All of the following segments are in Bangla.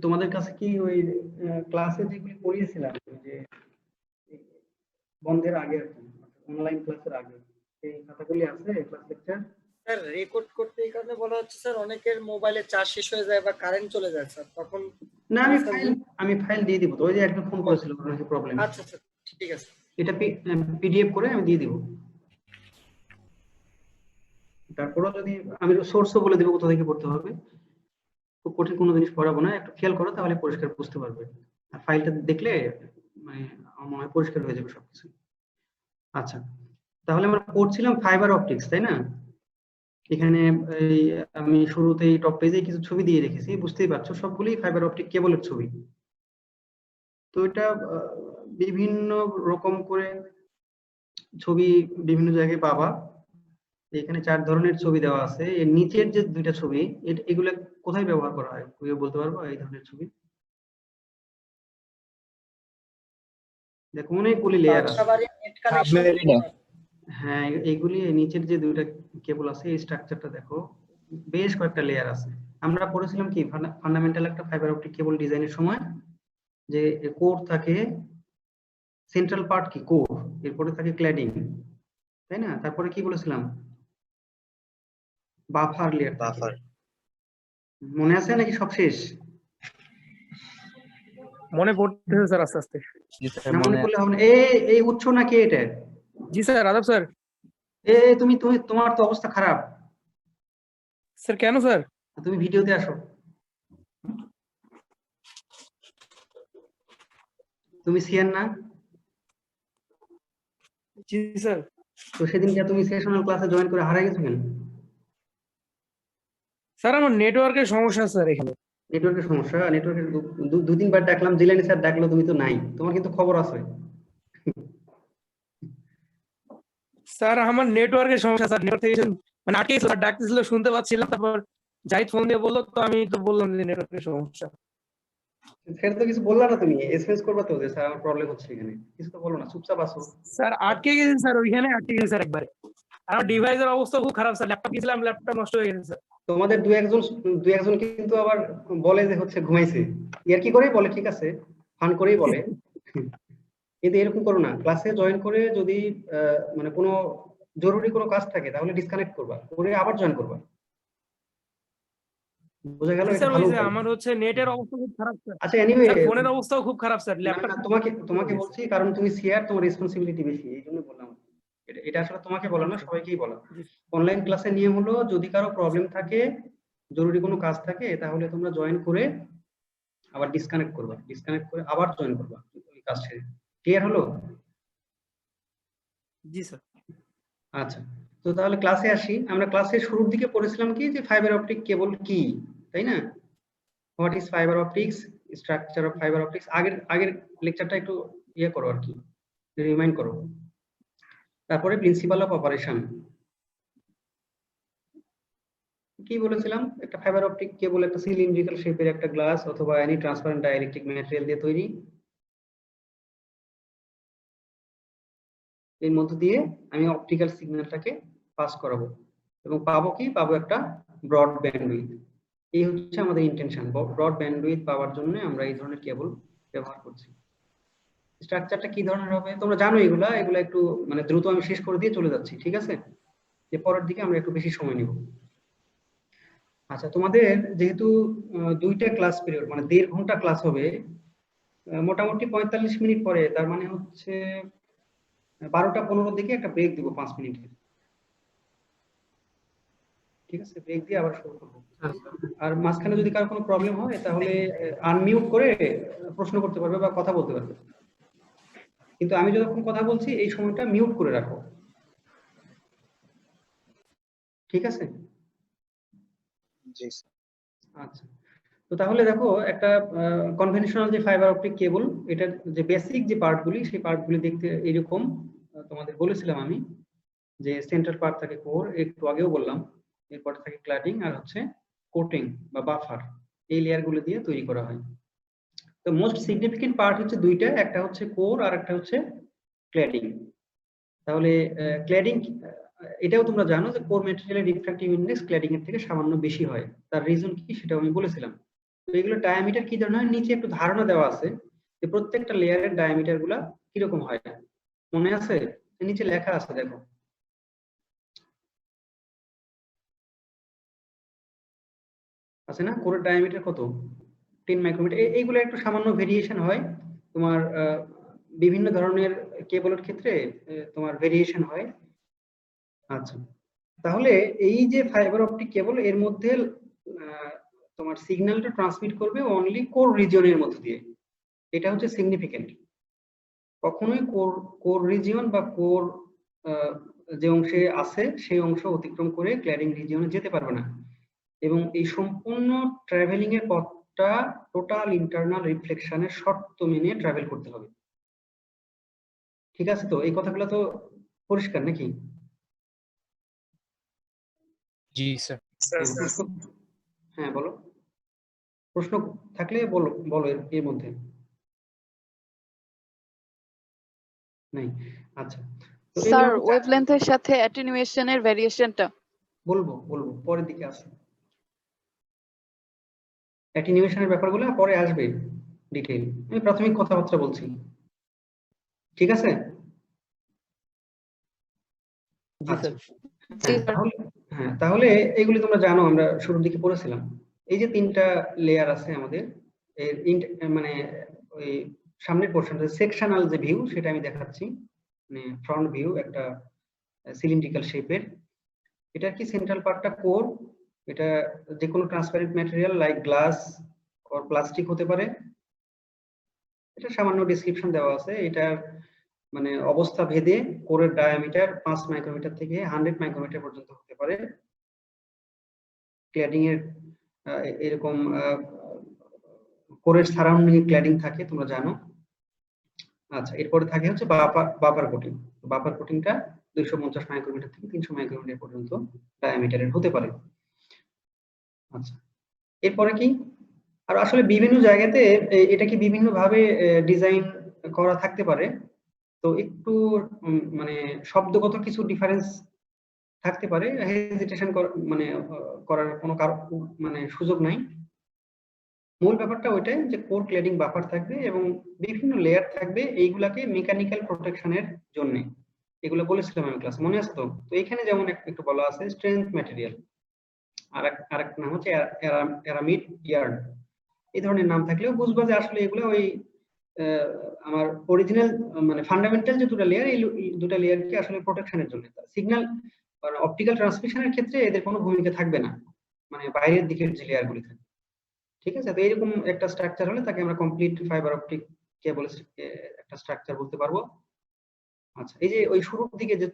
তোমাদের কাছে কি ওই ক্লাসে যেগুলি পড়িয়েছিলাম যে বন্ধের আগে আর কি, অনলাইন ক্লাসের আগে, এই খাতাগুলি আছে ক্লাস লেকচার? স্যার রেকর্ড করতে এই কারণে বলা হচ্ছে স্যার, অনেকের মোবাইলে চার্জ শেষ হয়ে যায় বা কারেন্ট চলে যায় স্যার, তখন না, আমি ফাইল দিয়ে দিব। তো ওই যে একজন ফোন করেছিল, কোনো কিছু প্রবলেম। আচ্ছা আচ্ছা ঠিক আছে, এটা পিডিএফ করে আমি দিয়ে দিব। তারপরও যদি আমি সোর্সও বলে দেবো কোথা থেকে পড়তে হবে। খুব কঠিন কোনো জিনিস পড়াবো না, একটু খেয়াল করো তাহলে পরিষ্কার বুঝতে পারবে। আর ফাইলটা দেখলে মানে আমার মনে হয় পরিষ্কার হয়ে যাবে সবকিছু। আচ্ছা, তাহলে আমরা পড়ছিলাম ফাইবার অপটিক্স, তাই না? এখানে এই আমি শুরুতেই টপ পেজে কিছু ছবি দিয়ে রেখেছি, বুঝতেই পারছো সবগুলোই ফাইবার অপটিক কেবলের ছবি। তো এটা বিভিন্ন রকম করে ছবি বিভিন্ন জায়গায় পাবা। এখানে 4 ধরনের ছবি দেওয়া আছে। এর নিচের যে দুইটা ছবি, এগুলো কোথায় ব্যবহার করা হয় কেউ বলতে পারবো? এই ধরনের ছবি দেখো অনেকগুলি লেয়ার আছে। বাসাবাড়ির নেট কানেকশন। সাবমেরিনে। হ্যাঁ, এইগুলি নিচের যে দুইটা কেবল আছে, এই স্ট্রাকচারটা দেখো বেশ কয়েকটা লেয়ার আছে। আমরা পড়েছিলাম কি ফান্ডামেন্টাল একটা ফাইবার অপটিক কেবল ডিজাইনের সময় যে কোর থাকে, সেন্ট্রাল পার্ট কি কোর, এরপরে থাকে ক্ল্যাডিং, তাই না? তারপরে কি বলেছিলাম? বাফার লেয়ার থাকে। বাফার মনে আছে নাকি সব শেষ? মনে পড়তেছে স্যার আস্তে আস্তে। না মনে করলে হবে না। এই উৎস নাকি এটা? জি স্যার, আদাব স্যার। তুমি তুমি তোমার তো অবস্থা খারাপ। স্যার কেন স্যার? তুমি ভিডিওতে আসো। তুমি সিয়ান না? জি স্যার। তো সেদিনকে তুমি সেশনাল ক্লাসে জয়েন করে হারিয়ে গেছো কেন? স্যার আমার নেটওয়ার্কের সমস্যা স্যার এখানে। নেটওয়ার্কের সমস্যা? নেটওয়ার্কের দু তিনবার ডাকলাম, জিলানি স্যার ডাকলো, তুমি তো নাই। তোমার কিন্তু খবর আছে। স্যার আমার নেটওয়ার্কের সমস্যা স্যার, নেটওয়ার্ক থেকে মানে আটকে গেছিল, স্যার ডাকতেছিল শুনতে পাচ্ছিলাম, তারপর জাহিদ ফোন দিয়ে বললো, তো আমি তো বললাম যে নেটওয়ার্কের সমস্যা। স্যার তো কিছু বললা না, তুমি এসএমএস করবা তো যে স্যার আমার প্রবলেম হচ্ছে এখানে, কিছু তো বলো না, চুপচাপ আসো। স্যার আটকে গেছে স্যার, ওইখানে আটকে গেছে স্যার একবারে। আমার ডিভাইসের অবস্থা খুব খারাপ স্যার, ল্যাপটপ গেছিলাম, ল্যাপটপ নষ্ট হয়ে গেছে স্যার। তোমাদের দু একজন কিন্তু আবার বলে যে হচ্ছে ঘুমাইছে, ইয়ার কি করেই বলে, ঠিক আছে, ফান করেই বলে। কিন্তু এরকম করো না, ক্লাসে জয়েন করে যদি মানে কোনো জরুরি কোনো কাজ থাকে তাহলে ডিসকানেক্ট করবা, করে আবার জয়েন করবা। বোঝা গেল? এটা স্যার ভালো ওই যে উপায়। আমার হচ্ছে নেটের অবস্থা খুব খারাপ স্যার। আচ্ছা, এনিওয়ে স্যার ফোনের অবস্থাও খুব খারাপ স্যার, না ল্যাপটপ না, তোমাকে বলছি কারণ তুমি সিআর, তোমার রেসপন্সিবিলিটি বেশি, এই জন্য বললাম। এটা আসলে তোমাকে বলা না, সবাইকেই বলা। অনলাইন ক্লাসের নিয়ম হলো যদি কারো প্রবলেম থাকে, জরুরি কোনো কাজ থাকে, তাহলে তোমরা জয়েন করে আবার ডিসকানেক্ট করবা, ডিসকানেক্ট করে আবার জয়েন করবা ওই কাজ ছেড়ে। ক্লিয়ার হলো? জি স্যার। আচ্ছা, তো তাহলে ক্লাসে আসি। আমরা ক্লাসের শুরুর দিকে পড়েছিলাম কি যে ফাইবার অপটিক কেবল কি, তাই না? What is fibre optics, structure of fibre optics. আগের লেকচারটা একটু ইয়ে করো আর কি, রিমাইন্ড করো। তারপরে প্রিন্সিপাল অফ অপারেশন কি বলেছিলাম? একটা ফাইবার অপটিক কেবল একটা সিলিন্ড্রিক্যাল শেপের একটা গ্লাস অথবা এনি ট্রান্সপারেন্ট ডাইইলেকট্রিক ম্যাটেরিয়াল দিয়ে তৈরি। এর মধ্য দিয়ে আমি অপটিক্যাল সিগন্যালটাকে পাস করাবো এবং পাবো কি? পাবো একটা ব্রড ব্যান্ডউইথ। এই হচ্ছে আমাদের ইন্টেনশন। ব্রড ব্যান্ডউইথ পাওয়ার জন্য আমরা এই ধরনের কেবল ব্যবহার করছি। স্ট্রাকচারটা কি ধরনের হবে তোমরা জানো, এগুলা একটু মানে দ্রুত আমি শেষ করে দিয়ে চলে যাচ্ছি, ঠিক আছে? যে পরের দিকে আমরা একটু বেশি সময় নিব। আচ্ছা, তোমাদের যেহেতু দুইটা ক্লাস পিরিয়ড মানে 1.5 ঘন্টা ক্লাস হবে, মোটামুটি 45 মিনিট পরে, তার মানে হচ্ছে 12টা 15 দিকে একটা ব্রেক দিব 5 মিনিটের, ঠিক আছে? ব্রেক দিয়ে আবার শুরু করবো। আর মাঝখানে যদি কারো কোনো প্রবলেম হয় তাহলে আনমিউট করে প্রশ্ন করতে পারবে বা কথা বলতে পারবে, কিন্তু আমি যতক্ষণ কথা বলছি এই সময়টা মিউট করে রাখো, ঠিক আছে? জি আচ্ছা, তো তাহলে দেখো একটা কনভেনশনাল যে ফাইবার অপটিক কেবল, এটার যে বেসিক যে পার্টগুলি, সেই পার্টগুলি দেখতে এরকম। তোমাদের বলেছিলাম আমি যে সেন্ট্রাল পার্ট থাকে কোর, একটু আগেও বললাম, এরপর থাকে ক্লাডিং আর হচ্ছে কোটিং বা বাফার। এই লেয়ার গুলো দিয়ে তৈরি করা হয়। তো মোস্ট সিগনিফিকেন্ট পার্ট হচ্ছে দুইটা, একটা হচ্ছে কোর আর একটা হচ্ছে ক্ল্যাডিং। তাহলে ক্ল্যাডিং, এটাও তোমরা জানো যে কোর ম্যাটেরিয়ালের রিফ্র্যাক্টিভ ইনডেক্স ক্ল্যাডিং এর থেকে সামান্য বেশি হয়। তার রিজন কি সেটাও আমি বলেছিলাম। তো এগুলো ডায়ামিটার কি ধরনের হয়, নিচে একটু ধারণা দেওয়া আছে যে প্রত্যেকটা লেয়ারের ডায়ামিটার গুলা কিরকম হয়, মনে আছে? নিচে লেখা আছে, দেখো। আছে না, কোরের ডায়ামিটার কত? 10 মাইক্রোমিটার। এইগুলো একটু সামান্য ভেরিয়েশন হয় তোমার বিভিন্ন ধরনের কেবলের ক্ষেত্রে, তোমার ভেরিয়েশন হয়। আচ্ছা, তাহলে এই যে ফাইবার অপটিক কেবল, এর মধ্যে তোমার সিগন্যালটা ট্রান্সমিট করবে অনলি কোর রিজিয়নের মধ্যে দিয়ে। এটা হচ্ছে সিগনিফিকেন্ট। কখনোই কোর রিজিয়ন বা কোর যে অংশে আছে সেই অংশ অতিক্রম করে ক্ল্যাডিং রিজিয়নে যেতে পারবে না। এবং এই সম্পূর্ণ ট্রাভেলিং এর পথটা টোটাল ইন্টারনাল রিফ্লেকশনের শর্ত মেনে ট্রাভেল করতে হবে। ঠিক আছে, তো এই কথাগুলো তো পরিষ্কার নাকি? জি স্যার। হ্যাঁ বলো, প্রশ্ন থাকলে বলো বলো এর মধ্যে নাই। আচ্ছা, তো স্যার এগুলো ওয়েভলেন্থের সাথে অ্যাটেনুয়েশনের ভেরিয়েশনটা বলবো পরের দিকে আসে। অ্যাটেনুয়েশনের ব্যাপারগুলো পরে আসবে ডিটেইল, আমি প্রাথমিক কথাবার্তা বলছি। ঠিক আছে? আচ্ছা, তাহলে এগুলি তোমরা জানো, আমরা শুরুর দিকে পড়েছিলাম। এই যে 3টা লেয়ার আছে আমাদের, মানে ওই সামনের পোর্শনটা সেকশনাল যে ভিউ, সেটা আমি দেখাচ্ছি। মানে ফ্রন্ট ভিউ একটা সিলিন্ড্রিক্যাল শেপের। এটা কি সেন্ট্রাল পার্টটা কোর, এটা যে কোনো transparent material like glass or plastic হতে পারে। এটা সামান্য ডেসক্রিপশন দেওয়া আছে। এটা মানে অবস্থা ভেদে কোরের ডায়ামিটার 5 মাইক্রোমিটার থেকে 100 মাইক্রোমিটার পর্যন্ত হতে পারে। ক্ল্যাডিং এর এরকম কোরের সারাউন্ডিং ক্ল্যাডিং থাকে, তোমরা জানো। আচ্ছা, এরপরে থাকে হচ্ছে বাফার কোটিং। বাফার কোটিংটা 250 মাইক্রোমিটার থেকে 300 মাইক্রোমিটার পর্যন্ত ডায়ামিটারের হতে পারে। আচ্ছা, এরপরে কি, আর আসলে বিভিন্ন জায়গাতে এটা কি বিভিন্ন ভাবে ডিজাইন করা থাকতে পারে। তো একটু মানে শব্দগত কিছু ডিফারেন্স থাকতে পারে, হেজিটেশন মানে করার কোনো মানে সুযোগ নাই। মূল ব্যাপারটা ওইটাই যে কোর ক্লেডিং বাফার থাকবে এবং বিভিন্ন লেয়ার থাকবে, এইগুলাকে মেকানিক্যাল প্রোটেকশনের জন্য। এগুলো বলেছিলাম আমি ক্লাসে, মনে আছে তো? তো এখানে যেমন একটু বলা আছে স্ট্রেংথ ম্যাটেরিয়াল, আর এক নাম হচ্ছে অ্যারামিড ইয়ার্ন। এই ধরনের নাম থাকলেও বুঝবা যে আসলে এগুলো ওই আমার অরিজিনাল মানে ফান্ডামেন্টাল যে দুটো লেয়ার, এই দুটো লেয়ারকে আসলে প্রোটেকশনের জন্য। সিগন্যাল অপটিক্যাল ট্রান্সমিশনের ক্ষেত্রে এদের কোনো ভূমিকা থাকবে না, মানে বাইরের দিকের যে লেয়ারগুলি থাকে। ঠিক আছে, তো এরকম একটা স্ট্রাকচার হলে তাকে আমরা কমপ্লিট ফাইবার অপটিক কেবল একটা স্ট্রাকচার বলতে পারবো। আচ্ছা, এই যে ওই শুরুর দিকে যে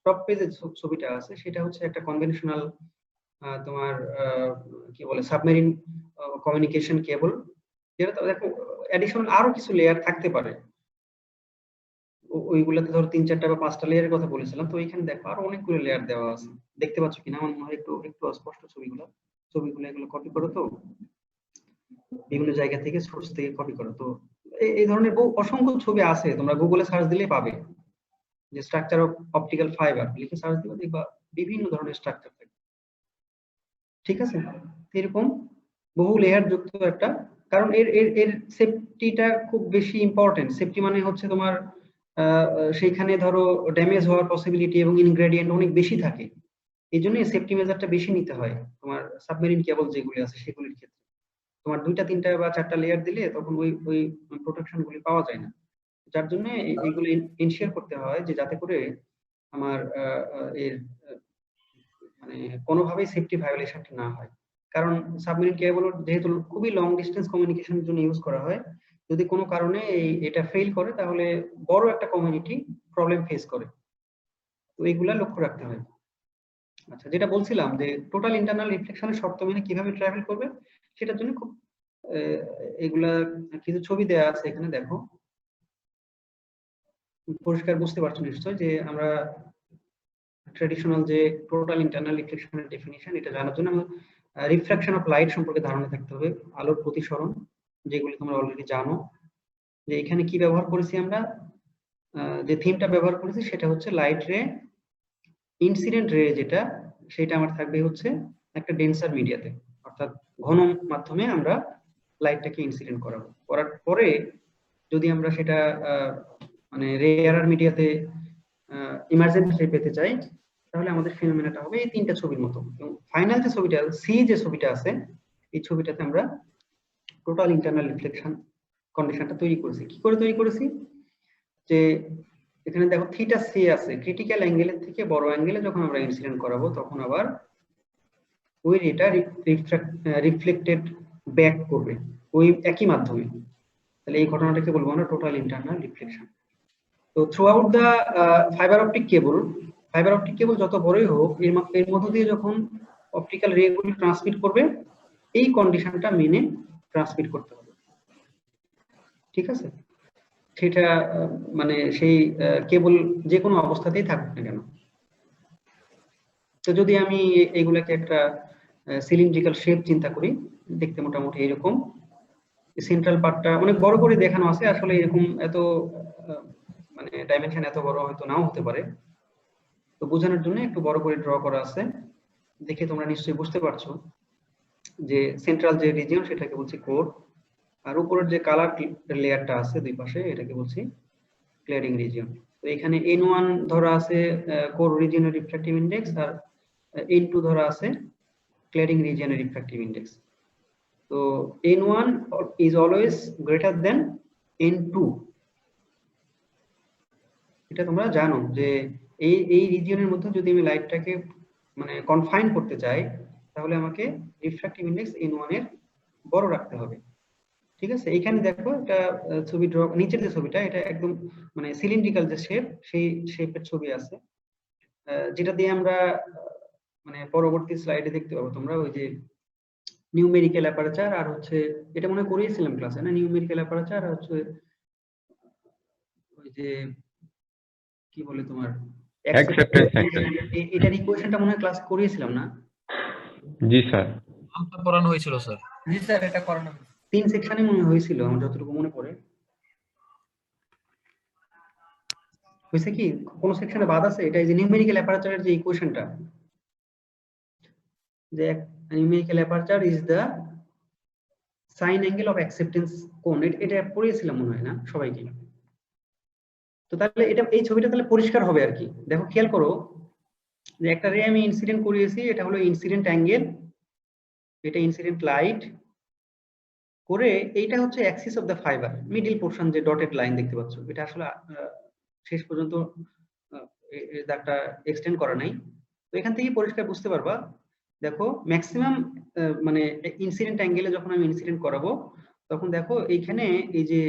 টপ পেজের ছবিটা আছে, সেটা হচ্ছে একটা কনভেনশনাল তোমার কি বলে সাবমেরিন কমিউনিকেশন কেবল, যেটা তো দেখো অ্যাডিশনাল আরো কিছু লেয়ার থাকতে পারে। ওইগুলোতে ধরো 3-4টা বা 5টা লেয়ারের কথা বলেছিলাম। তো এখানে দেখো আরো অনেকগুলো লেয়ার দেওয়া আছে, দেখতে পাচ্ছ কিনা আমার মনে হয় একটু অস্পষ্ট ছবিগুলো এগুলো কপি করো তো, বিভিন্ন জায়গা থেকে সোর্স থেকে কপি করো তো। এই ধরনের অসংখ্য ছবি আছে, তোমরা গুগলে সার্চ দিলেই পাবে। যে স্ট্রাকচার অফ অপটিক্যাল ফাইবার লিখে সার্চ দিবে, দেখবা বিভিন্ন ধরনের স্ট্রাকচার থাকে। ঠিক আছে, এরকম বহু লেয়ার যুক্ত একটা, কারণ এর এর এর সেফটিটা খুব বেশি ইম্পর্টেন্ট। সেফটি মানে হচ্ছে তোমার সেইখানে ধরো ড্যামেজ হওয়ার পসিবিলিটি এবং ইনগ্রেডিয়েন্ট অনেক বেশি থাকে, এই জন্য সেফটি মেজারটা বেশি নিতে হয় তোমার সাবমেরিন কেবল যেগুলি আছে সেগুলির ক্ষেত্রে। তোমার 2টা 3টা বা 4টা লেয়ার দিলে তখন ওই প্রোটেকশন গুলি পাওয়া যায় না। যার জন্য এইগুলো ইনশিওর করতে হয় যে যাতে করে আমার এর মানে কোনোভাবেই সেফটি ভায়োলেশনটা না হয়। কারণ সাবমেরিন কেবল যেহেতু খুবই লং ডিস্টেন্স কমিউনিকেশনের জন্য ইউজ করা হয়, যদি কোনো কারণে এটা ফেল করে তাহলে বড় একটা কমিউনিটি প্রবলেম ফেস করে। তো এইগুলা লক্ষ্য রাখতে হয়। আচ্ছা, যেটা বলছিলাম যে টোটাল ইন্টারনাল রিফ্লেকশনের শর্ত মেনে কিভাবে ট্রাভেল করবে, সেটার জন্য খুব এগুলা কিছু ছবি দেওয়া আছে এখানে, দেখো পরিষ্কার বুঝতে পারছো নিশ্চয় যে আমরা ট্রেডিশনাল যে টোটাল ইন্টারনাল রিফ্লেকশনের ডেফিনিশন, এটা জানার জন্য আমরা রিফ্রাকশন অফ লাইট সম্পর্কে ধারণা থাকতে হবে, আলোর প্রতিসরণ, যেগুলি তোমরা অলরেডি জানো। যে এখানে কি ব্যবহার করেছি আমরা, যে থিমটা ব্যবহার করেছি সেটা হচ্ছে লাইট রে ইনসিডেন্ট রে, যেটা সেটা আমার থাকবে হচ্ছে একটা ডেন্সার মিডিয়াতে, অর্থাৎ ঘন মাধ্যমে আমরা লাইটটাকে ইনসিডেন্ট করাবো। করার পরে যদি আমরা সেটা মানে রেয়ার মিডিয়াতে ইমার্জেন্সি পেতে চাই, তাহলে আমাদের ফিনোমেনাটা হবে এই তিনটা ছবির মতো। এবং ফাইনাল যে ছবিটা সি যে ছবিটা আছে, এই ছবিটাতে আমরা টোটাল ইন্টারনাল রিফ্লেকশন কন্ডিশনটা তৈরি করেছি। কি করে তৈরি করেছি? যে এখানে দেখো থিটা সি আছে, ক্রিটিক্যাল অ্যাঙ্গেলের থেকে বড় অ্যাঙ্গেলে যখন আমরা ইনসিডেন্ট করাবো তখন আবার ওই রেটা রিফ্লেক্টেড ব্যাক করবে ওই একই মাধ্যমে। তাহলে এই ঘটনাটাকে বলবো আমরা টোটাল ইন্টারনাল রিফ্লেকশন। তো through the fibre optic cable যত বড়ই হোক, এর মধ্য দিয়ে যখন অপটিক্যাল রে গুলি ট্রান্সমিট করবে, এই কন্ডিশনটা মেনে ট্রান্সমিট করতে হবে। ঠিক আছে? সেটা মানে সেই কেবল যে কোনো অবস্থাতেই থাকুক না কেন। তো যদি আমি এগুলাকে একটা সিলিন্ড্রিক্যাল শেপ চিন্তা করি, দেখতে মোটামুটি এরকম। সেন্ট্রাল পার্টটা অনেক বড় করে দেখানো আছে, আসলে এরকম এত মানে ডাইমেনশন এত বড় হয়তো নাও হতে পারে। তো বোঝানোর জন্য একটু বড় করে ড্র করা আছে, দেখে তোমরা নিশ্চয়ই বুঝতে পারছো যে সেন্ট্রাল যে রিজিয়ন সেটাকে বলছি কোর, আর উপরের যে কালার লেয়ারটা আছে দুই পাশে এটাকে বলছি ক্লিয়ারিং রিজিয়ন। তো এখানে N1 ধরা আছে কোর রিজিয়নের রিফ্র্যাক্টিভ ইনডেক্স, আর N2 ধরা আছে ক্লিয়ারিং রিজিয়নের রিফ্র্যাক্টিভ ইনডেক্স। তো N1 is always greater than N2, এটা তোমরা জানো যে এই রিজিয়নের মধ্যে যদি আমি লাইটটাকে মানে কনফাইন করতে চাই, তাহলে আমাকে রিফ্র্যাক্টিভ ইনডেক্স N1 এর বড় রাখতে হবে। ঠিক আছে? এখানে দেখো এটা ছবি ড্র, নিচের যে ছবিটা এটা একদম মানে সিলিন্ড্রিক্যাল যে শেপ, সেই শেপের ছবি আছে, যেটা দিয়ে আমরা মানে পরবর্তী স্লাইডে দেখতে পাবো তোমরা ওই যে নিউমেরিক্যাল অ্যাপারচার, আর হচ্ছে এটা মনে করিয়েছিলাম ক্লাসে না, নিউমেরিক্যাল অ্যাপারচার আর হচ্ছে ওই যে কি বলে তোমার এটার ইকুয়েশনটা মনে হয় ক্লাস করিয়েছিলাম না? জি স্যার, পড়ানো হয়েছিল স্যার। জি স্যার, এটা করানো হয়েছে। 3 সেকশনে মনে হয়েছিল আমার যতটুকু মনে পড়ে। হয়েছে কি কোন সেকশনে বাদ আছে? এটা এই যে নিউমেরিক্যাল অ্যাপারচারের যে ইকুয়েশনটা, যে numerical aperture is the sign angle of acceptance কোণ, এটা পড়িয়েছিলাম মনে হয় না সবাইকে? তো তাহলে এটা এই ছবিটা তাহলে পরিষ্কার হবে আর কি। দেখো খেয়াল করো যে একটা রে আমি ইনসিডেন্ট করিয়েছি, এটা হলো ইনসিডেন্ট অ্যাঙ্গেল, এটা ইনসিডেন্ট লাইট করে, এইটা হচ্ছে Axis of the fibre, middle portion যে ডটেড লাইন দেখতে পাচ্ছ, এটা আসলে শেষ পর্যন্ত দাগটা এক্সটেন্ড করা নাই। তো এখান থেকে পরিষ্কার বুঝতে পারবা, দেখো ম্যাক্সিমাম মানে ইনসিডেন্ট অ্যাঙ্গেলে যখন আমি ইনসিডেন্ট করাবো, তখন দেখো এইখানে এই যে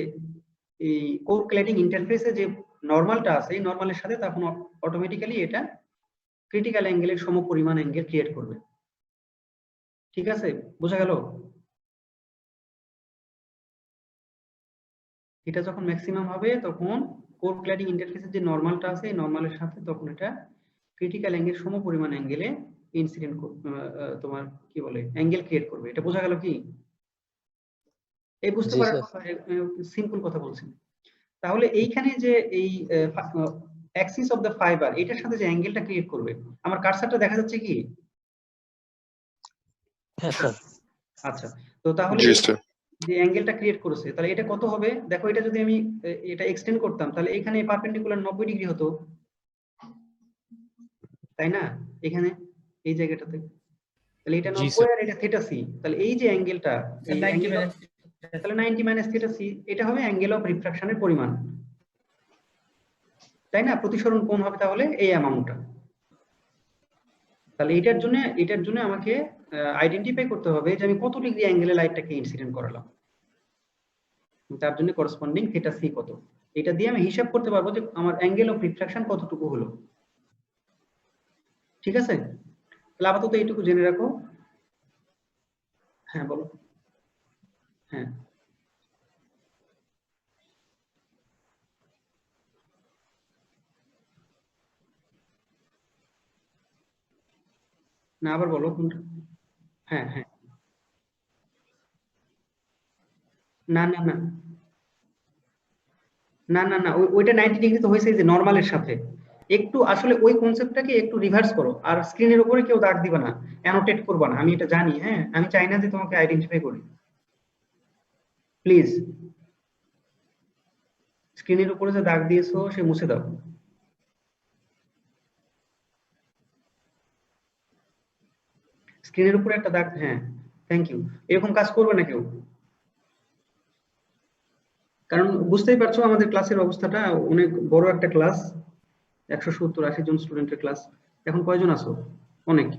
এই কোর ক্ল্যাডিং ইন্টারফেসে যে নরমালটা আছে, এই নরমালের সাথে তখন অটোমেটিক্যালি এটা ক্রিটিক্যাল অ্যাঙ্গেলের সমপরিমাণ অ্যাঙ্গেল ক্রিয়েট করবে। ঠিক আছে? বোঝা গেল? এটা যখন ম্যাক্সিমাম হবে তখন কোর ক্ল্যাডিং ইন্টারফেসের যে নরমালটা আছে, এই নরমালের সাথে তখন এটা ক্রিটিক্যাল অ্যাঙ্গেল সমপরিমাণ অ্যাঙ্গেলে ইনসিডেন্ট তোমার কি বলে অ্যাঙ্গেল ক্রিয়েট করবে। এটা বোঝা গেল কি? এই বুঝতে পারার সিম্পল কথা বলছি। তাহলে এইখানে যে এই অ্যাক্সিস অফ দ্য ফাইবার, এটার সাথে যে অ্যাঙ্গেলটা ক্রিয়েট করবে, আমার কার্সারটা দেখা যাচ্ছে কি? হ্যাঁ স্যার। আচ্ছা, তো তাহলে যে অ্যাঙ্গেলটা ক্রিয়েট করেছে, তাহলে এটা কত হবে? দেখো এটা যদি আমি এটা এক্সটেন্ড করতাম, তাহলে এখানে পারপেন্ডিকুলার 90 ডিগ্রি হতো, তাই না? এখানে এই জায়গাটাতে, তাহলে এটা 90 আর এটা থিটা সি, তাহলে এই যে অ্যাঙ্গেলটা তাহলে 90 মাইনাস থিটা সি, এটা হবে অ্যাঙ্গেল অফ রিফ্রাকশনের পরিমাণ, তাই না? প্রতিসরণ কোণ হবে তাহলে এই অ্যামাউন্টটা। তাহলে এটার জন্য আমাকে আইডেন্টিফাই করতে হবে যে আমি কত ডিগ্রি অ্যাঙ্গেলে লাইটটাকে ইনসিডেন্ট করালাম, তার জন্য করসপন্ডিং থিটা সি কত, এটা দিয়ে আমি হিসাব করতে পারবো যে আমার অ্যাঙ্গেল অফ রিফ্রাকশন কতটুকু হলো। ঠিক আছে? তাহলে আপাতত এইটুকু জেনে রাখো। হ্যাঁ বলো। হ্যাঁ, না আবার বলো কোনটা? হ্যাঁ হ্যাঁ, না না না না না না ওইটা 90 ডিগ্রি তো হয়েছে যে নরমালের সাথে, একটু আসলে ওই কনসেপ্টটাকে একটু রিভার্স করো, আর স্ক্রিনের উপরে কেউ দাগ দিবা না, অ্যানোটেট করবা না, আমি এটা জানি। হ্যাঁ, আমি চাই না যে তোমাকে আইডেন্টিফাই করি। প্লিজ স্ক্রিনের উপরে যে দাগ দিয়েছো সে মুছে দাও। স্ক্রিনের উপরে একটা দাগ, হ্যাঁ, থ্যাংক ইউ। এরকম কাজ করবে না কেউ, কারণ বুঝতেই পারছো আমাদের ক্লাসের অবস্থাটা অনেক বড় একটা ক্লাস, 170-80 জন স্টুডেন্টের ক্লাস। এখন কয়জন আছো? অনেক।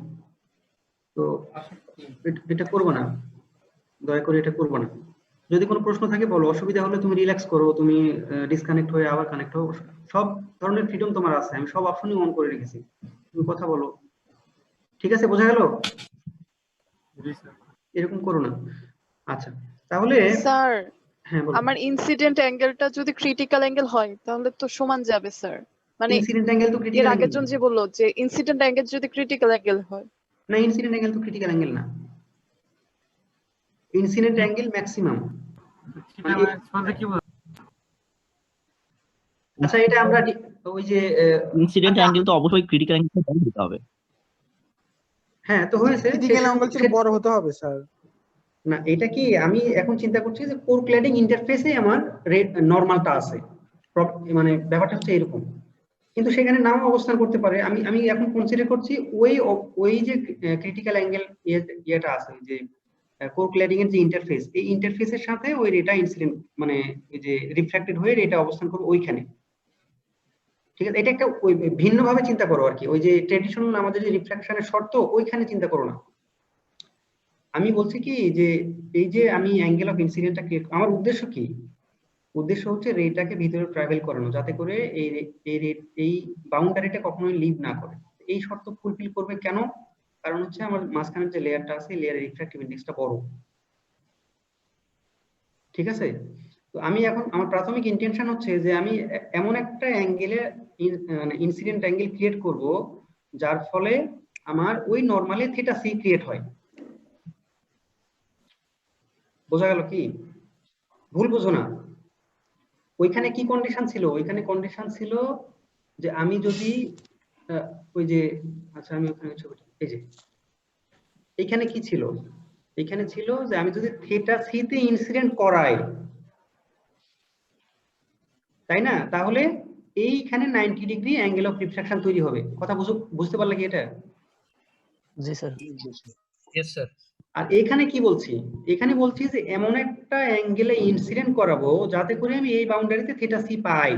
তো এটা করবো না, দয়া করে এটা করবো না। যদি কোনো প্রশ্ন থাকে বলো, অসুবিধা হলে তুমি রিল্যাক্স করো, তুমি ডিসকানেক্ট হয়ে আবার কানেক্ট হও, সব ধরনের ফ্রিডম তোমার আছে, আমি সব অপশনই অন করে রেখেছি, তুমি কথা বলো। ঠিক আছে, বোঝা গেল? এরকম করো না। আচ্ছা, তাহলে স্যার হ্যাঁ বলো। আমার ইনসিডেন্ট অ্যাঙ্গেলটা যদি ক্রিটিক্যাল অ্যাঙ্গেল হয় তাহলে তো সমান যাবে স্যার, মানে ইনসিডেন্ট অ্যাঙ্গেল তো এর ক্রিটিক্যাল আগের অ্যাঙ্গেল জন যে বললো যে ইনসিডেন্ট অ্যাঙ্গেল যদি ক্রিটিক্যাল অ্যাঙ্গেল হয়, না, ইনসিডেন্ট অ্যাঙ্গেল তো ক্রিটিক্যাল অ্যাঙ্গেল না, ইনসিডেন্ট অ্যাঙ্গেল ম্যাক্সিমাম। আচ্ছা, এটা আমরা ওই যে ইনসিডেন্ট অ্যাঙ্গেল তো অবশ্যই ক্রিটিক্যাল অ্যাঙ্গেল হতে হবে। হ্যাঁ তো হয়েছে, ক্রিটিক্যাল অ্যাঙ্গেল থেকে বড় হতে হবে স্যার। না, এটা কি আমি এখন চিন্তা করছি যে কোর ক্ল্যাডিং ইন্টারফেসে আমার নরমালটা আছে, মানে ব্যাপারটা হচ্ছে এরকম, কিন্তু সেখানে নাও অবস্থান করতে পারে। আমি আমি এখন কনসিডার করছি ওই যে ক্রিটিক্যাল অ্যাঙ্গেল ইয়েটা আছে, যে কোর ক্ল্যাডিং এর যে ইন্টারফেস, এই ইন্টারফেসের সাথে ওই রেটা ইনসিডেন্ট মানে ওই যে রিফ্লেক্টেড হয়ে রেটা অবস্থান করবে ওইখানে। ঠিক আছে, এটা একটা ওই ভিন্নভাবে চিন্তা করো আর কি, ওই যে ট্রেডিশনাল আমাদের যে রিফ্লেকশনের শর্ত ওইখানে চিন্তা করো না। আমি বলছি কি যে এই যে আমি অ্যাঙ্গেল অফ ইনসিডেন্টটা ক্রিয়েট, আমার উদ্দেশ্য কি? উদ্দেশ্য হচ্ছে রেটাকে ভিতরে ট্রাভেল করানো, যাতে করে এই বাউন্ডারিটা কখনোই লিভ না করে। এই শর্ত ফুলফিল করবে কেন? কারণ হচ্ছে আমার মাঝখানের যে লেয়ারটা আছে, লেয়ারের রিফ্র্যাক্টিভ ইনডেক্সটা বড়। ঠিক আছে, তো আমি এখন আমার প্রাথমিক ইন্টেনশন হচ্ছে যে আমি এমন একটা অ্যাঙ্গেলে মানে ইনসিডেন্ট অ্যাঙ্গেল ক্রিয়েট করব যার ফলে আমার ওই নরমালে থিটা সি ক্রিয়েট হয়। বোঝা গেল কি? ভুল বুঝো না। ওইখানে কি কন্ডিশন ছিল? ওইখানে কন্ডিশন ছিল যে আমি যদি ওই যে, আচ্ছা আমি ওখানে ছবিটা, এই যে এখানে কি ছিল, এখানে ছিল যে আমি যদি থিটা সি তে ইনসিডেন্ট করাই, তাই না, তাহলে এইখানে 90 ডিগ্রি অ্যাঙ্গেল অফ রিফ্রাকশন তৈরি হবে। কথা বুঝতে পারলে কি এটা? জি স্যার। Yes sir. আর এখানে কি বলছি? এখানে বলছি যে এমন একটা অ্যাঙ্গেলে ইনসিডেন্ট করাবো যাতে করে আমি এই বাউন্ডারিতে থিটা সি পাই।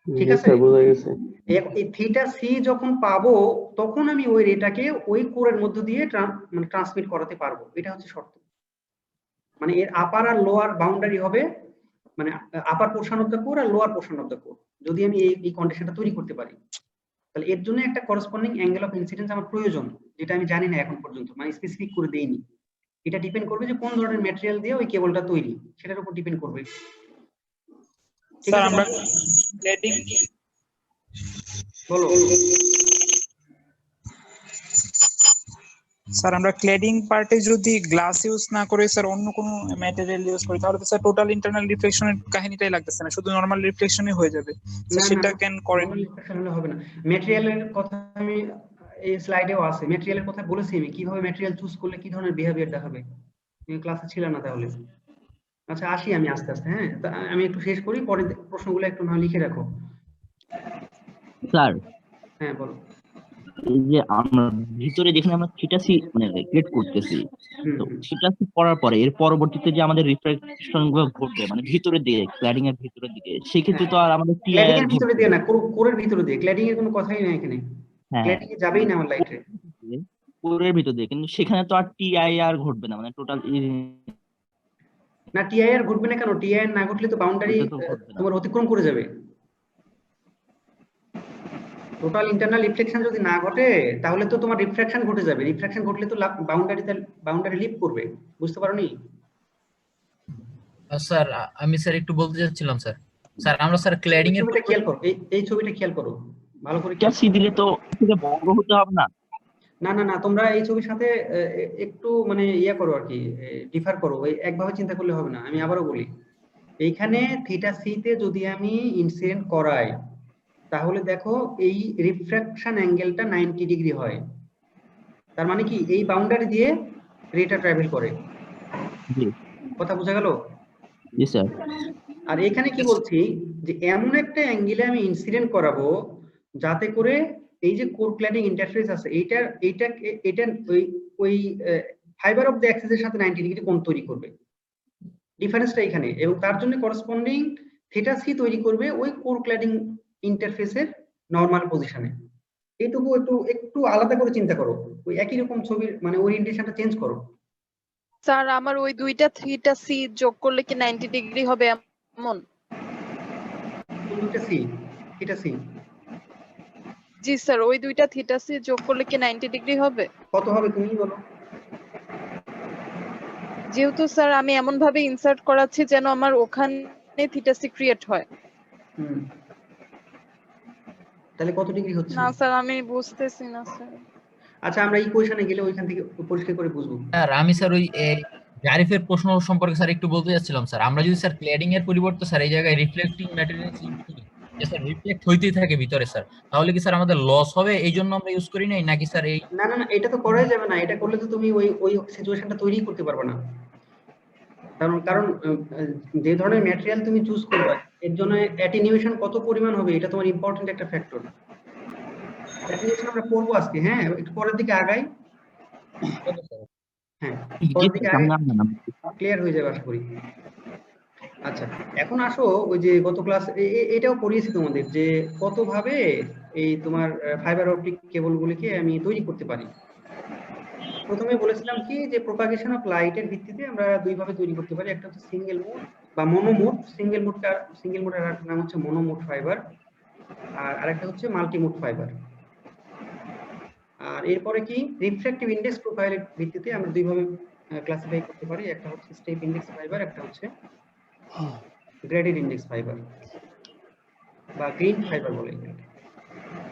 ঠিক আছে, বোঝা গেছে। এই থিটা সি যখন পাবো তখন আমি ওই রেটাকে ওই কোরের মধ্য দিয়ে মানে ট্রান্সমিট করাতে পারবো। এটা হচ্ছে শর্ত। মানে এর আপার আর লোয়ার বাউন্ডারি হবে, মানে upper portion of the core আর lower portion of the core. যদি আমি এই কন্ডিশনটা তৈরি করতে পারি, তাহলে এর জন্য একটা করসপন্ডিং অ্যাঙ্গেল অফ ইনসিডেন্স আমার প্রয়োজন, যেটা আমি জানি না এখন পর্যন্ত, মানে স্পেসিফিক করে দেইনি। এটা ডিপেন্ড করবে যে কোন ধরনের ম্যাটেরিয়াল দিয়ে ওই কেবলটা তৈরি, সেটার উপর ডিপেন্ড করবে। ঠিক স্যার আছে, আমরা ক্লেডিং বলো। স্যার আমরা ক্লেডিং পার্টে যদি গ্লাস ইউজ না করে স্যার অন্য কোনো ম্যাটেরিয়াল ইউজ করি তাহলে তো স্যার টোটাল ইন্টারনাল রিফ্লেকশনের কাহিনীটাই লাগতেছে না, শুধু নরমাল রিফ্লেকশনই হয়ে যাবে। না, সেটা কেন করেন? রিফ্লেকশন হলে হবে না। ম্যাটেরিয়ালের কথা আমি এই স্লাইডেও আছে, ম্যাটেরিয়ালের কথা বলেছি আমি, কিভাবে ম্যাটেরিয়াল চুজ করলে কি ধরনের বিহেভিয়ার দেখাবে। তুমি ক্লাসে ছিল না তাহলে। আচ্ছা আসি আমি আস্তে আস্তে। হ্যাঁ, আমি একটু শেষ করি, পরে প্রশ্নগুলো একটু না লিখে রাখো। স্যার হ্যাঁ বলো। এই যে আমরা ভিতরে যেখানে আমরা থিটা সি মানে ক্রিয়েট করতেছি, তো থিটা সি করার পরে এর পরবর্তীতে যে আমাদের রিফ্লেকশন গুলো ঘটবে মানে ভিতরের দিকে, ক্ল্যাডিং এর ভিতরের দিকে, সেক্ষেত্রে তো আর আমাদের ক্ল্যাডিং এর ভিতরে দিয়ে না, কোরের ভিতরে দিয়ে। ক্ল্যাডিং এর কোনো কথাই নাই এখানে, ক্ল্যাডিং এ যাবেই না আমার লাইটে, কোরের ভিতর দিয়ে, কিন্তু সেখানে তো আর টিআইআর ঘটবে না, মানে টোটাল না। টিআইআর ঘটবে না কেন? টিআইআর না ঘটলে তো বাউন্ডারি তোমার অতিক্রম করে যাবে। টোটাল ইন্টারনাল রিফ্লেকশন যদি না ঘটে তাহলে তো তোমার রিফ্রাকশন ঘটে যাবে। রিফ্রাকশন ঘটলে তো বাউন্ডারি লিভ করবে। বুঝতে পারোনি? স্যার আমি স্যার একটু বলতে যাচ্ছিলাম স্যার। স্যার আমরা স্যার ক্ল্যাডিং এর ছবিটা খেয়াল করো, এই ছবিটা খেয়াল করো ভালো করে। সি দিলে তো থেকে বড় হতে হবে না? না না না, তোমরা এই ছবির সাথে একটু মানে ইয়া করো আর কি, ডিফার করো। ওই একভাবে চিন্তা করলে হবে না। আমি আবারও বলি, এইখানে থিটা সি তে যদি আমি ইনসিডেন্ট করাই তাহলে দেখো এই রিফ্রাকশন অ্যাঙ্গেলটা 90 ডিগ্রি হয়। তার মানে কি এই বাউন্ডারি দিয়ে রেটা ট্রাভেল করে। জি কথা বোঝা গেল? জি স্যার। আর এখানে কি বলছি যে এমন একটা অ্যাঙ্গেলে আমি ইনসিডেন্ট করাবো যাতে করে এই যে কোর ক্ল্যাডিং ইন্টারফেস আছে এটা ওই ফাইবার অফ দ্য অ্যাক্সিসের সাথে 90 ডিগ্রি কোণ তৈরি করবে। ডিফারেন্সটা এখানে, এবং তার জন্য করসপন্ডিং থিটা সি তৈরি করবে ওই কোর ক্ল্যাডিং ইন্টারফেসের নরমাল পজিশনে। এইটুকু একটু আলাদা করে চিন্তা করো, ওই একই রকম ছবির মানে ওরিয়েন্টেশনটা চেঞ্জ করো। স্যার আমার ওই দুইটা থিটা সি যোগ করলে কি 90 ডিগ্রি হবে এমন? কোন দুইটা সি? থিটা সি জি স্যার, ওই দুইটা থিটা সি যোগ করলে কি 90 ডিগ্রি হবে? কত হবে তুমি বলো? যেহেতু স্যার আমি এমন ভাবে ইনসার্ট করাচ্ছি যেন আমার ওখানে থিটা সি ক্রিয়েট হয়। তাহলে কত ডিগ্রি হচ্ছে? না স্যার আমি বুঝতেছি না স্যার। আচ্ছা আমরা ইকুয়েশনে গেলে ওইখান থেকে পরিষ্কার করে বুঝবো। স্যার আমি স্যার ওই জারিফের প্রশ্ন সম্পর্কে স্যার একটু বলতে যাচ্ছিলাম স্যার। আমরা যদি স্যার ক্ল্যাডিং এর পরিবর্তে স্যার এই জায়গায় রিফ্লেক্টিং ম্যাটেরিয়ালস ইউজ করি, যে স্যার রিফ্লেক্ট হইতেই থাকে ভিতরে স্যার, তাহলে কি স্যার আমাদের লস হবে এই জন্য আমরা ইউজ করি নাই, নাকি স্যার এই? না না না, এটা তো করাই যাবে না। এটা করলে তো তুমি ওই সিচুয়েশনটা তৈরি করতে পারবে না। কারণ যে ধরনের ম্যাটেরিয়াল তুমি চুজ করবে এর জন্য অ্যাটেনিউয়েশন কত পরিমাণ হবে এটা তোমার ইম্পর্টেন্ট একটা ফ্যাক্টর। অ্যাটেনিউয়েশন আমরা পড়বো আজকে, হ্যাঁ একটু পরের দিকে আগাই। হ্যাঁ পরের দিকে ক্লিয়ার হয়ে যাবে আশা করি। আচ্ছা এখন আসো ওই যে গত ক্লাস এটাও পড়িয়েছি তোমাদের যে কত ভাবে এই তোমার ফাইবার অপটিক কেবলগুলিকে আমি তৈরি করতে পারি। প্রথমে বলেছিলাম কি যে প্রপাগেশন অফ লাইটের ভিত্তিতে আমরা দুই ভাবে তৈরি করতে পারি, একটা হচ্ছে সিঙ্গেল মোড বা মনোমোড। সিঙ্গেল মোডের নাম হচ্ছে মনোমোড ফাইবার, আর আরেকটা হচ্ছে মাল্টি মোড ফাইবার। আর এরপরে কি রিফ্র্যাক্টিভ ইন্ডেক্স প্রোফাইলের ভিত্তিতে আমরা দুই ভাবে ক্লাসিফাই করতে পারি, একটা হচ্ছে স্টেপ ইন্ডেক্স ফাইবার, একটা হচ্ছে গ্রেডেড ইন্ডেক্স ফাইবার বা গ্রিন ফাইবার বলে।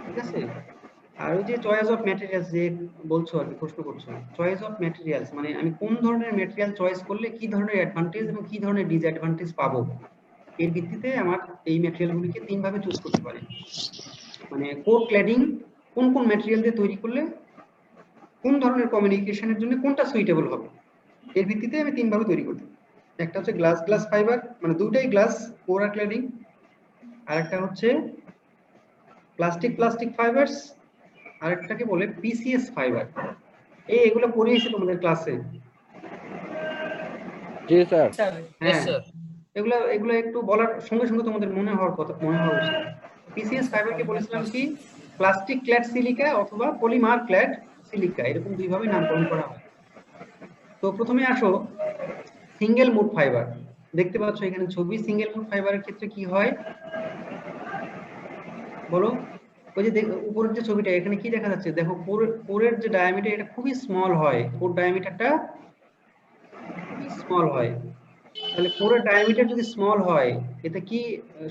ঠিক আছে? আর ওই যে চয়েস অফ ম্যাটেরিয়ালস যে বলছো আর কি প্রশ্ন করছো, চয়েস অফ ম্যাটেরিয়ালস মানে আমি কোন ধরনের ম্যাটেরিয়াল চয়েস করলে কি ধরনের অ্যাডভান্টেজ এবং কি ধরনের ডিসঅ্যাডভান্টেজ পাবো, এর ভিত্তিতে আমার এই ম্যাটেরিয়ালগুলিকে তিন ভাবে চুজ করতে পারি। মানে কোর ক্ল্যাডিং কোন কোন ম্যাটেরিয়াল দিয়ে তৈরি করলে কোন ধরনের কমিউনিকেশনের জন্য কোনটা সুইটেবল হবে, এর ভিত্তিতে আমি তিন ভাবে তৈরি করতে। একটা হচ্ছে গ্লাস ফাইবার, মানে দুটাই গ্লাস কোর আর ক্ল্যাডিং, আর একটা হচ্ছে প্লাস্টিক ফাইবারস, আরেকটাকে বলে পিসিএস ফাইবার। এগুলো পড়িয়েছি তোমাদের ক্লাসে। জি স্যার। হ্যাঁ এগুলো একটু বলার সঙ্গে সঙ্গে তোমাদের মনে হওয়া উচিত। পিসিএস ফাইবারকে বলেছিলাম কি প্লাস্টিক ক্ল্যাড সিলিকা অথবা পলিমার ক্ল্যাড সিলিকা, এরকম দুই ভাবে নামকরণ করা হয়। তো প্রথমে আসো সিঙ্গেল মোড ফাইবার। দেখতে পাচ্ছ এখানে ছবি। সিঙ্গেল মোড ফাইবারের ক্ষেত্রে কি হয় বলো? ওই যে উপরের যে ছবিটা এখানে কি দেখা যাচ্ছে দেখো, কোরের যে ডায়ামিটার এটা খুবই স্মল হয়, কোর ডায়ামিটারটা খুবই স্মল হয়। তাহলে কোরের ডায়ামিটার যদি স্মল হয় এতে কি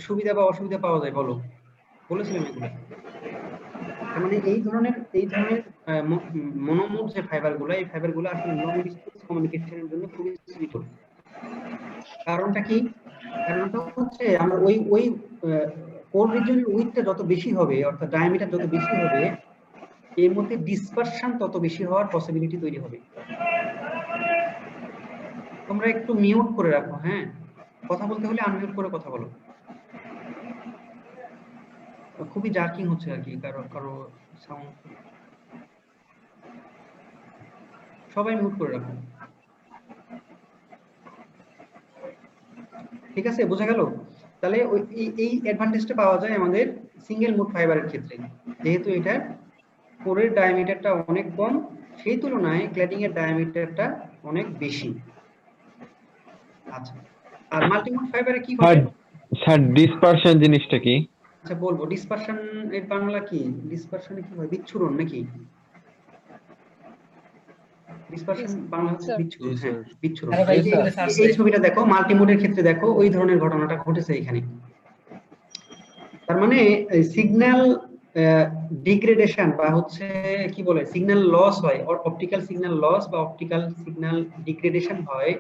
সুবিধা বা অসুবিধা পাওয়া যায় বলো? বলেছিলাম এগুলো। তার মানে এই ধরনের মনোমোড যে ফাইবারগুলো, এই ফাইবারগুলো আসলে লং ডিসটেন্স কমিউনিকেশনের জন্য খুবই সুইটেবল। কারণটা কি? কারণটা হচ্ছে আমরা ওই কোর রিজিয়নের উইডথটা যত বেশি হবে, অর্থাৎ ডায়ামিটার যত বেশি হবে, এর মধ্যে ডিসপারশন তত বেশি হওয়ার পসিবিলিটি তৈরি হবে। তোমরা একটু মিউট করে রাখো, হ্যাঁ কথা বলতে হলে আনমিউট করে কথা বলো। খুবই জার্কিং হচ্ছে আর কি, কারো সাউন্ড। সবাই মিউট করে রাখো। ঠিক আছে, বোঝা গেল? তাহলে এই অ্যাডভান্টেজটা পাওয়া যায় আমাদের সিঙ্গেল মোড ফাইবারের ক্ষেত্রে, যেহেতু এটার কোরের ডায়ামিটারটা অনেক কম, সেই তুলনায় ক্ল্যাডিং এর ডায়ামিটারটা অনেক বেশি। আচ্ছা, আর মাল্টিমোড ফাইবারে কি হয় স্যার? ডিসপারশন জিনিসটা কি? আচ্ছা বলবো। ডিসপারশন এর বাংলা কি? ডিসপারশনে কি হয়? বিচ্ছুরণ নাকি? ডিসপারশন বাংলা হচ্ছে বিচ্ছুরণ। হ্যাঁ বিচ্ছুরণ। এই ছবিটা দেখো, মাল্টিমোডের ক্ষেত্রে দেখো ওই ধরনের ঘটনাটা ঘটেছে এখানে। তার মানে সিগন্যাল ডিগ্রেডেশন বা হচ্ছে কি বলে সিগন্যাল লস হয়, অপটিক্যাল সিগন্যাল লস বা অপটিক্যাল সিগন্যাল ডিগ্রেডেশন হয়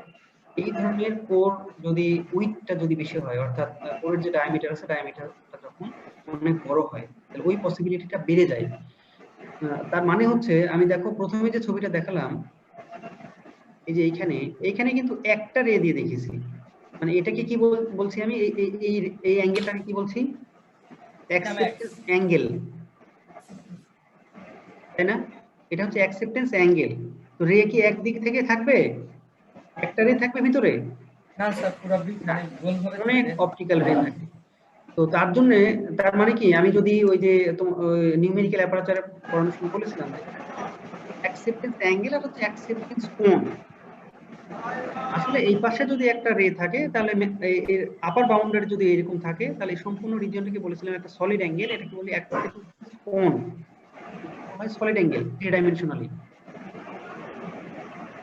এই ধরনের কোর যদি উইডথটা যদি বেশি হয়, অর্থাৎ কোরের যে ডায়ামিটার আছে ডায়ামিটারটা যখন অনেক বড় হয়, তাহলে ওই পসিবিলিটিটা বেড়ে যায়। তার মানে হচ্ছে, আমি দেখো প্রথমে যে ছবিটা দেখালাম, এই যে এইখানে কিন্তু একটা রে দিয়ে দেখেছি, মানে এটাকে কি বলছি আমি, এই অ্যাঙ্গেলটাকে কি বলছি, অ্যাকসেপ্টেন্স অ্যাঙ্গেল, তাই না? এটা হচ্ছে অ্যাকসেপ্টেন্স অ্যাঙ্গেল। তো রে কি একদিক থেকে থাকবে, একটা রে থাকবে ভিতরে? না স্যার, পুরোপুরি গোলভাবে অনেক অপটিক্যাল রে থাকে। তো তার মানে কি, আমি যদি ওই যে নিউমেরিক্যাল অ্যাপারচারে পড়ানোর সময় বলেছিলাম যে অ্যাকসেপ্টেন্স অ্যাঙ্গেল আর হচ্ছে অ্যাকসেপ্টেন্স কোণ। আসলে এই পাশে যদি একটা রে থাকে, তাহলে এর আপার বাউন্ডারি যদি এরকম থাকে, তাহলে সম্পূর্ণ রিজিয়নটাকে বলেছিলাম একটা সলিড অ্যাঙ্গেল, এটাকে বলি অ্যাকসেপ্টেন্স কোণ, হয় সলিড অ্যাঙ্গেল, থ্রি ডাইমেনশনালি।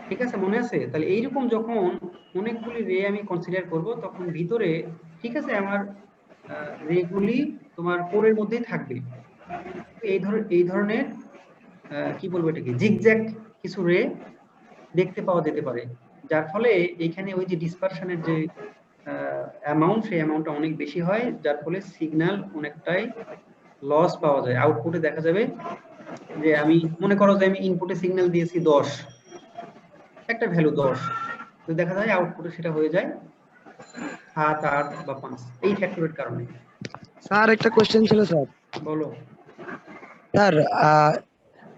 ঠিক আছে, মনে আছে? তাহলে এইরকম যখন অনেকগুলি রে আমি কনসিডার করব, তখন ভিতরে, ঠিক আছে, আমার রেগুলি তোমার কোরের মধ্যেই থাকবে। এই ধরনের কি বলবো এটাকে, জিগজ্যাগ কিছু রে দেখতে পাওয়া যেতে পারে, যার ফলে এখানে ওই যে ডিসপারশনের যে অ্যামাউন্ট, সেই অ্যামাউন্টটা অনেক বেশি হয়, যার ফলে সিগন্যাল অনেকটাই লস পাওয়া যায়। আউটপুটে দেখা যাবে যে, আমি মনে করো যে আমি ইনপুটে সিগন্যাল দিয়েছি 10, একটা ভ্যালু 10, তো দেখা যায় আউটপুটে সেটা হয়ে যায় 7, 8 বা 5, এই ফ্যাক্টরের কারণে। স্যার একটা কোশ্চেন ছিল স্যার। বলো স্যার,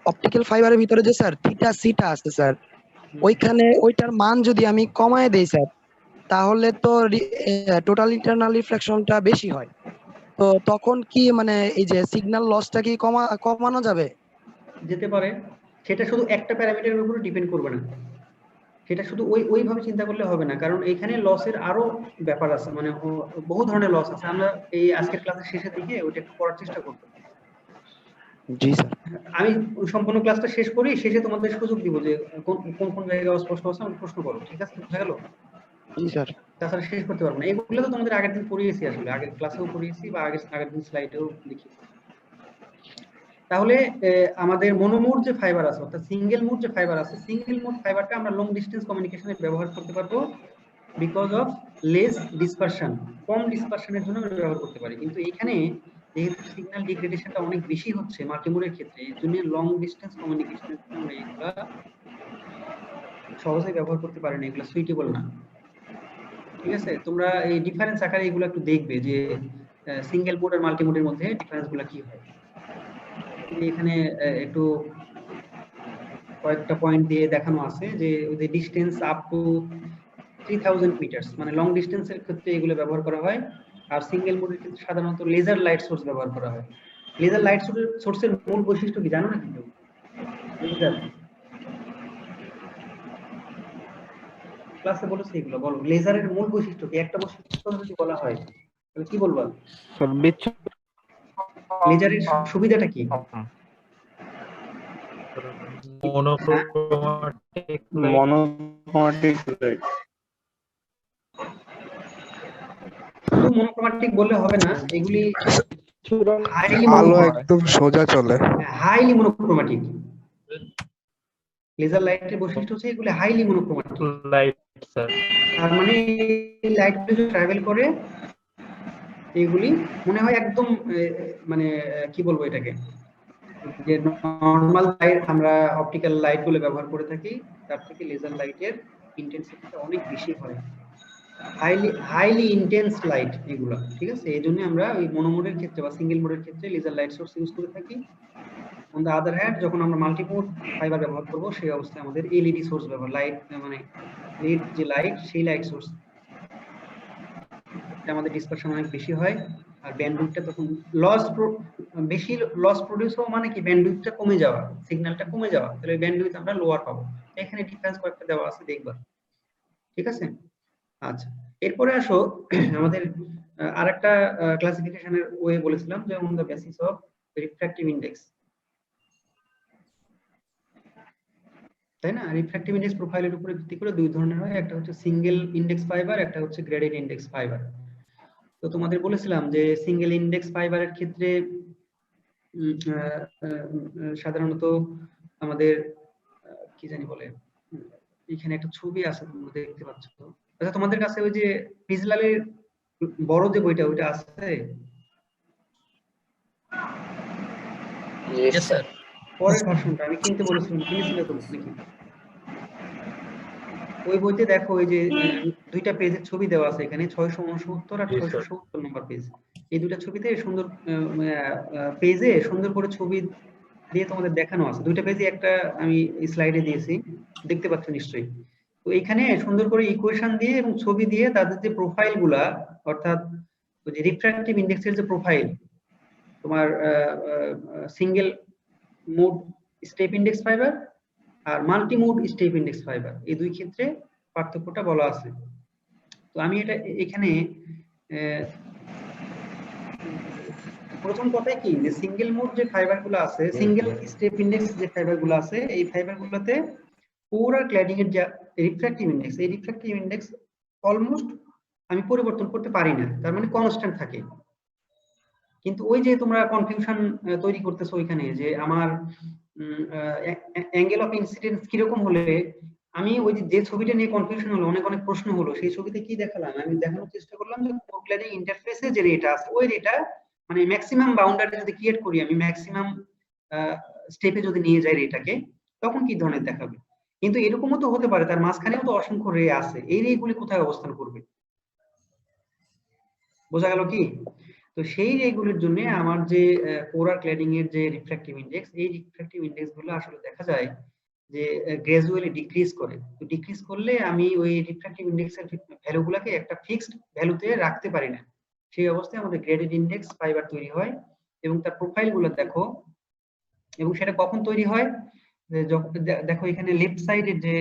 অপটিক্যাল ফাইবারের ভিতরে যে স্যার থিটা সিটা আছে স্যার, ওইখানে ওইটার মান যদি আমি কমায় দেই স্যার, তাহলে তো টোটাল ইন্টারনাল রিফ্লেকশনটা বেশি হয়। তো তখন কি মানে এই যে সিগন্যাল লসটা কি কমানো যাবে? যেতে পারে, সেটা শুধু একটা প্যারামিটারের উপর ডিপেন্ড করবে না, সেটা শুধু ওইভাবে চিন্তা করলে হবে না, কারণ এখানে লসের আরো ব্যাপার আছে, মানে বহু ধরনের লস আছে। আমরা এই আজকের ক্লাসের শেষের দিকে ওইটা একটু পড়ার চেষ্টা করব। জি স্যার। আমি সম্পূর্ণ ক্লাসটা শেষ করি, শেষে তোমাদের সুযোগ দিব যে কোন কোন জায়গায় অস্পষ্ট আছে আমাকে প্রশ্ন করো, ঠিক আছে? বুঝা গেল? জি স্যার। তাছাড়া শেষ করতে পারবো না। এগুলো তো তোমাদের আগের দিন পড়িয়েছি, আসলে আগের ক্লাসেও পড়িয়েছি বা আগের দিন স্লাইডেও লিখেছি। তাহলে আমাদের মনোমোড যে ফাইবার আছে, অর্থাৎ সিঙ্গেল মোড যে ফাইবার আছে, সিঙ্গেল মোড ফাইবারটা আমরা লং ডিসটেন্স কমিউনিকেশনে ব্যবহার করতে পারবো বিকজ অফ লেস ডিসপারশন, কম ডিসপারশনের জন্য আমরা ব্যবহার করতে পারি। কিন্তু এখানে যেহেতু সিগন্যাল ডিগ্রেডেশনটা অনেক বেশি হচ্ছে মাল্টিমোডের ক্ষেত্রে, এই জন্য লং ডিসটেন্স কমিউনিকেশনের জন্য আমরা এগুলা সহজে ব্যবহার করতে পারি না, এগুলা সুইটেবল না। ঠিক আছে, তোমরা এই ডিফারেন্স আকারে এগুলো একটু দেখবে যে সিঙ্গেল মোড আর মাল্টি মোডের মধ্যে ডিফারেন্সগুলো কি হয়। এখানে একটু কয়েকটা পয়েন্ট দিয়ে দেখানো আছে যে ওই ডিসটেন্স আপ টু 3000 মিটার, মানে লং ডিসটেন্সের ক্ষেত্রে এগুলো ব্যবহার করা হয়। আর সিঙ্গেল মোডের ক্ষেত্রে সাধারণত লেজার লাইট সোর্স ব্যবহার করা হয়। লেজার লাইট সোর্সের মূল বৈশিষ্ট্য কি জানো নাকি কেউ? লেজার ক্লাসে বলেছে এগুলো, বলো লেজারের মূল বৈশিষ্ট্য কি? একটা বৈশিষ্ট্য যদি বলা হয় তাহলে কি বলবা? লেজারের সুবিধাটা কি? Monochromatic light. শুধু মনোক্রোমাটিক বললে হবে না, এগুলি আলো একদম সোজা চলে। Highly monochromatic. লেজার লাইটের বৈশিষ্ট্য হচ্ছে এগুলি হাইলি মনোক্রোমাটিক লাইট স্যার। তার মানে এই লাইটগুলো যে ট্রাভেল করে, এগুলি মনে হয় একদম মানে কি বলবো এটাকে, যে নরমাল লাইট আমরা অপটিক্যাল লাইট গুলো ব্যবহার করে থাকি, তার থেকে লেজার লাইটের ইন্টেন্সিটিটা অনেক বেশি হয়, হাইলি ইন্টেন্স লাইট এগুলো। ঠিক আছে, এই জন্য আমরা ওই মনোমোডের ক্ষেত্রে বা সিঙ্গেল মোডের ক্ষেত্রে লেজার লাইট সোর্স ইউজ করে থাকি। অন দ্য আদার হ্যান্ড, যখন আমরা মাল্টিমোড ফাইবার ব্যবহার করব, সেই অবস্থায় আমাদের এলইডি সোর্স ব্যবহার, লাইট মানে লিড যে লাইট, সেই লাইট সোর্স, আমাদের ডিসপারশন অনেক বেশি হয়। আর ব্যান্ডউইথটা তখন বেশি লস প্রডিউস হওয়া মানে কি, ব্যান্ডউইথটা কমে যাওয়া, সিগন্যালটা কমে যাওয়া, তাহলে ব্যান্ডউইথ আমরা লোয়ার পাবো। এখানে ডিফারেন্স কয়েকটা দেওয়া আছে, দেখবা। ঠিক আছে, আচ্ছা এরপরে আসো আমাদের আরেকটা ক্লাসিফিকেশনের ওয়ে বলেছিলাম যে on the basis of refractive index, তাই না? রিফ্র্যাক্টিভ ইনডেক্স প্রোফাইলের উপরে ভিত্তি করে দুই ধরনের হয়, একটা হচ্ছে সিঙ্গেল ইনডেক্স ফাইবার, একটা হচ্ছে গ্রেডেড ইনডেক্স ফাইবার। তো তোমাদের বলেছিলাম যে সিঙ্গেল ইনডেক্স ফাইবারের ক্ষেত্রে সাধারণত আমাদের কি জানি বলে, এখানে একটা ছবি আছে তোমরা দেখতে পাচ্ছ, আচ্ছা তোমাদের কাছে ওই যে পিজলালের বড় যে বইটা ওইটা আছে? Yes, sir. পরের ভার্সনটা আমি কিনতে বলেছিলাম, কিনেছিলে তো নাকি? ওই বইতে দেখো ওই যে দুইটা পেজের ছবি দেওয়া আছে এখানে, 669 আর 670 নম্বর পেজ। এই দুইটা ছবিতে সুন্দর পেজে সুন্দর করে ছবি দিয়ে তোমাদের দেখানো আছে। দুইটা পেজে একটা আমি স্লাইডে দিয়েছি, দেখতে পাচ্ছ নিশ্চয়ই। তো এখানে সুন্দর করে ইকুয়েশন দিয়ে এবং ছবি দিয়ে তাদের যে প্রোফাইল গুলা, অর্থাৎ ওই যে রিফ্র্যাক্টিভ ইন্ডেক্সের যে প্রোফাইল, তোমার single mode step index fibre আর multi mode step index fibre, এই দুই ক্ষেত্রে পার্থক্যটা বলা আছে। তো আমি এটা এখানে প্রথম কথাই কি যে সিঙ্গেল মোড যে ফাইবার গুলো আছে, সিঙ্গেল স্টেপ ইন্ডেক্স যে ফাইবার গুলো আছে, এই ফাইবার গুলোতে পুরো ক্ল্যাডিং এর যে রিফ্র্যাক্টিভ ইন্ডেক্স, এই রিফ্র্যাক্টিভ ইন্ডেক্স অলমোস্ট আমি পরিবর্তন করতে পারি না, তার মানে কনস্ট্যান্ট থাকে। কিন্তু ওই যে তোমরা কনফিউশন তৈরি করতেছো ওইখানে যে আমার অ্যাঙ্গেল অফ ইনসিডেন্স কিরকম হলে, আমি ওই যে ছবিটা নিয়ে কনফিউশন হলো, অনেক অনেক প্রশ্ন হলো, সেই ছবিতে কি দেখালাম, আমি দেখানোর চেষ্টা করলাম যে কোর ক্ল্যাডিং ইন্টারফেসে যে রেটা আছে ওই রেটা মানে ম্যাক্সিমাম বাউন্ডারি যদি ক্রিয়েট করি, আমি ম্যাক্সিমাম স্টেপে যদি নিয়ে যাই রেটাকে, তখন কি ধরনের দেখাবে। কিন্তু এরকমও তো হতে পারে তার মাঝখানেও তো অসংখ্য রে আছে, এই রেগুলি কোথায় অবস্থান করবে, বোঝা গেল কি? তো সেই রেগুলির জন্য আমার যে পোলার ক্ল্যাডিং এর যে রিফ্র্যাক্টিভ ইন্ডেক্স, এই রিফ্র্যাক্টিভ ইন্ডেক্স গুলো আসলে দেখা যায় যে গ্রাজুয়ালি ডিক্রিজ করে। তো ডিক্রিজ করলে আমি ওই রিফ্র্যাক্টিভ ইন্ডেক্সের ভ্যালুগুলোকে একটা ফিক্সড ভ্যালুতে রাখতে পারি না, সেই অবস্থায় আমাদের গ্রেডেড ইন্ডেক্স ফাইবার তৈরি হয়। এবং তার প্রোফাইল গুলো দেখো, এবং সেটা কখন তৈরি হয়, দেখো এখানে লেফট সাইডের যে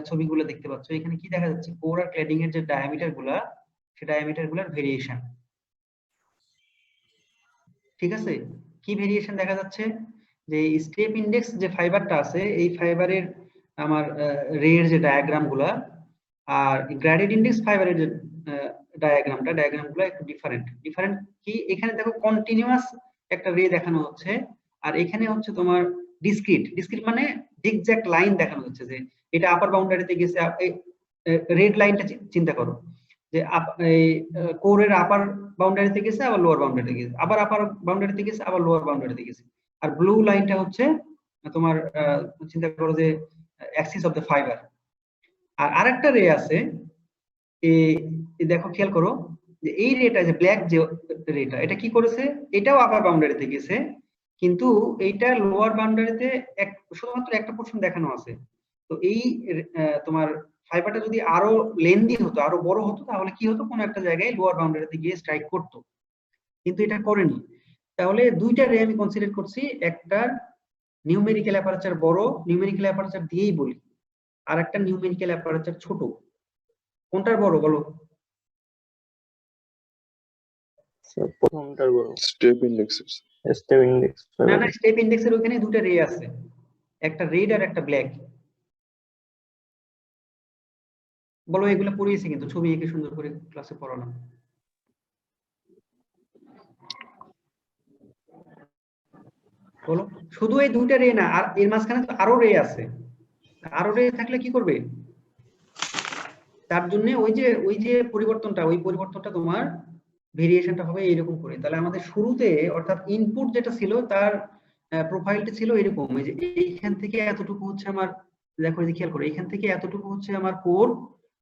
ছবিগুলো দেখতে পাচ্ছ, এখানে কি দেখা যাচ্ছে, পোলার ক্ল্যাডিং এর যে ডায়ামিটার গুলা, সেই ডায়ামিটার গুলার ভেরিয়েশন, ঠিক আছে? কি ভেরিয়েশন দেখা যাচ্ছে, যে স্টেপ ইন্ডেক্স যে ফাইবারটা আছে, এই ফাইবারের আমার রের যে ডায়াগ্রাম গুলা আর গ্রেডেড ইন্ডেক্স ফাইবারের যে ডায়াগ্রাম গুলা একটু ডিফারেন্ট কি, এখানে দেখো কন্টিনিউয়াস একটা রে দেখানো হচ্ছে, আর এখানে হচ্ছে তোমার ডিসক্রিট মানে জিগজ্যাগ লাইন দেখানো হচ্ছে, যে এটা আপার বাউন্ডারিতে গেছে। রেড লাইনটা চিন্তা করো, যে কোরের আপার বাউন্ডারিতে গেছে, আবার লোয়ার বাউন্ডারিতে গেছে, আবার আপার বাউন্ডারিতে গেছে, আবার লোয়ার বাউন্ডারিতে গেছে। আর ব্লু লাইনটা হচ্ছে তোমার চিন্তা করো যে অ্যাক্সিস অফ দ্য ফাইবার। আর আরেকটা রে আছে, দেখো খেয়াল করো যে এই রেটা, যে ব্ল্যাক যে রেটা, এটা কি করেছে, এটাও আপার বাউন্ডারিতে গেছে, কিন্তু এইটা লোয়ার বাউন্ডারিতে শুধুমাত্র একটা পোরশন দেখানো আছে। তো এই তোমার ফাইবারটা যদি আরো লেন্দি হতো, আরো বড় হতো, তাহলে কি হতো, কোনো একটা জায়গায় লোয়ার বাউন্ডারিতে গিয়ে স্ট্রাইক করতো, কিন্তু এটা করেনি। তাহলে দুইটা রে আমি কনসিডার করছি, একটা নিউমেরিক্যাল অ্যাপারচার বড়, নিউমেরিক্যাল অ্যাপারচার দিয়েই বলি, আর একটা নিউমেরিক্যাল অ্যাপারচার ছোট। কোনটার বড় বলো? প্রথমটার বড়। Step index. না না, স্টেপ ইন্ডেক্সের ওখানে দুটো রে আছে, একটা রেড আর একটা ব্ল্যাক। বলো, এগুলো পড়িয়েছি কিন্তু ছবি এঁকে সুন্দর করে ক্লাসে পড়ালাম। বলো, শুধু এই দুইটা রে না, আর এর মাঝখানে তো আরো রে আছে, আরো রে থাকলে কি করবে, তার জন্য ওই যে পরিবর্তনটা তোমার ভেরিয়েশনটা হবে এরকম করে। তাহলে আমাদের শুরুতে অর্থাৎ ইনপুট যেটা ছিল তার প্রোফাইলটা ছিল এরকম, যে এইখান থেকে এতটুকু হচ্ছে আমার, দেখো এই যে খেয়াল করো, এখান থেকে এতটুকু হচ্ছে আমার কোর,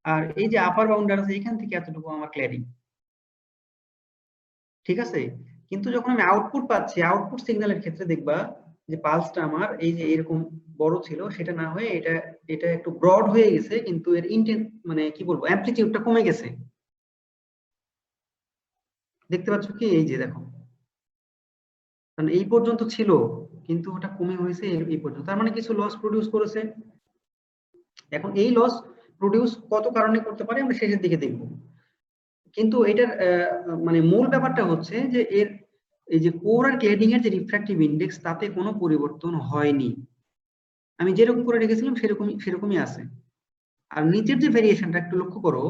আর এই যে আপার বাউন্ডারি আছে এখান থেকে এতটুকু আমার ক্ল্যাডিং, ঠিক আছে? কিন্তু যখন আমি আউটপুট পাচ্ছি, আউটপুট সিগন্যালের ক্ষেত্রে দেখবা যে পালসটা আমার এই যে এরকম বড় ছিল, সেটা না হয়ে এটা একটু ব্রড হয়ে গেছে, কিন্তু এর ইন্টেন্স মানে কি বলবো, অ্যামপ্লিটিউডটা কমে গেছে। দেখতে পাচ্ছ কি, এই যে দেখো, কারণ এই পর্যন্ত ছিল কিন্তু ওটা কমে হয়েছে এই পর্যন্ত, তার মানে কিছু লস প্রডিউস করেছে। এখন এই লস প্রডিউস কত কারণে করতে পারে আমরা শেষের দিকে দেখব, কিন্তু এটার মানে মূল ব্যাপারটা হচ্ছে যে এই যে কোর আর ক্ল্যাডিং এর যে রিফ্র্যাক্টিভ ইন্ডেক্স, তাতে কোনো পরিবর্তন হয়নি, আমি যেরকম করে রেখেছিলাম সেরকমই আছে। আর নিচের যে ভেরিয়েশনটা একটু লক্ষ্য করো,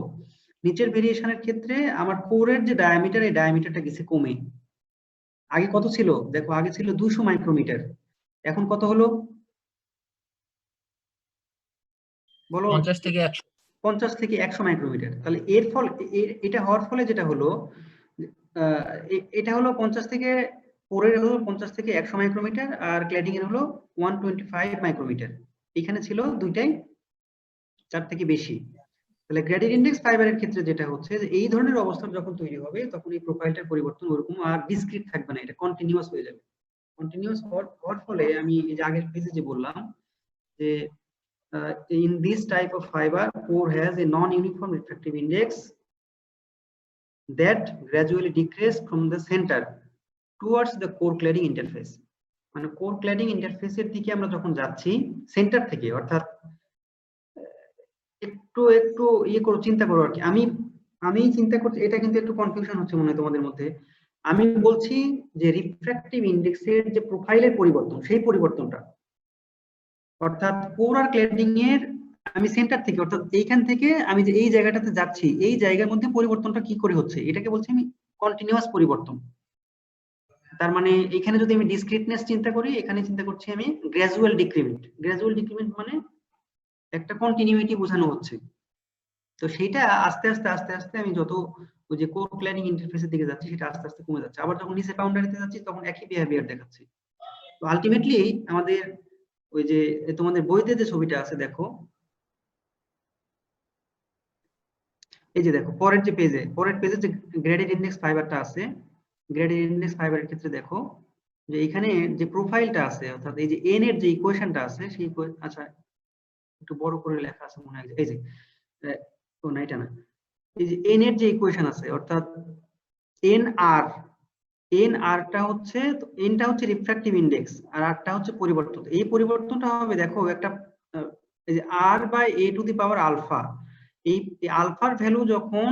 নিচের ভেরিয়েশনের ক্ষেত্রে আমার কোরের যে ডায়ামিটার, এই ডায়ামিটারটা গেছে কমে। আগে কত ছিল দেখো, আগে ছিল 200 মাইক্রোমিটার, এখন কত হলো বলো? 50 থেকে 100। 50 থেকে 100 মাইক্রোমিটার। তাহলে এর ফল এটা হওয়ার ফলে যেটা হলো এটা হলো 50 থেকে কোরের হলো 50 থেকে 100 মাইক্রোমিটার আর ক্ল্যাডিং এর হলো 125 মাইক্রোমিটার। এখানে ছিল দুইটাই 4 থেকে বেশি। তাহলে গ্রেডিয়েন্ট ইনডেক্স ফাইবারের ক্ষেত্রে যেটা হচ্ছে যে এই ধরনের অবস্থা যখন তৈরি হবে তখন এই প্রোফাইলটার পরিবর্তন ওরকম আর ডিসক্রিট থাকবে না, এটা কন্টিনিউয়াস হয়ে যাবে। কন্টিনিউয়াস হওয়ার ফলে আমি এই যে আগের পেজে যে বললাম যে in this type of fiber core has a non-uniform refractive index that gradually decreases from the center towards the core cladding interface। মানে কোর ক্ল্যাডিং ইন্টারফেসের দিকে আমরা যখন যাচ্ছি সেন্টার থেকে, অর্থাৎ একটু একটু করো, চিন্তা করো আর কি। আমি চিন্তা করছি, এটা কিন্তু একটু কনফিউশন হচ্ছে মনে হয় তোমাদের মধ্যে। আমি বলছি যে রিফ্র্যাক্টিভ ইন্ডেক্সের যে প্রোফাইলের পরিবর্তন, সেই পরিবর্তনটা অর্থাৎ কোর আর ক্ল্যাডিং এর আমি সেন্টার থেকে, অর্থাৎ এইখান থেকে আমি যে এই জায়গাটাতে যাচ্ছি এই জায়গার মধ্যে পরিবর্তনটা কি করে হচ্ছে, এটাকে বলছি আমি কন্টিনিউয়াস পরিবর্তন। তার মানে এখানে যদি আমি ডিসক্রিটনেস চিন্তা করি, এখানে চিন্তা করছি আমি গ্র্যাজুয়াল ডিক্রিমেন্ট। গ্র্যাজুয়াল ডিক্রিমেন্ট মানে একটা কন্টিনিউইটি বোঝানো হচ্ছে। তো সেইটা আস্তে আস্তে আস্তে আস্তে আমি যত ওই যে কোর ক্ল্যাডিং ইন্টারফেসের দিকে যাচ্ছি সেটা আস্তে আস্তে কমে যাচ্ছে, আবার যখন নিচে বাউন্ডারিতে যাচ্ছি তখন একই বিহেভিয়ার দেখাচ্ছে। তো আলটিমেটলি আমাদের ওই যে তোমাদের বইতে যে ছবিটা আছে দেখো, এই যে দেখো পরের পেজে যে গ্রেডেড ইনডেক্স ফাইবারটা আছে, গ্রেডেড ইনডেক্স ফাইবারের ক্ষেত্রে দেখো যে এখানে যে প্রোফাইলটা আছে, অর্থাৎ এই যে এন এর যে ইকুয়েশনটা আছে সেই, আচ্ছা একটু বড় করে লেখা আছে মনে হয়, এই যে ও না এটা না, এই যে এন এর যে ইকুয়েশন আছে অর্থাৎ এন আরটা হচ্ছে, এনটা হচ্ছে রিফ্র্যাক্টিভ ইনডেক্স আর আরটা হচ্ছে পরিবর্তন। এই পরিবর্তনটা হবে দেখো একটা এই যে r by a to the power alpha. এই আলফার ভ্যালু যখন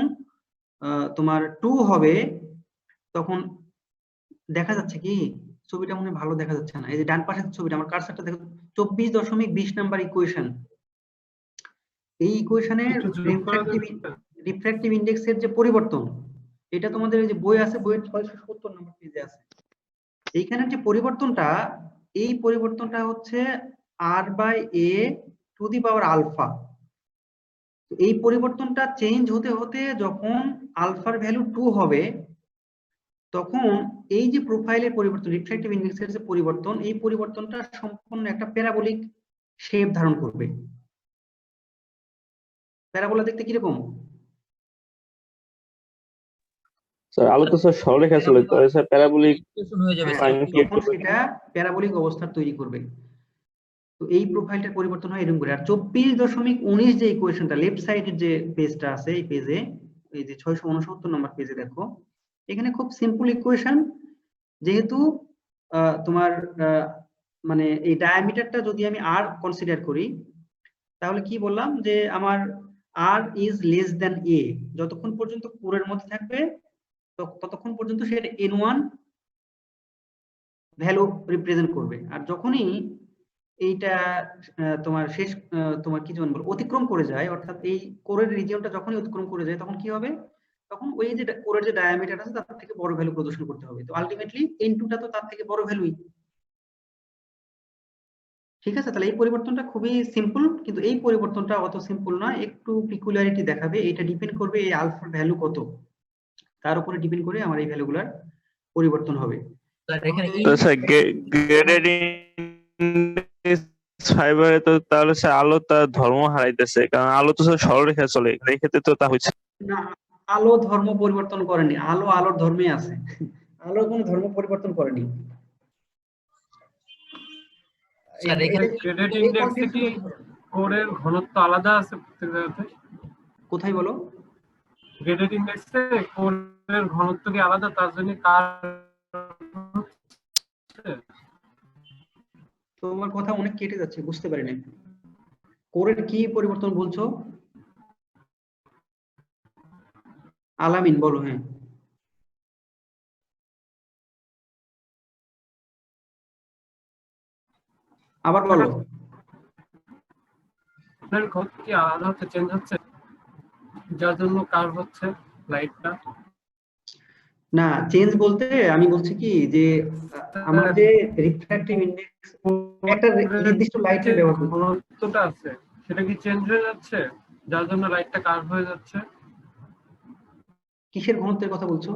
তোমার 2 হবে তখন দেখা যাচ্ছে কি, ছবিটা মনে ভালো দেখা যাচ্ছে না, এই যে ডান পাশের ছবিটা আমার কার্সারটা দেখো 24.20 নাম্বার ইকুয়েশন। এই ইকুয়েশনের রিফ্র্যাক্টিভ ইনডেক্সের যে পরিবর্তন, এটা তোমাদের এই যে বই আছে, বইয়ের 670 নম্বর পেজে আছে। এইখানের যে পরিবর্তনটা, এই পরিবর্তনটা হচ্ছে r by a to the power alpha. এই পরিবর্তনটা চেঞ্জ হতে হতে যখন আলফার ভ্যালু 2 হবে তখন এই যে প্রোফাইলের পরিবর্তন, রিফ্র্যাক্টিভ ইনডেক্সের যে পরিবর্তন, এই পরিবর্তনটা সম্পূর্ণ একটা প্যারাবোলিক শেপ ধারণ করবে। প্যারাবোলা দেখতে কিরকম? স্যার আলো তো স্যার সরলরেখা ছিল, তো স্যার প্যারাবোলিক হয়ে যাবে তখন সেটা প্যারাবোলিক অবস্থা তৈরি করবে। তো এই প্রোফাইলটার পরিবর্তন হয় এরকম করে। আর 24.19 যে ইকুয়েশনটা লেফট সাইডের যে পেজটা আছে, এই পেজে এই যে 669 নম্বর পেজে দেখো, এখানে খুব সিম্পল ইকুয়েশন। যেহেতু তোমার মানে এই ডায়ামিটারটা যদি আমি আর কনসিডার করি তাহলে কি বললাম যে আমার আর ইজ লেস দ্যান এ, যতক্ষণ পর্যন্ত কোরের মধ্যে থাকবে ততক্ষণ পর্যন্ত সেটা n1 ভ্যালু রিপ্রেজেন্ট করবে। আর যখনই এইটা তোমার শেষ তোমার কি যেমন বল অতিক্রম করে যায়, অর্থাৎ এই কোরের রিজিয়নটা যখনই অতিক্রম করে যায় তখন কি হবে, তখন ওই যে কোরের যে ডায়ামিটার আছে তার থেকে বড় ভ্যালু প্রদর্শন করতে হবে। তো আলটিমেটলি n2টা তো তার থেকে বড় ভ্যালুই। ঠিক আছে, তাহলে এই পরিবর্তনটা খুবই সিম্পল, কিন্তু এই পরিবর্তনটা অত সিম্পল না, একটু পিকুলারিটি দেখাবে। এটা ডিপেন্ড করবে এই আলফার ভ্যালু কত, তার উপরে ডিপেন্ড করে আমার এই ভ্যালুগুলার পরিবর্তন হবে। তো স্যার গ্রেডেড ইনডেক্স ফাইবারে তো তাহলে স্যার আলো তার ধর্ম হারাইতেছে, কারণ আলো তো স্যার সরলরেখা চলে, এই ক্ষেত্রে তো তা হচ্ছে না, আলো ধর্ম পরিবর্তন করেনি, আলো আলোর ধর্মে আছে, আলো কোনো ধর্ম পরিবর্তন করেনি। স্যার এখানে গ্রেডেড ইনডেক্সে কি কোরের ঘনত্ব আলাদা আছে প্রত্যেক জায়গাতে? কোথায় বলো? গ্রেডেড ইনডেক্সে কোরের ঘনত্ব কি আলাদা, তার জন্য কার তোমার কথা অনেক কেটে যাচ্ছে, বুঝতে পারি না। কোরের কি পরিবর্তন বলছো? আলামিন বলো। হ্যাঁ, আবার বলো। কোরের ঘনত্ব কি আলাদা হচ্ছে, চেঞ্জ হচ্ছে, যার জন্য কার হচ্ছে লাইটটা? না, চেঞ্জ বলতে আমি বলছি কি যে আমার যে রিফ্র্যাক্টিভ ইনডেক্স একটা নির্দিষ্ট লাইটের ব্যবহার ঘনত্বটা আছে সেটা কি চেঞ্জ হয়ে যাচ্ছে? যার জন্য লাইটটা কার্ভ হয়ে যাচ্ছে। কিসের ঘনত্বের কথা বলছো?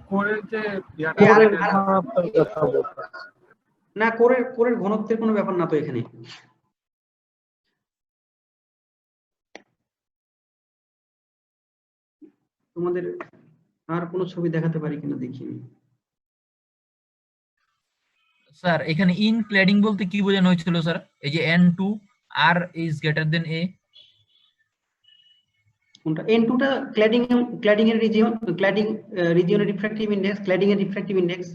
কোরের যে না, কোরের ঘনত্বের কোনো ব্যাপার না তো এখানে। তোমাদের আর কোনো ছবি দেখাতে পারি কিনা দেখি আমি। স্যার এখানে ইন ক্ল্যাডিং বলতে কি বোঝানো হয়েছিল স্যার? এই যে N2 R is greater than A। কোনটা? N2 টা ক্ল্যাডিং এর রিজিয়নের রিফ্র্যাক্টিভ ইনডেক্স, ক্ল্যাডিং এর রিফ্র্যাক্টিভ ইনডেক্স।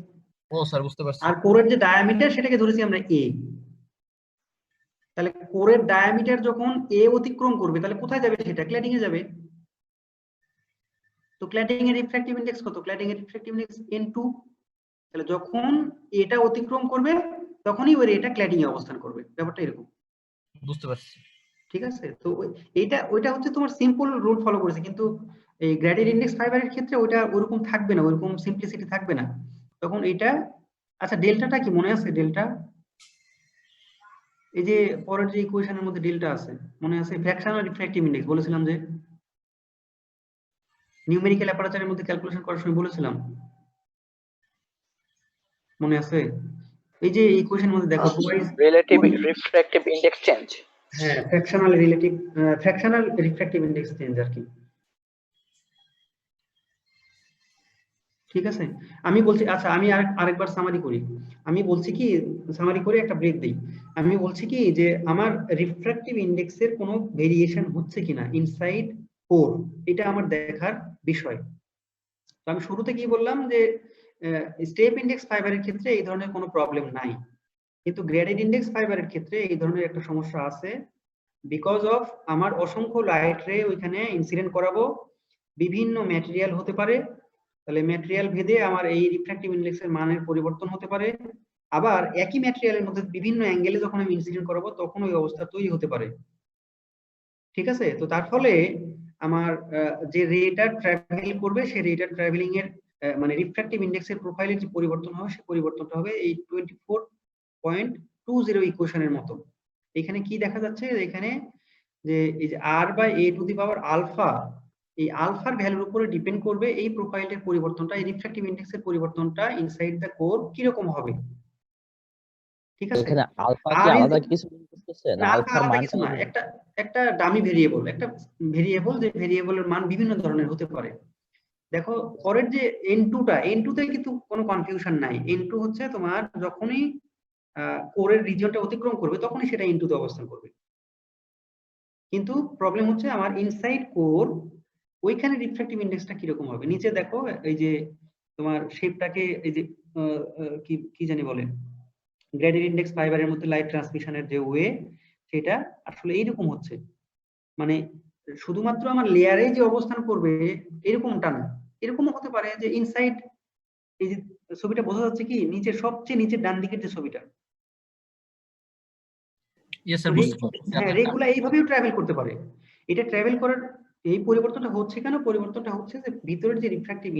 ও স্যার বুঝতে পারছি। আর কোরের যে ডায়ামিটার সেটাকে ধরেছি আমরা A। তাহলে কোরের ডায়ামিটার যখন A অতিক্রম করবে তাহলে কোথায় যাবে? সেটা ক্ল্যাডিং এ যাবে। তো ক্ল্যাডিং এর রিফ্র্যাক্টিভ ইনডেক্স কত? ক্ল্যাডিং এর রিফ্র্যাক্টিভ ইনডেক্স N2। তাহলে যখন এটা অতিক্রম করবে তখনই ওই এটা ক্ল্যাডিং এ অবস্থান করবে। ব্যাপারটা এরকম। বুঝতে পারছি। ঠিক আছে? তো ওইটা হচ্ছে তোমার সিম্পল রুল ফলো করেছে, কিন্তু এই গ্রেডিয়েন্ট ইনডেক্স ফাইবারের ক্ষেত্রে ওইটা ওরকম থাকবে না, ওরকম সিম্পলিসিটি থাকবে না। তখন এটা, আচ্ছা ডেল্টাটা কি মনে আছে? ডেল্টা, এই যে পরের যে ইকুয়েশনের মধ্যে ডেল্টা আছে মনে আছে? ফ্র্যাকশনাল রিফ্র্যাক্টিভ ইনডেক্স বলেছিলাম যে নিউমেরিক্যাল অ্যাপারচারের মধ্যে ক্যালকুলেশন করার সময় বলেছিলাম, মনে আছে? এই যে ইকুয়েশনের মধ্যে দেখো রিলেটিভ রিফ্র্যাক্টিভ ইনডেক্স চেঞ্জ। হ্যাঁ, ফ্র্যাকশনাল রিফ্র্যাক্টিভ ইনডেক্স চেঞ্জ আর কি। ঠিক আছে, আমি বলছি, আচ্ছা আমি আরেকবার সামারি করি। আমি বলছি কি, সামারি করে একটা ব্রেক দেই। আমি বলছি কি যে আমার রিফ্র্যাক্টিভ ইনডেক্সের কোনো ভেরিয়েশন হচ্ছে কিনা ইনসাইড কোর, এটা আমার দেখার বিষয়। তো আমি শুরুতে কি বললাম যে স্টেপ ইনডেক্স ফাইবারের ক্ষেত্রে এই ধরনের কোনো প্রবলেম নাই, কিন্তু গ্রেডেড ইনডেক্স ফাইবারের ক্ষেত্রে এই ধরনের একটা সমস্যা আছে। বিকজ অফ আমার অসংখ্য লাইট রে ওইখানে ইনসিডেন্ট করাবো, বিভিন্ন ম্যাটেরিয়াল হতে পারে, তাহলে ম্যাটেরিয়াল ভেদে আমার এই রিফ্র্যাক্টিভ ইনডেক্সের মানের পরিবর্তন হতে পারে। আবার একই ম্যাটেরিয়ালের মধ্যে বিভিন্ন অ্যাঙ্গেলে যখন আমি ইনসিডেন্ট করাবো তখন ওই অবস্থা তৈরি হতে পারে। ঠিক আছে, তো তার ফলে আমার যে রেটা ট্রাভেল করবে সেই রেটা ট্রাভেলিং এর মানে রিফ্র্যাক্টিভ ইনডেক্সের প্রোফাইলের যে পরিবর্তন হবে সেই পরিবর্তনটা হবে এই 24.20 ইকুয়েশনের মতো। এখানে কি দেখা যাচ্ছে? এখানে যে এই যে r/a⁴ আলফা, এই আলফার ভ্যালুর উপরে ডিপেন্ড করবে এই প্রোফাইলের পরিবর্তনটা, এই রিফ্র্যাক্টিভ ইনডেক্সের পরিবর্তনটা ইনসাইড দ্য কোর কিরকম হবে। ঠিক আছে, এখানে আলফা কি আলাদা কিছু করতেছে না? আলফার মানটা না, একটা ডামি ভেরিয়েবল, একটা ভেরিয়েবল, যে ভেরিয়েবলের মান বিভিন্ন ধরনের হতে পারে। দেখো পরের যে N2 তে কিন্তু কোনো কনফিউশন নাই। N2 হচ্ছে তোমার যখনই কোরের রিজিয়নটা অতিক্রম করবে তখনই সেটা N2 তে অবস্থান করবে। কিন্তু প্রবলেম হচ্ছে আমার ইনসাইড কোর ওইখানে রিফ্র্যাক্টিভ ইনডেক্সটা কিরকম হবে। নিচে দেখো এই যে তোমার শেপটাকে এই যে কি জানি বলে, গ্রেডেড ইনডেক্স ফাইবারের মধ্যে লাইট ট্রান্সমিশনের যে ওয়ে, সেটা আসলে এইরকম হচ্ছে। মানে শুধুমাত্র আমার লেয়ারে যে অবস্থান করবে এরকমটা না, এরকমও হতে পারে যে ইনসাইড, এই যে ছবিটা বোঝা যাচ্ছে কি নিচের সবচেয়ে নিচের ডান দিকের যে ছবিটা, হ্যাঁ রেগুলা এইভাবেও ট্রাভেল করতে পারে। এটা ট্রাভেল করার এই পরিবর্তনটা হচ্ছে কেন? পরিবর্তনটা হচ্ছে যে ভিতরের যে রিফ্র্যাক্টিভ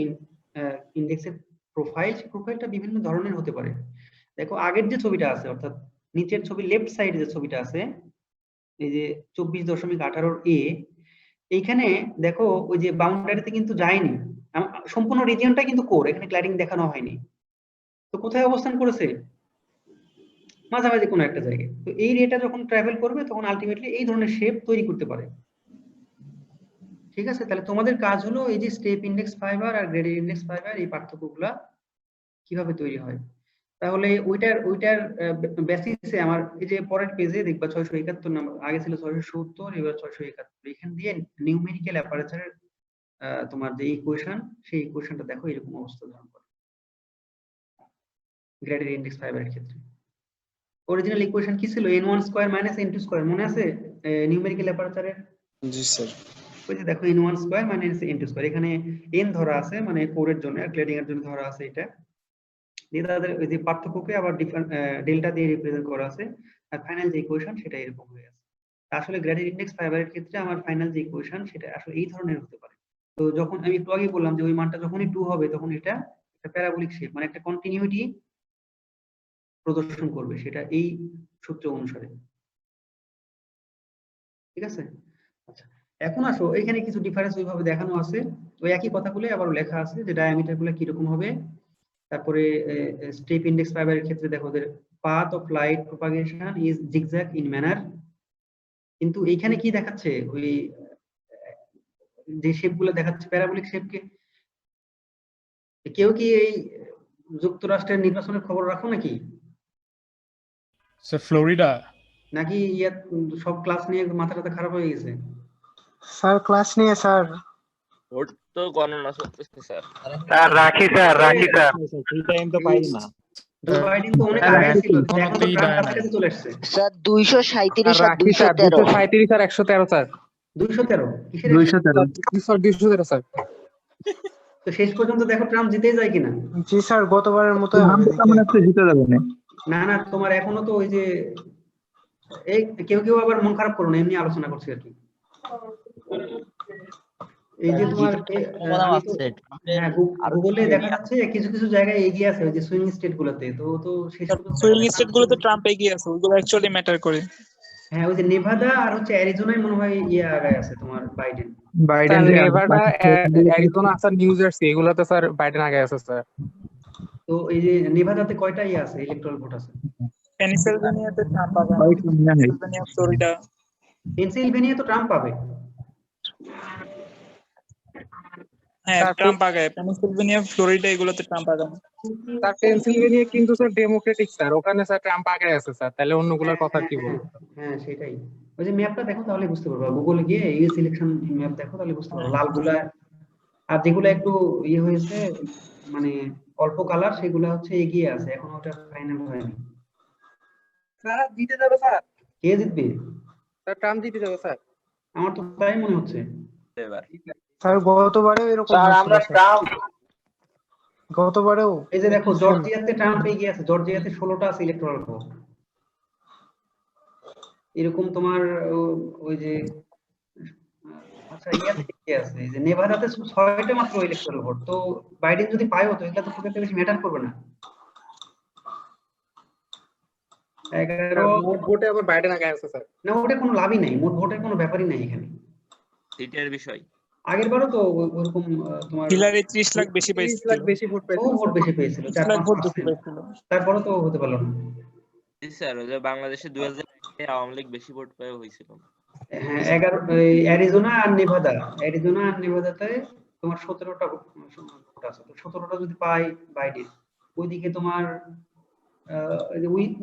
ইনডেক্সের প্রোফাইল, সেই প্রোফাইলটা বিভিন্ন ধরনের হতে পারে। দেখো আগের যে ছবিটা আছে, অর্থাৎ নিচের ছবি লেফট সাইডে যে ছবিটা আছে, এই যে 24.18 A, এইখানে দেখো ওই যে বাউন্ডারিতে কিন্তু যায়নি, সম্পূর্ণ রিজিয়নটা কিন্তু কোর, এখানে ক্ল্যাডিং দেখানো হয়নি। তো কোথায় অবস্থান করেছে? মাঝামাঝি কোনো একটা জায়গায়। তো এই রেটা যখন ট্রাভেল করবে তখন আলটিমেটলি এই ধরনের শেপ তৈরি করতে পারে। ঠিক আছে, তাহলে তোমাদের কাজ হলো এই যে স্টেপ ইনডেক্স ফাইবার আর গ্রেডেড ইনডেক্স ফাইবার এই পার্থক্যগুলা কিভাবে তৈরি হয়। তাহলে ওইটার বেসিসে আমার এই যে পরের পেজে দেখবা 671 নাম্বার, আগে ছিল 670, এবার 671। এখান দিয়ে নিউমেরিক্যাল অ্যাপারেচারের তোমার যে ইকুয়েশন, সেই ইকুয়েশনটা দেখো এরকম অবস্থা ধারণ করে গ্রেডেড ইনডেক্স ফাইবারের ক্ষেত্রে। অরিজিনাল ইকুয়েশন কি ছিল? n1² - n2², মনে আছে নিউমেরিক্যাল অ্যাপারেচারের? জি স্যার। ওই যে দেখো n1² - n2², এখানে n ধরা আছে মানে কোরের জন্য, আর ক্লেডিং এর জন্য ধরা আছে এটা। দিয়ে তাদের ওই যে পার্থক্যকে আবার ডেল্টা দিয়ে রিপ্রেজেন্ট করা আছে, আর ফাইনাল যে ইকুয়েশন সেটা এরকম হয়ে আছে। আসলে গ্রেডিয়েন্ট ইনডেক্স ফাইবারের ক্ষেত্রে আমার ফাইনাল যে ইকুয়েশন সেটা আসলে এই ধরনের হতে পারে। তো যখন আমি একটু আগে বললাম যে ওই মানটা যখনই 2 হবে তখন এটা একটা প্যারাবোলিক শেপ, মানে একটা কন্টিনিউইটি প্রদর্শন করবে, সেটা এই সূত্র অনুসারে। ঠিক আছে? আচ্ছা, এখন আসো এখানে কিছু ডিফারেন্স ওইভাবে দেখানো আছে, ওই একই কথাগুলো আবার লেখা আছে যে ডায়ামিটার গুলো কিরকম হবে। তারপরে স্টেপ ইন্ডেক্স ফাইবারের ক্ষেত্রে দেখো ওদের path of light propagation is zigzag in manner, কিন্তু এইখানে কি দেখাচ্ছে ওই যে শেপ গুলো দেখাচ্ছে প্যারাবোলিক শেপকে, কেউ কি এই যুক্তরাষ্ট্রের নির্বাচনের খবর রাখো নাকি? Sir Florida. নাকি সব ক্লাস নিয়ে মাথা টাথা খারাপ হয়ে গেছে? স্যার ক্লাস নিয়ে স্যার ভোট তো গণনা চলতেছে স্যার। স্যার রাখি স্যার। ফ্রি টাইম তো পাই না। জো বাইডেন তো অনেক আগে ছিল, এখন তো ট্রাম্প কাছাকাছি চলে আসছে। স্যার 237 আর 213 237 আর 113 স্যার। 213 কিসের 213 স্যার 213 স্যার। তো শেষ পর্যন্ত দেখো ট্রাম্প জিতেই যায় কিনা। জি স্যার গতবারের মতো জিতে যাবে না। না না, তোমার এখনো তো ওই যে এই কেউ আবার মন খারাপ করো না, এমনি আলোচনা করছি আর কি। এই যে তোমার গুগলে দেখা যাচ্ছে কিছু কিছু জায়গায় এগিয়ে আছে ওই যে সুইং স্টেট গুলোতে, তো শেষ পর্যন্ত সুইং স্টেট গুলোতে ট্রাম্প এগিয়ে আছে, ওইগুলো অ্যাকচুয়ালি ম্যাটার করে। হ্যাঁ, ওই যে নেভাদা আর হচ্ছে অ্যারিজোনায় মনে হয় আগায় আছে তোমার বাইডেন। নেভাডা, অ্যারিজোনা আর নিউ জার্সি এগুলোতে স্যার বাইডেন আগে আছে স্যার। তো এই যে নেভাদাতে কয়টা আছে ইলেকট্রাল ভোট আছে? পেনসিলভেনিয়াতে ট্রাম্প পাবে, পেনসিলভেনিয়া, ফ্লোরিডা। পেনসিলভেনিয়া তো ট্রাম্প পাবে। হ্যাঁ ট্রাম্প আগে, পেনসিলভেনিয়া, ফ্লোরিডা এগুলোতে ট্রাম্প আগে। স্যার পেনসিলভেনিয়া কিন্তু স্যার ডেমোক্রেটিক স্যার, ওখানে স্যার ট্রাম্প আগে আছে স্যার, তাহলে অন্যগুলোর কথা কি বলবো? হ্যাঁ সেটাই, ওই যে ম্যাপটা দেখো তাহলে বুঝতে পারবা, গুগলে গিয়ে ইউএস ইলেকশন ম্যাপ দেখো তাহলে বুঝতে পারবা। লালগুলা আর যেগুলো একটু হয়েছে মানে অল্প কালার সেগুলো হচ্ছে এগিয়ে আছে, এখন ওটা ফাইনাল হয়নি। স্যার জিতে যাবে স্যার। কে জিতবে? স্যার ট্রাম্প জিতে যাবে স্যার, আমার তো তাই মনে হচ্ছে। এবার স্যার গতবারেও এরকম স্যার আমরা ট্রাম্প গতবারেও এই যে দেখো জর্জিয়াতে ট্রাম্প এগিয়ে আছে, জর্জিয়াতে 16টা আছে ইলেকট্রাল ভোট। এরকম তোমার ওই যে আচ্ছা ইয়াতে কি আছে, এই যে নেভাদাতে 6টা মাত্র ইলেকট্রাল ভোট। তো বাইডেন যদি পায়ও তো এটা তো খুব একটা বেশি ম্যাটার করবে না। 11 মোট ভোটে আবার বাইডেন আগে আছে স্যার। না ওটা কোনো লাভই নাই, মোট ভোটের কোনো ব্যাপারই নাই এখানে। এটার বিষয় আগের বারও তো ওরকম তোমার হিলারি 30 লাখ বেশি পাইছিল, 30 লাখ বেশি ভোট পাইছিল, ভোট বেশি পেয়েছিল, 30 লাখ ভোট বেশি পাইছিল। তারপরে তো হতে পারলো না। স্যার ওই যে বাংলাদেশে 2001 আওয়ামী লীগ বেশি ভোট পেয়ে হয়েছিল। হ্যাঁ 11 অ্যারিজোনা আর নেভাদাতে তোমার 17টা ভোট আছে। তো 17টা যদি পায় বাইডেন, ওইদিকে তোমার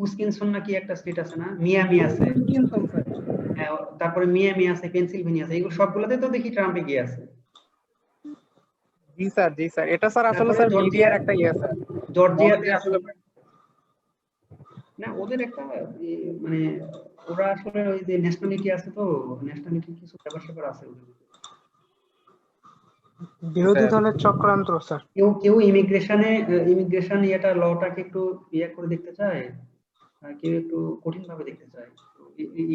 উইসকনসিন নাকি একটা স্টেট আছে না, মিয়ামি আছে, হ্যাঁ তারপরে মিয়ামি আছে, পেনসিলভেনিয়া আছে, এগুলো সবগুলোতে তো দেখি ট্রাম্প এগিয়ে আছে। জি স্যার এটা স্যার আসলে স্যার মিডিয়ার একটা স্যার। জর্জিয়াতে আসলে না ওদের একটা মানে ওরা আসলে ওই যে ন্যাশনালিটি আছে, তো ন্যাশনালিটির কিছু ব্যাপার আছে ওদের। বিরোধী দলের চক্রান্ত স্যার। কেউ ইমিগ্রেশন এটা লটাকে একটু করে দেখতে চায়, আর কেউ একটু কঠিন ভাবে দেখতে চায়।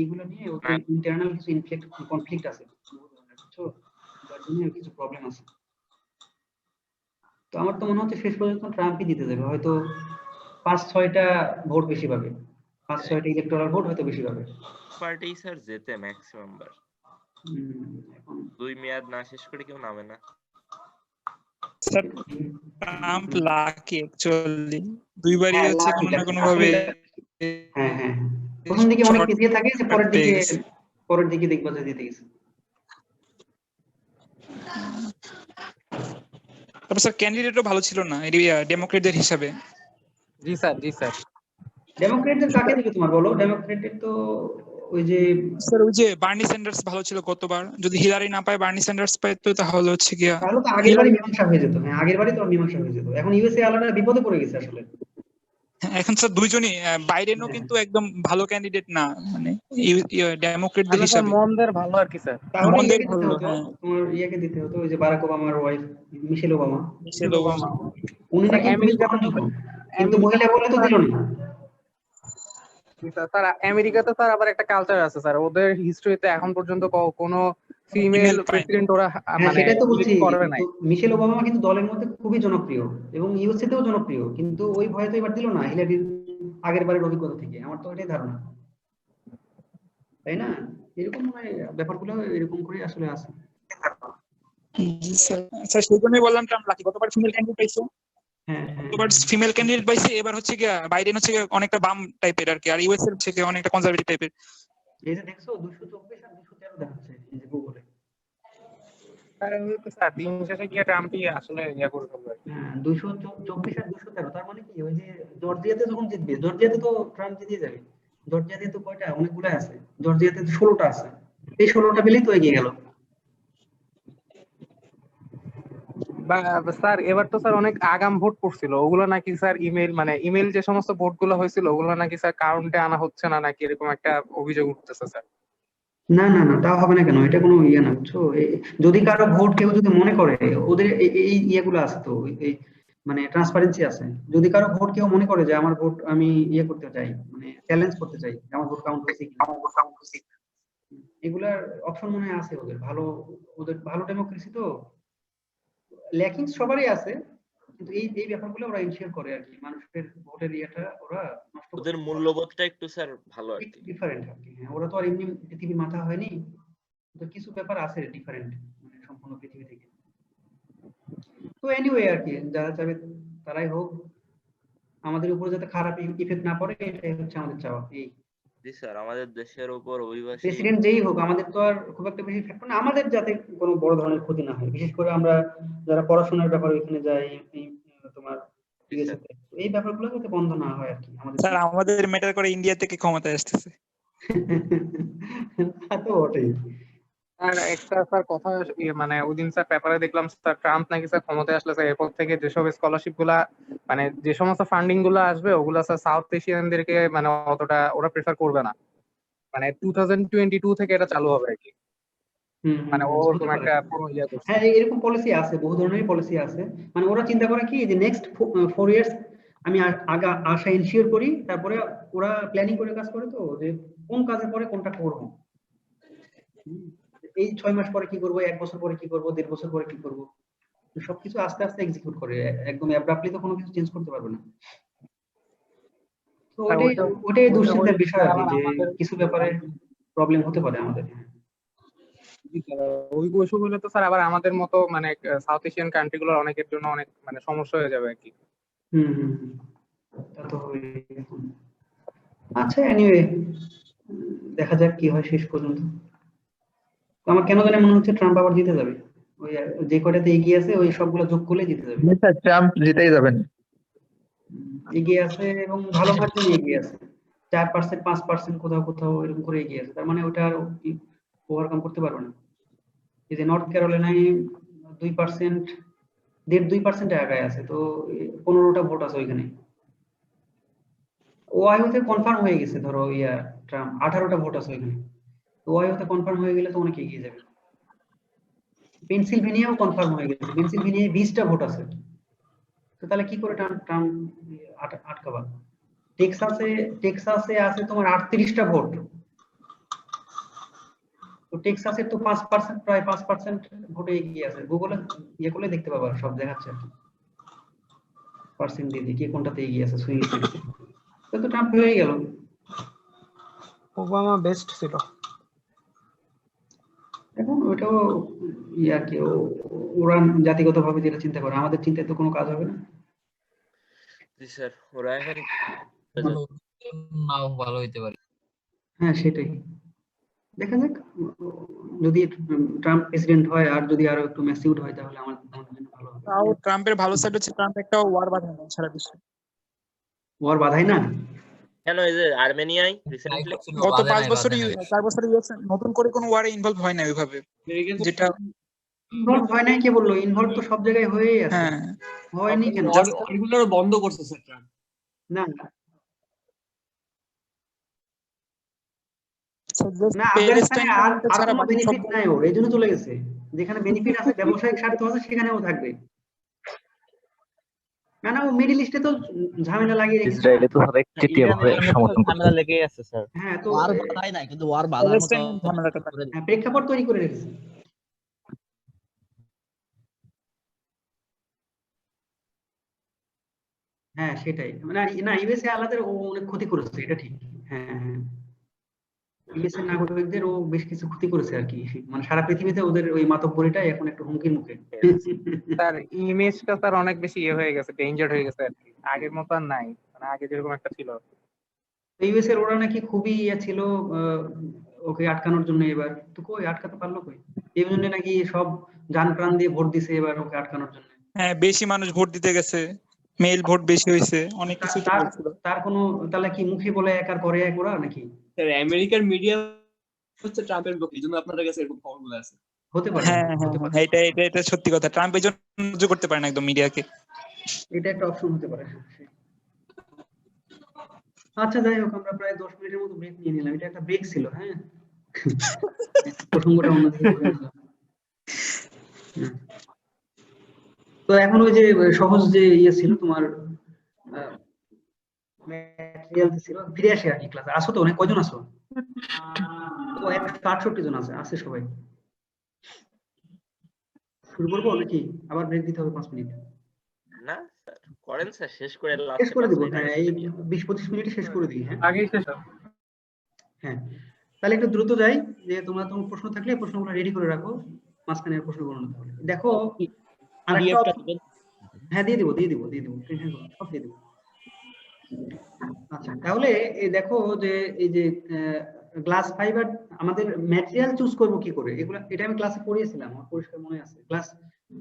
এইগুলো নিয়ে ওদের ইন্টারনাল কিছু কনফ্লিক্ট আছে, বুঝছো, যার জন্য কিছু প্রবলেম আছে। তো আমার তো মনে হচ্ছে শেষ পর্যন্ত ট্রাম্পই জিতে যাবে, হয়তো 5-6টা ভোট বেশি পাবে, 5-6টা ইলেকটোরাল ভোট হয়তো বেশি পাবে। পার্টি স্যার যেতে ম্যাক্সিমাম বার, এখন 2 মেয়াদ না শেষ করে কেউ নামে না। স্যার ট্রাম্প লাকি অ্যাকচুয়ালি, দুইবারই হচ্ছে কোনো না কোনো ভাবে। হ্যাঁ প্রথম দিকে অনেক পিছিয়ে থাকে, যে পরের দিকে দেখবা যে জিতে গেছে। তারপর স্যার ক্যান্ডিডেটও ভালো ছিল না ডেমোক্রেটদের হিসাবে। জি স্যার ডেমোক্রেটদের কাকে দিবে তোমার বলো? ডেমোক্রেটের তো ওই যে স্যার ওই যে বার্নি স্যান্ডার্স ভালো ছিল গতবার, যদি হিলারি না পায় বার্নি স্যান্ডার্স পায় তো তাহলে হচ্ছে কি তাহলে তো আগেরবারই মীমাংসা হয়ে যেত। হ্যাঁ আগেরবারই তো মীমাংসা হয়ে যেত। এখন ইউএসএ আলাদা বিপদে পড়ে গেছে আসলে। এখন স্যার দুইজনই, বাইডেনও কিন্তু একদম ভালো ক্যান্ডিডেট না, মানে ডেমোক্রেটদের হিসাবে মনদের ভালো আর কি স্যার। তাহলে তোমার ইয়াকে দিতে হতো, ওই যে বারাক ওবামার ওয়াইফ মিশেল ওবামা, উনি নাকি কিন্তু মহিলা বলে তো দিল না। স্যার আমেরিকাতে স্যার আবার একটা কালচার আছে স্যার, ওদের হিস্ট্রিতে এখন পর্যন্ত কোনো ফিমেল প্রেসিডেন্ট ওরা মানে সেটাই তো বলছি, করে নাই। মিশেল ওবামা কিন্তু দলের মধ্যে খুবই জনপ্রিয় এবং ইউএসএ তেও জনপ্রিয়, কিন্তু ওই ভয়ে তো এবার দিল না হিলারির আগের বারের অভিজ্ঞতা থেকে। আমার তো এটাই ধারণা, তাই না? এরকম মানে ব্যাপারগুলো এরকম করে আসলে আছে। স্যার সেই জন্যই বললাম ট্রাম্প লাকি, গতবার ফিমেল ক্যান্ডিডেট পাইছে, হ্যাঁ গতবার ফিমেল ক্যান্ডিডেট পাইছে, এবার হচ্ছে কি বাইডেন হচ্ছে গিয়ে অনেকটা বাম টাইপের আর কি, আর ইউএস এর হচ্ছে গিয়ে অনেকটা কনজারভেটিভ টাইপের। এই যে দেখছো 224 আর 213 দেখাচ্ছে এই যে গুগলে। স্যার দিন শেষে গিয়ে ট্রাম্পই আসলে ইয়ে করে ফেলবে। হ্যাঁ 224 আর 213, তার মানে কি ওই যে জর্জিয়াতে যখন জিতবে, জর্জিয়াতে তো ট্রাম্প জিতে যাবে। জর্জিয়াতে তো কয়টা, অনেকগুলো আছে, জর্জিয়াতে তো 16টা আছে, এই 16টা পেলেই তো এগিয়ে গেল। স্যার এবার তো স্যার অনেক আগাম ভোট পড়ছিল, ওগুলো নাকি স্যার ইমেল যে সমস্ত ভোট গুলো হয়েছিল ওগুলো নাকি স্যার কাউন্টে আনা হচ্ছে না, নাকি এরকম একটা অভিযোগ উঠতেছে স্যার। না না না, তা হবে না কেন, এটা কোনো ইয়ে না বুঝছো। যদি কারো ভোট কেউ যদি মনে করে, ওদের এই ইয়েগুলো আছে তো, এই মানে ট্রান্সপারেন্সি আছে। যদি কারো ভোট কেউ মনে করে যে আমার ভোট আমি ইয়ে করতে চাই, মানে চ্যালেঞ্জ করতে চাই, আমার ভোট কাউন্ট হয়েছে কিনা, এগুলার অপশন মনে হয় আছে ওদের। ওদের ভালো ডেমোক্রেসি তো, ল্যাকিংস সবারই আছে, কিন্তু এই ব্যাপারগুলো ওরা ইনশিওর করে আর কি, মানুষের ভোটের ইয়েটা ওরা নষ্ট করতে ওদের মূল্যবোধটা একটু স্যার ভালো আর কি, ডিফারেন্ট আর কি। হ্যাঁ, ওরা তো আর এমনি পৃথিবীর মাথা হয়নি, তো কিছু ব্যাপার আছে ডিফারেন্ট মানে সম্পূর্ণ পৃথিবী থেকে। তো এনিওয়ে আর কি, যারা চাবে তারাই হোক, আমাদের উপর যাতে খারাপ ইফেক্ট না পড়ে এটাই হচ্ছে আমাদের চাওয়া। এই জি স্যার, আমাদের দেশের উপর অভিবাসী প্রেসিডেন্ট যেই হোক, আমাদের তো আর খুব একটা বেশি ইফেক্ট না, আমাদের যাতে কোনো বড় ধরনের ক্ষতি না হয়, বিশেষ করে আমরা যারা পড়াশোনার ব্যাপারে ওইখানে যাই, তোমার এই ব্যাপারগুলো যাতে বন্ধ না হয় আর কি আমাদের। স্যার আমাদের ম্যাটার করে ইন্ডিয়া থেকে ক্ষমতায় আসতেছে। তা তো বটেই। আর একটা স্যার কথা, মানে ওইদিন স্যার পেপারে দেখলাম স্যার ট্রাম্প নাকি স্যার ক্ষমতায় আসলে স্যার এরপর থেকে যেসব স্কলারশিপ গুলা, মানে যে সমস্ত ফান্ডিং গুলো আসবে ওগুলা স্যার সাউথ এশিয়ানদেরকে মানে অতটা ওরা প্রেফার করবে না, মানে 2022 থেকে এটা চালু হবে আর কি। মানে ওরকম একটা পুরো ইয়ে করছে। হ্যাঁ এরকম পলিসি আছে, বহু ধরনের পলিসি আছে। মানে ওরা চিন্তা করে কি যে নেক্সট 4 ইয়ার্স আমি আশা ইনশিওর করি, তারপরে ওরা প্ল্যানিং করে কাজ করে, তো যে কোন কাজের পরে কোনটা করব, এই 6 মাস পরে কি করব, 1 বছর পরে কি করব, 1.5 বছর পরে কি করব, সবকিছু আস্তে আস্তে এক্সিকিউট করে, একদম অ্যাব্রাপ্টলি তো কোনো কিছু চেঞ্জ করতে পারবে না। তো ওটাই দুশ্চিন্তার বিষয় আর কি, যে কিছু ব্যাপারে প্রবলেম হতে পারে আমাদের। ওই বৈষম্য হলে তো স্যার আবার আমাদের মতো মানে সাউথ এশিয়ান কান্ট্রি গুলোর অনেকের জন্য অনেক মানে সমস্যা হয়ে যাবে আর কি। তা তো হবেই। আচ্ছা এনিওয়ে, দেখা যাক কি হয় শেষ পর্যন্ত। আমার কেন জানি মনে হচ্ছে ট্রাম্প আবার জিতে যাবে, ওই যে কয়টাতে এগিয়ে আছে ওই সবগুলো যোগ করলে জিতে যাবে। স্যার ট্রাম্প জিতেই যাবেন, এগিয়ে আছে এবং ভালো মার্জিনে এগিয়ে আছে, 4% 5% কোথাও কোথাও এরকম করে এগিয়ে আছে। তার মানে ওটা আর ওভারকাম করতে পারবে না। এই যে নর্থ ক্যারোলিনায় 2%, 1.5-2% আগায় আছে, তো 15টা ভোট আছে ওইখানে। ওয়াইওতে কনফার্ম হয়ে গেছে, ধরো ট্রাম্প 18টা ভোট আছে ওইখানে, তো ওয়াইওতে কনফার্ম হয়ে গেলে তো অনেক এগিয়ে যাবে। পেনসিলভেনিয়াও কনফার্ম হয়ে গেছে, পেনসিলভেনিয়ায় 20টা ভোট আছে, তো তাহলে কি করে ট্রাম্প আটকাবা। টেক্সাসে আছে তোমার 38টা ভোট, তো টেক্সাসের তো 5%, প্রায় 5% ভোটে এগিয়ে আছে। গুগলে ইয়ে করলে দেখতে পাবা, সব দেখাচ্ছে আর কি, পার্সেন্ট দিয়ে কে কোনটাতে এগিয়ে আছে, সুইং স্টেটে। তো ট্রাম্প হয়ে গেল। ওবামা বেস্ট ছিল। এখন ওইটাও আর কি, ওরা জাতিগতভাবে যেটা চিন্তা করে, আমাদের চিন্তায় তো কোনো কাজ হবে না। জি স্যার, ওরা এখন নাও ভালো হইতে পারে। হ্যাঁ সেটাই, দেখা যাক যদি ট্রাম্প প্রেসিডেন্ট হয়, আর যদি আরো একটু ম্যাসিউড হয় তাহলে আমাদের জন্য ভালো হবে। তাও ট্রাম্পের ভালো সাইড হচ্ছে ট্রাম্প একটা ওয়ার বাধায় না সারা বিশ্বে। ওয়ার বাধাই না কেন? এই যে আর্মেনিয়ায় রিসেন্টলি গত 4 বছরে ইউএস নতুন করে কোনো ওয়ারে ইনভলভ হয় না ওইভাবে, যেটা ইনভলভ হয় নাই। কে বললো ইনভলভ? তো সব জায়গায় হয়েই আছে। হ্যাঁ হয়নি কেন? এগুলো বন্ধ করছে স্যার ট্রাম্প। না না, প্যালেস্টাইন আফগানিস্তানে আর কোনো বেনিফিট নাই ওর, এই জন্য চলে গেছে। যেখানে বেনিফিট আছে, ব্যবসায়িক স্বার্থ আছে, সেখানেও থাকবে। না না, ও মিডল ইস্টে তো ঝামেলা লাগিয়ে রেখেছে। ইসরায়েলে তো সবাই তৃতীয়ভাবে সমর্থন করে। ঝামেলা লেগেই আছে স্যার। হ্যাঁ, তো ওয়ার বাধাই নাই, কিন্তু ওয়ার বাধার মতো ঝামেলাটা প্রেক্ষাপট তৈরি করে রেখেছে। হ্যাঁ সেটাই, মানে না ইউএসএ আলাদা ও অনেক ক্ষতি করেছে, এটা ঠিক। হ্যাঁ হ্যাঁ, ইউএস এর নাগরিকদের ও বেশ কিছু ক্ষতি করেছে আর কি, মানে সারা পৃথিবীতে ওদের ওই মাতব্বরিটা এখন একটু হুমকির মুখে। তার ইমেজটা তার অনেক বেশি ইয়ে হয়ে গেছে, ডেঞ্জার হয়ে গেছে আর কি, আগের মতো আর নাই, মানে আগে যেরকম একটা ছিল। ইউএস এর ওরা নাকি খুবই ইয়ে ছিল ওকে আটকানোর জন্য, এবার তো কই আটকাতে পারলো কই, এই জন্য নাকি সব জান প্রাণ দিয়ে ভোট দিছে এবার ওকে আটকানোর জন্য। হ্যাঁ, বেশি মানুষ ভোট দিতে গেছে, মেল ভোট বেশি হয়েছে, অনেক কিছু তো বলছিল। তার কোনো তাহলে কি মুখে বলে এক আর করে এক ওরা নাকি? স্যার আমেরিকার মিডিয়া হচ্ছে ট্রাম্পের পক্ষে, এইজন্য আপনাদের কাছে এরকম খবরগুলো আছে। হতে পারে। হ্যাঁ হ্যাঁ, এটা সত্যি কথা, ট্রাম্প এই জন্য সহ্য করতে পারে না একদম মিডিয়াকে। এটা একটা অপশন হতে পারে। আচ্ছা যাই হোক, আমরা প্রায় 10 মিনিটের মতো ব্রেক নিয়ে নিলাম, এটা একটা ব্রেক ছিল। হ্যাঁ, প্রসঙ্গটা অন্যদিকে ঘুরে গেল। তো এখন ওই যে সহজ যে ইয়ে ছিল তোমার ম্যাটেরিয়াল ছিল, ফিরে আসে আর কি ক্লাসে। আসো তো, অনেক কয়জন আসো? তো 168 জন আছে সবাই। শুরু করবো নাকি আবার ব্রেক দিতে হবে 5 মিনিট? না স্যার, করেন স্যার, শেষ করে শেষ করে দিব। হ্যাঁ, এই 20-25 মিনিটে শেষ করে দিই। হ্যাঁ, আগেই শেষ হবে। হ্যাঁ, তাহলে একটু দ্রুত যাই, যে তোমার প্রশ্ন থাকলে প্রশ্নগুলো রেডি করে রাখো, মাঝখানে প্রশ্নগুলো না থাকলে। দেখো আরেকটা, হ্যাঁ দিয়ে দিব টেনশন করো না, সব দিয়ে দিব। আচ্ছা, তাহলে এই দেখো যে এই যে গ্লাস ফাইবার আমাদের ম্যাটেরিয়াল চুজ করব কি করে, এগুলো এটা আমি ক্লাসে পড়িয়েছিলাম, আমার পরিষ্কার মনে আছে।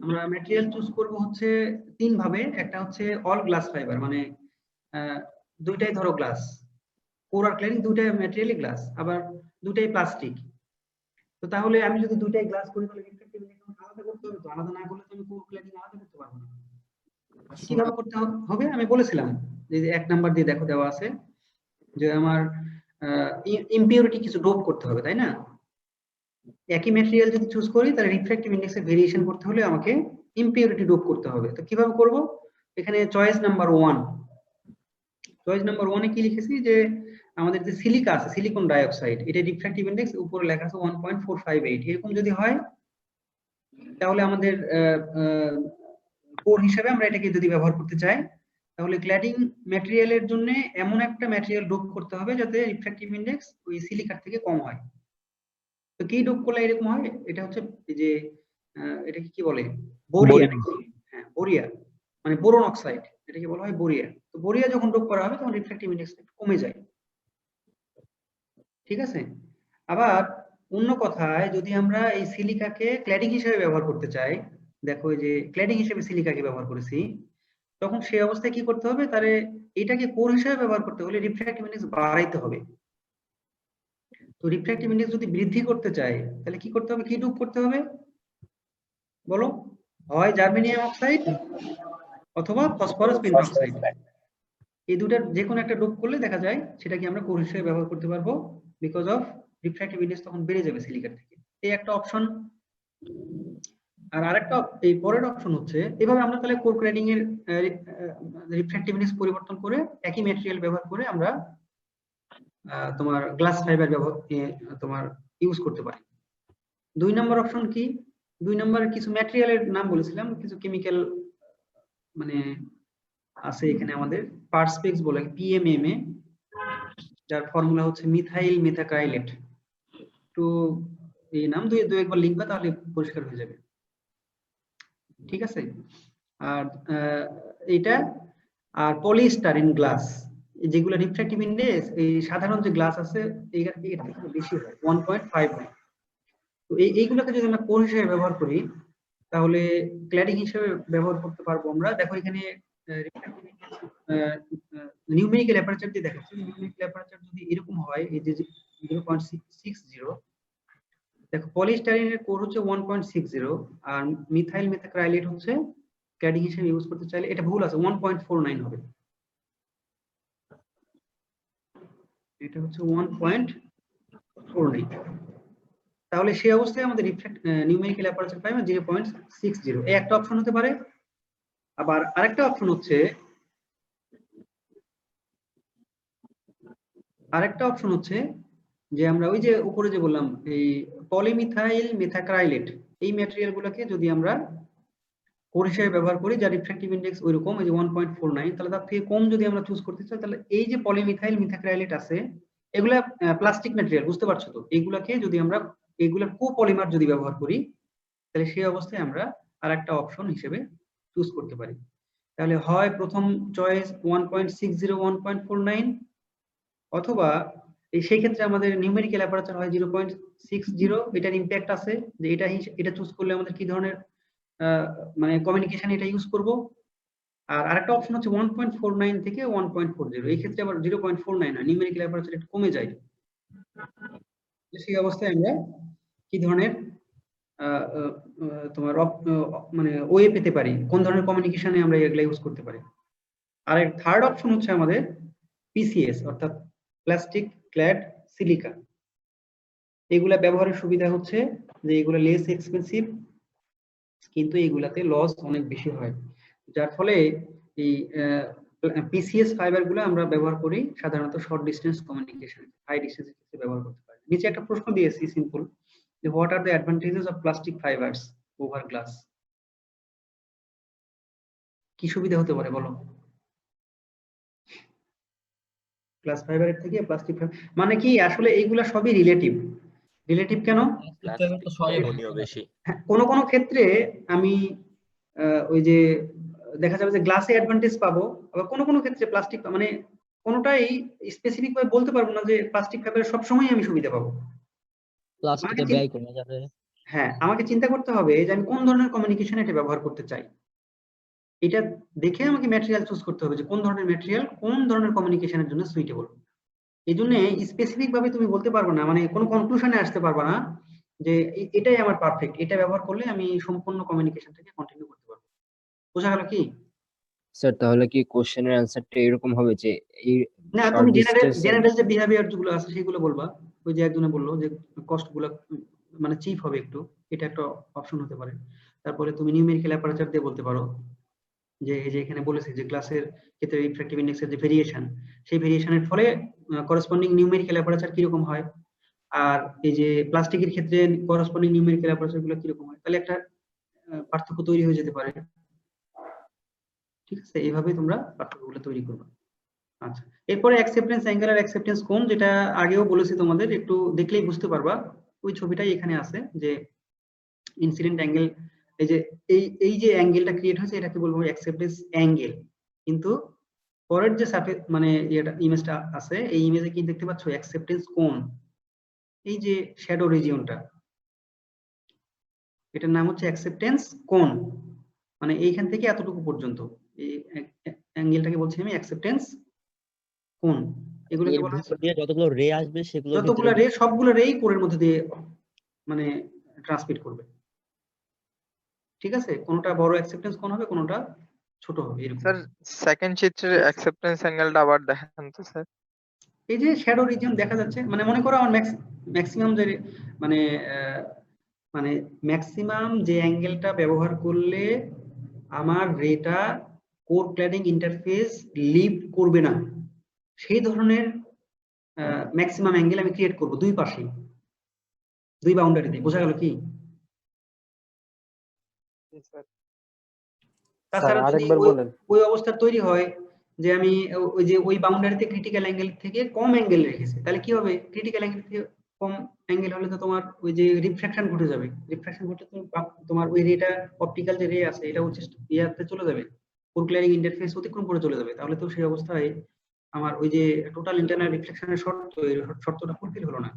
আমরা ম্যাটেরিয়াল চুজ করব হচ্ছে 3 ভাবে। একটা হচ্ছে অল গ্লাস ফাইবার, মানে দুইটাই ধরো গ্লাস, কোর আর ক্ল্যাডিং দুইটাই ম্যাটেরিয়ালই গ্লাস, আবার দুইটাই প্লাস্টিক। তো তাহলে আমি যদি দুইটাই গ্লাস করি তাহলে রিফ্লেক্টিভ ইন্ডেক্স আলাদা করতে হবে, তো আলাদা না করলে তো আমি কোর ক্ল্যাডিং আলাদা করতে পারবো না। কিভাবে করতে হবে আমি বলেছিলাম, যে 1 নাম্বার দিয়ে দেখো দেওয়া আছে যে আমার ইমপিউরিটি কিছু ডোপ করতে হবে, তাই না? একই ম্যাটেরিয়াল যদি চুজ করি তাহলে রিফ্র্যাক্টিভ ইন্ডেক্সে ভেরিয়েশন করতে হলে আমাকে ইমপিউরিটি ডোপ করতে হবে। তো কিভাবে করব? এখানে চয়েস নাম্বার 1 এ কি লিখেছি যে আমাদের যে সিলিকা আছে, সিলিকন ডাইঅক্সাইড, এটা রিফ্র্যাক্টিভ ইন্ডেক্স উপরে লেখা আছে 1.458। এরকম যদি হয় তাহলে আমাদের কোর হিসেবে আমরা এটাকে যদি ব্যবহার করতে চাই, তাহলে ক্ল্যাডিং ম্যাটেরিয়ালের জন্য এমন একটা ম্যাটেরিয়াল ডোপ করতে হবে যাতে রিফ্র্যাক্টিভ ইন্ডেক্স ওই সিলিকার থেকে কম হয়। তো কি ডোপ করলে এরকম হয়? এটা হচ্ছে যে এটাকে কি বলে, বোরিয়া। হ্যাঁ, বোরিয়া মানে বোরন অক্সাইড, এটাকে বলা হয় বোরিয়া। তো বোরিয়া যখন ডোপ করা হবে তখন রিফ্র্যাক্টিভ ইন্ডেক্স একটু কমে যায়। ঠিক আছে? আবার অন্য কথায় যদি আমরা এই সিলিকাকে ক্ল্যাডিং হিসেবে ব্যবহার করতে চাই, দেখো এই যে ক্ল্যাডিং হিসেবে সিলিকাকে ব্যবহার করেছি, তখন সেই অবস্থায় কি করতে হবে? তাহলে এটাকে কোর হিসেবে ব্যবহার করতে হলে রিফ্র্যাক্টিভ ইন্ডেক্স বাড়াইতে হবে। তো রিফ্র্যাক্টিভ ইন্ডেক্স যদি বৃদ্ধি করতে চাই তাহলে কি করতে হবে? কি ডোপ করতে হবে বলো? হয় জার্মেনিয়াম অক্সাইড অথবা ফসফরাস পেন্টঅক্সাইড, এই দুটার যে কোনো একটা ডোপ করলে দেখা যায় সেটাকে আমরা কোর হিসেবে ব্যবহার করতে পারবো, বিকজ অফ রিফ্র্যাক্টিভ ইন্ডেক্স তখন বেড়ে যাবে সিলিকার থেকে। এই একটা অপশন। আর আরেকটা, এই পরের অপশন হচ্ছে এভাবে আমরা তাহলে কোর ক্ল্যাডিং এর রিফ্র্যাক্টিভ ইন্ডেক্স পরিবর্তন করে একই ম্যাটেরিয়াল ব্যবহার করে আমরা তোমার গ্লাস ফাইবার তোমার ইউজ করতে পারি। 2 নম্বর অপশন কি? 2 নম্বরে কিছু ম্যাটেরিয়ালের নাম বলেছিলাম, কিছু কেমিক্যাল মানে আছে এখানে আমাদের পার্সপেক্স বলে, পিএমএমএ, যার ফর্মুলা হচ্ছে মিথাইল মেথাক্রাইলেট। তো এই নাম দুই একবার লিখবা তাহলে পরিষ্কার হয়ে যাবে। ঠিক আছে? আর এটা আর পলিস্টারিন গ্লাস, যেগুলো রিফ্র্যাক্টিভ ইন্ডেক্স এই সাধারণ যে গ্লাস আছে এর থেকে বেশি হয়, 1.5 হয়। তো এইগুলোকে যদি আমরা কোর হিসেবে ব্যবহার করি তাহলে ক্ল্যাডিং হিসেবে ব্যবহার করতে পারবো আমরা। দেখো এখানে নিউমেরিক্যাল অ্যাপারচার দিয়ে দেখাচ্ছি। নিউমেরিক্যাল অ্যাপারচার যদি এরকম হয়, এই যে 0.60, দেখো পলিস্টাইরিনের কোর হচ্ছে 1.60 আর মিথাইল মেথাক্রাইলেট হচ্ছে ক্ল্যাডিং হিসেবে ইউজ করতে চাইলে, এটা ভুল আছে, 1.49 হবে। এটা হচ্ছে 1.49। তাহলে সেই অবস্থায় আমাদের নিউমেরিক্যাল অ্যাপারচার পাই 0.60। এই একটা অপশন হতে পারে। আবার আরেকটা অপশন হচ্ছে যে আমরা ওই যে উপরে যে বললাম এই পলিমিথাইল মেথাক্রাইলেট, এই ম্যাটেরিয়াল গুলোকে যদি আমরা কোর হিসেবে ব্যবহার করি যার রিফ্র্যাক্টিভ ইন্ডেক্স ওইরকম, এই যে 1.49, তাহলে তার থেকে কম যদি আমরা চুজ করতে চাই তাহলে এই যে পলিমিথাইল মেথাক্রাইলেট আছে এগুলা প্লাস্টিক ম্যাটেরিয়াল, বুঝতে পারছো তো? এগুলাকে যদি আমরা এগুলার কোপলিমার যদি ব্যবহার করি, তাহলে সেই অবস্থায় আমরা আরেকটা অপশন হিসেবে চুজ করতে পারি। তাহলে হয় প্রথম চয়েস 1.60 1.49, অথবা সেই ক্ষেত্রে আমাদের নিউমেরিক্যাল অ্যাপারচার হয় 0.60। এটার ইম্প্যাক্ট আছে যে এটা চুজ করলে আমাদের কি ধরনের মানে কমিউনিকেশন এটা ইউজ করব। আর আরেকটা অপশন হচ্ছে 1.49 থেকে 1.40। এই ক্ষেত্রে আবার 0.49 হয়, নিউমেরিক্যাল অ্যাপারচার একটু কমে যায়। সেই অবস্থায় আমরা কি ধরনের তোমার মানে ওয়ে পেতে পারি, কোন ধরনের কমিউনিকেশনে আমরা এগুলা ইউজ করতে পারি। আর থার্ড অপশন হচ্ছে আমাদের পিসিএস, অর্থাৎ প্লাস্টিক ক্ল্যাড সিলিকা। এগুলা ব্যবহারের সুবিধা হচ্ছে যে এগুলা লেস এক্সপেন্সিভ, কিন্তু এগুলাতে লস অনেক বেশি হয়, যার ফলে এই পিসিএস ফাইবার গুলো আমরা ব্যবহার করি সাধারণত শর্ট ডিস্টেন্স কমিউনিকেশন, হাই ডিস্টেন্সের ক্ষেত্রে ব্যবহার করতে পারি। নিচে একটা প্রশ্ন দিয়েছি সিম্পল, যে what are the advantages of plastic fibres over glass. কি সুবিধা হতে পারে বলো? গ্লাস ফাইবারের থেকে প্লাস্টিক ফাইবার মানে কি, আসলে এইগুলা সবই রিলেটিভ। রিলেটিভ কেন? কোন কোন ক্ষেত্রে আমি ওই যে দেখা যাবে যে গ্লাসে অ্যাডভান্টেজ পাবো, আবার কোন কোন ক্ষেত্রে প্লাস্টিক, মানে কোনটাই স্পেসিফিক ভাবে বলতে পারবো না যে প্লাস্টিক ফাইবারের সব সময় আমি সুবিধা পাবো। প্লাস্টিকের ব্যয় কমে যাবে। হ্যাঁ, আমাকে চিন্তা করতে হবে যে আমি কোন ধরনের কমিউনিকেশন এটা ব্যবহার করতে চাই। এটা দেখে আমাকে ম্যাটেরিয়াল চুজ করতে হবে যে কোন ধরনের ম্যাটেরিয়াল কোন ধরনের কমিউনিকেশনের জন্য সুইটেবল। এই জন্য স্পেসিফিক ভাবে তুমি বলতে পারবে না, মানে কোনো কনক্লুশনে আসতে পারবে না যে এটাই আমার পারফেক্ট, এটা ব্যবহার করলে আমি সম্পূর্ণ কমিউনিকেশনটাকে কন্টিনিউ করতে পারবো। বোঝা গেল কি স্যার? তাহলে কি কোশ্চেনের অ্যানসারটা এরকম হবে যে এই না, তুমি জেনারেল যে বিহেভিয়ার গুলো আছে সেগুলো বলবা। ওই যে একজনে বললো যে কস্ট গুলো মানে চিপ হবে একটু, এটা একটা অপশন হতে পারে। তারপরে তুমি নিউমেরিক্যাল অ্যাপারচার দিয়ে বলতে পারো যে এই যে এখানে বলেছে যে গ্লাসের ক্ষেত্রে রিফ্র্যাক্টিভ ইন্ডেক্সের যে ভেরিয়েশন, সেই ভেরিয়েশনের ফলে করেসপন্ডিং নিউমেরিক্যাল অ্যাপারচার কিরকম হয়, আর এই যে প্লাস্টিকের ক্ষেত্রে করেসপন্ডিং নিউমেরিক্যাল অ্যাপারচার গুলো কিরকম হয়, তাহলে একটা পার্থক্য তৈরি হয়ে যেতে পারে। ঠিক আছে, এইভাবে তোমরা পার্থক্যগুলো তৈরি করবে। আচ্ছা, এরপরে অ্যাকসেপ্টেন্স অ্যাঙ্গেল আর অ্যাকসেপ্টেন্স কোণ, যেটা আগেও বলেছি তোমাদের, একটু দেখলেই বুঝতে পারবা। ওই ছবিটাই এখানে আছে যে ইনসিডেন্ট অ্যাঙ্গেল, এই যে এই যে অ্যাঙ্গেলটা ক্রিয়েট হয়েছে এটাকে বলবো অ্যাকসেপ্টেন্স অ্যাঙ্গেল। কিন্তু পরের যে মানে ইমেজটা আছে, এই ইমেজে কি দেখতে পাচ্ছ? অ্যাকসেপ্টেন্স কোণ। এই যে শ্যাডো রিজিয়নটা, এটার নাম হচ্ছে অ্যাকসেপ্টেন্স কোণ, মানে এইখান থেকে এতটুকু পর্যন্ত এই অ্যাঙ্গেলটাকে বলছি আমি অ্যাকসেপ্টেন্স কোণ। এগুলোকে বলা হয় যতগুলো রে আসবে সেগুলো, যতগুলো রে, সবগুলো রেই কোণের মধ্যে দিয়ে মানে ট্রান্সমিট করবে। ঠিক আছে, কোনটা বড় অ্যাকসেপ্টেন্স কোণ হবে, কোনটা ছোট হবে, এরকম। স্যার সেকেন্ড চিত্রের অ্যাকসেপ্টেন্স অ্যাঙ্গেলটা আবার দেখান তো স্যার। এই যে শ্যাডো রিজিয়ন দেখা যাচ্ছে, মানে মনে করো আমার ম্যাক্সিমাম যে মানে মানে ম্যাক্সিমাম যে অ্যাঙ্গেলটা ব্যবহার করলে আমার রেটা কোর ক্ল্যাডিং ইন্টারফেস লিভ করবে না, সেই ধরনের ম্যাক্সিমাম অ্যাঙ্গেল আমি ক্রিয়েট করব দুই পাশেই, দুই বাউন্ডারিতে। বোঝা গেল কি? তাছাড়া যদি ওই অবস্থা তৈরি হয় যে আমি ওই যে ওই বাউন্ডারিতে ক্রিটিক্যাল অ্যাঙ্গেল থেকে কম অ্যাঙ্গেল রেখেছি, তাহলে কি হবে? ক্রিটিক্যাল অ্যাঙ্গেল থেকে কম অ্যাঙ্গেল হলে তো তোমার ওই যে রিফ্র্যাকশন ঘটে যাবে। রিফ্র্যাকশন ঘটে তোমার ওই রেটা, অপটিক্যাল যে রে আছে, এটা হচ্ছে ইয়াতে চলে যাবে, কোর ক্লিয়ারিং ইন্টারফেস অতিক্রম করে চলে যাবে। তাহলে তো সেই অবস্থায় আমার ওই যে টোটাল ইন্টারনাল রিফ্লেকশনের শর্তটা ফুলফিল হলো না।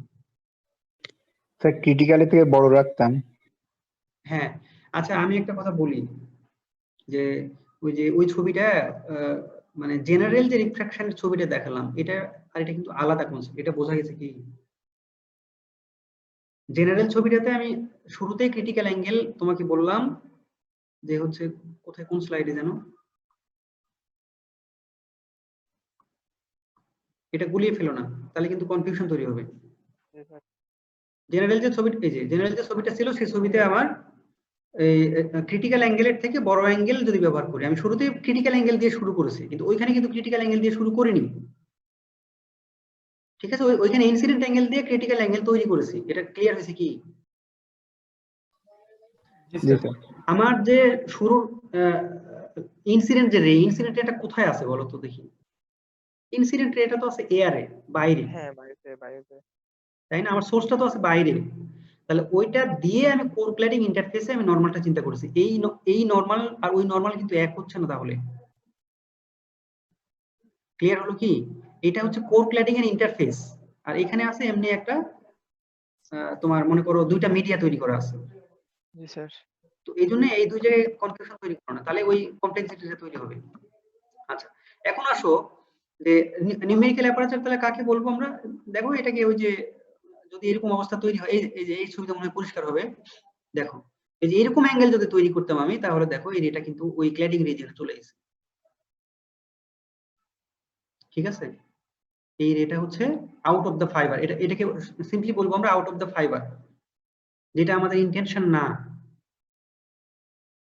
স্যার ক্রিটিক্যালি থেকে বড় রাখতাম। হ্যাঁ, আচ্ছা আমি একটা কথা বলি যে ওই যে ওই ছবিটা মানে জেনারেল যে রিফ্র্যাকশনের ছবিটা দেখালাম, এটা আর এটা কিন্তু আলাদা কনসেপ্ট। এটা বোঝা গেছে কি? জেনারেল ছবিটাতে আমি শুরুতেই ক্রিটিক্যাল অ্যাঙ্গেল তোমাকে বললাম যে হচ্ছে কোথায়, কোন স্লাইডে যেন, এটা গুলিয়ে ফেলো না, তাহলে কিন্তু কনফিউশন তৈরি হবে। জেনারেল যে ছবি, এই যে জেনারেল যে ছবিটা ছিল, সেই ছবিতে আমার এই ক্রিটিক্যাল অ্যাঙ্গেলের থেকে বড় অ্যাঙ্গেল যদি ব্যবহার করি, আমি শুরুতেই ক্রিটিক্যাল অ্যাঙ্গেল দিয়ে শুরু করেছি, কিন্তু ওইখানে কিন্তু ক্রিটিক্যাল অ্যাঙ্গেল দিয়ে শুরু করিনি। ঠিক আছে, ওইখানে ইনসিডেন্ট অ্যাঙ্গেল দিয়ে ক্রিটিক্যাল অ্যাঙ্গেল তৈরি করেছি। এটা ক্লিয়ার হয়েছে কি? আমার যে শুরুর ইনসিডেন্ট যে রে, ইনসিডেন্ট এটা কোথায় আছে বলো তো দেখি? ইনসিডেন্ট রেটা তো আছে এয়ারে, বাইরে, হ্যাঁ বাইরে তাই না? আমার সোর্সটা তো আছে বাইরে, তাহলে ওইটা দিয়ে আমি কোর ক্ল্যাডিং ইন্টারফেসে আমি নরমালটা চিন্তা করেছি। এই নরমাল আর ওই নরমাল কিন্তু এক হচ্ছে না। তাহলে ক্লিয়ার হলো কি? এটা হচ্ছে কোর ক্ল্যাডিং এর ইন্টারফেস, আর এখানে আছে এমনি একটা তোমার মনে করো দুইটা মিডিয়া তৈরি করা আছে। জি স্যার। তো এই জন্য এই দুই জায়গায় কনফিউশন তৈরি করো না, তাহলে ওই কমপ্লেক্সিটিটা তৈরি হবে। আচ্ছা, এখন আসো যে নিউমেরিক্যাল অ্যাপারচার তাহলে কাকে বলবো আমরা? দেখো এটাকে ওই যে যদি এরকম অবস্থা তৈরি হয়, এই যে এই ছবিটা মনে হয় পরিষ্কার হবে। দেখো এই যে এরকম অ্যাঙ্গেল যদি তৈরি করতাম আমি, তাহলে দেখো এই রেটা কিন্তু ওই ক্ল্যাডিং রিজিয়নে চলে গেছে। ঠিক আছে, এই রেটা হচ্ছে আউট অফ দ্য ফাইবার। এটাকে সিম্পলি বলবো আমরা আউট অফ দ্য ফাইবার, যেটা আমাদের ইন্টেনশন না।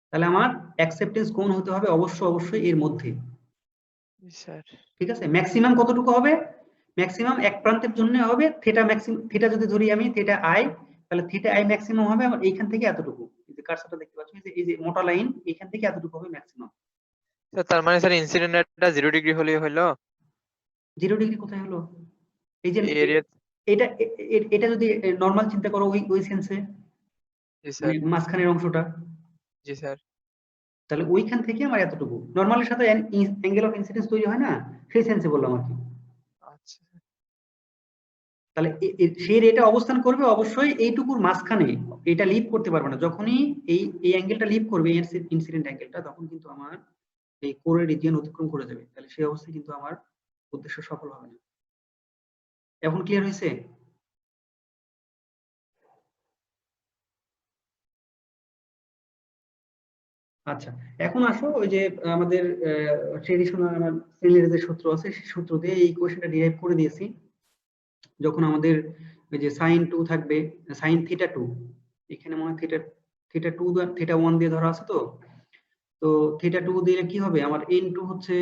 তাহলে আমার অ্যাকসেপ্টেন্স কোণ হতে হবে অবশ্যই এর মধ্যে। ঠিক আছে, ম্যাক্সিমাম কতটুকু হবে? ম্যাক্সিমাম এক প্রান্তের জন্য হবে থিটা ম্যাক্সিমাম, থিটা যদি ধরি আমি থিটা আই, তাহলে থিটা আই ম্যাক্সিমাম হবে আমার এইখান থেকে এতটুকু। এই যে কার্সরটা দেখতে পাচ্ছ, এই যে মোটা লাইন, এখান থেকে এতটুকু হবে ম্যাক্সিমাম। স্যার তার মানে স্যার ইনসিডেন্ট রেটটা 0 ডিগ্রি হলেই হলো? 0 ডিগ্রি কোথায় হলো? এই যে এটা যদি নরমাল চিন্তা করো ওই সেন্সে, মানে মাঝখানের অংশটা। জি স্যার। তাহলে ওইখান থেকে আমার এতটুকু, নরমালের সাথে অ্যাঙ্গেল অফ ইনসিডেন্স তৈরি হয় না, সেই সেন্সে বললাম আর কি। আচ্ছা, তাহলে সেই রেটা অবস্থান করবে অবশ্যই এইটুকুর মাঝখানে, এটা লিভ করতে পারবে না। যখনই এই অ্যাঙ্গেলটা লিভ করবে, ইনসিডেন্ট অ্যাঙ্গেলটা, তখন কিন্তু আমার এই কোরের রিজিয়ন অতিক্রম করে যাবে। তাহলে সেই অবস্থায় কিন্তু আমার উদ্দেশ্য সফল হবে না। এখন ক্লিয়ার হয়েছে? আচ্ছা, এখন আসো ওই যে আমাদের ট্রেডিশনাল আমার শ্রেণীর যে সূত্র আছে, সেই সূত্র দিয়ে এই কোয়েশ্চেনটা ডিরাইভ করে দিয়েছি। যখন আমাদের ওই যে sin 2 থাকবে, sin থিটা 2, এখানে মনে হয় থিটা 2 থিটা 1 দিয়ে ধরা আছে। তো থিটা 2 দিলে কি হবে? আমার n2 হচ্ছে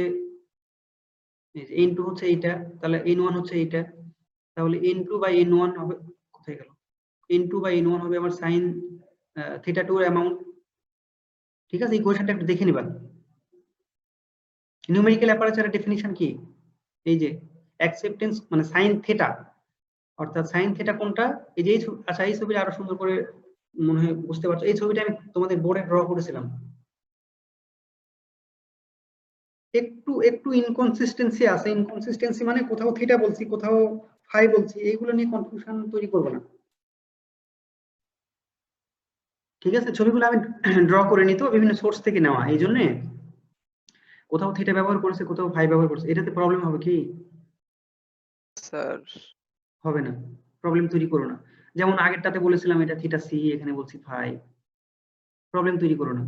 এইটা, তাহলে n1 হচ্ছে এইটা, তাহলে n2 বাই n1 হবে, কোথায় গেল? n2 বাই n1 হবে আমার sin থিটা 2 এর অ্যামাউন্ট। ঠিক আছে, এই কোয়েশ্চেনটা একটু দেখে নিবা। নিউমেরিক্যাল অ্যাপারচারের ডেফিনিশন কি? এই যে অ্যাকসেপ্টেন্স মানে sin থিটা, অর্থাৎ sin থিটা কোনটা? এই যে আচ্ছা, এই ছবিটা আরো সুন্দর করে মনে হয় বুঝতে পারছো। এই ছবিটা আমি তোমাদের বোর্ডে ড্র করেছিলাম। একটু ইনকনসিস্টেন্সি আছে। ইনকনসিস্টেন্সি মানে কোথাও থিটা বলছি, কোথাও ফাই বলছি, এইগুলো নিয়ে কনফিউশন তৈরি করবো না। ঠিক আছে, ছবিগুলো আমি ড্র করে নিত, বিভিন্ন সোর্স থেকে নেওয়া, এই জন্য কোথাও থিটা ব্যবহার করেছে, কোথাও ফাই ব্যবহার করেছে। এটাতে প্রবলেম হবে কি? স্যার হবে না, প্রবলেম তৈরি করো না। যেমন আগেরটাতে বলেছিলাম এটা থিটা সি, এখানে বলছি ফাই, প্রবলেম তৈরি করো না,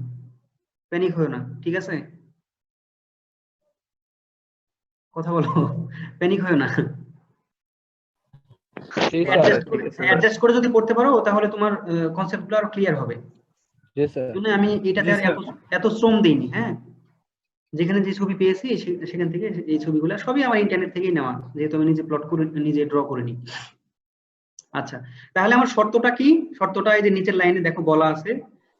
প্যানিক হয়ো না। ঠিক আছে, কথা বলো, প্যানিক হয়ো না। অ্যাডজাস্ট করে যদি করতে পারো তাহলে তোমার কনসেপ্টগুলো আরো ক্লিয়ার হবে। আমি এটাতে আর এত শ্রম দিইনি। হ্যাঁ, যেখানে যে ছবি পেয়েছি সেখান থেকে এই ছবিগুলো সবই আমার ইন্টারনেট থেকেই নেওয়া, যেহেতু আমি নিজে প্লট করে নিজে ড্র করে নিই। আচ্ছা, তাহলে আমার শর্তটা কি? শর্তটা এই যে নিচের লাইনে দেখো বলা আছে,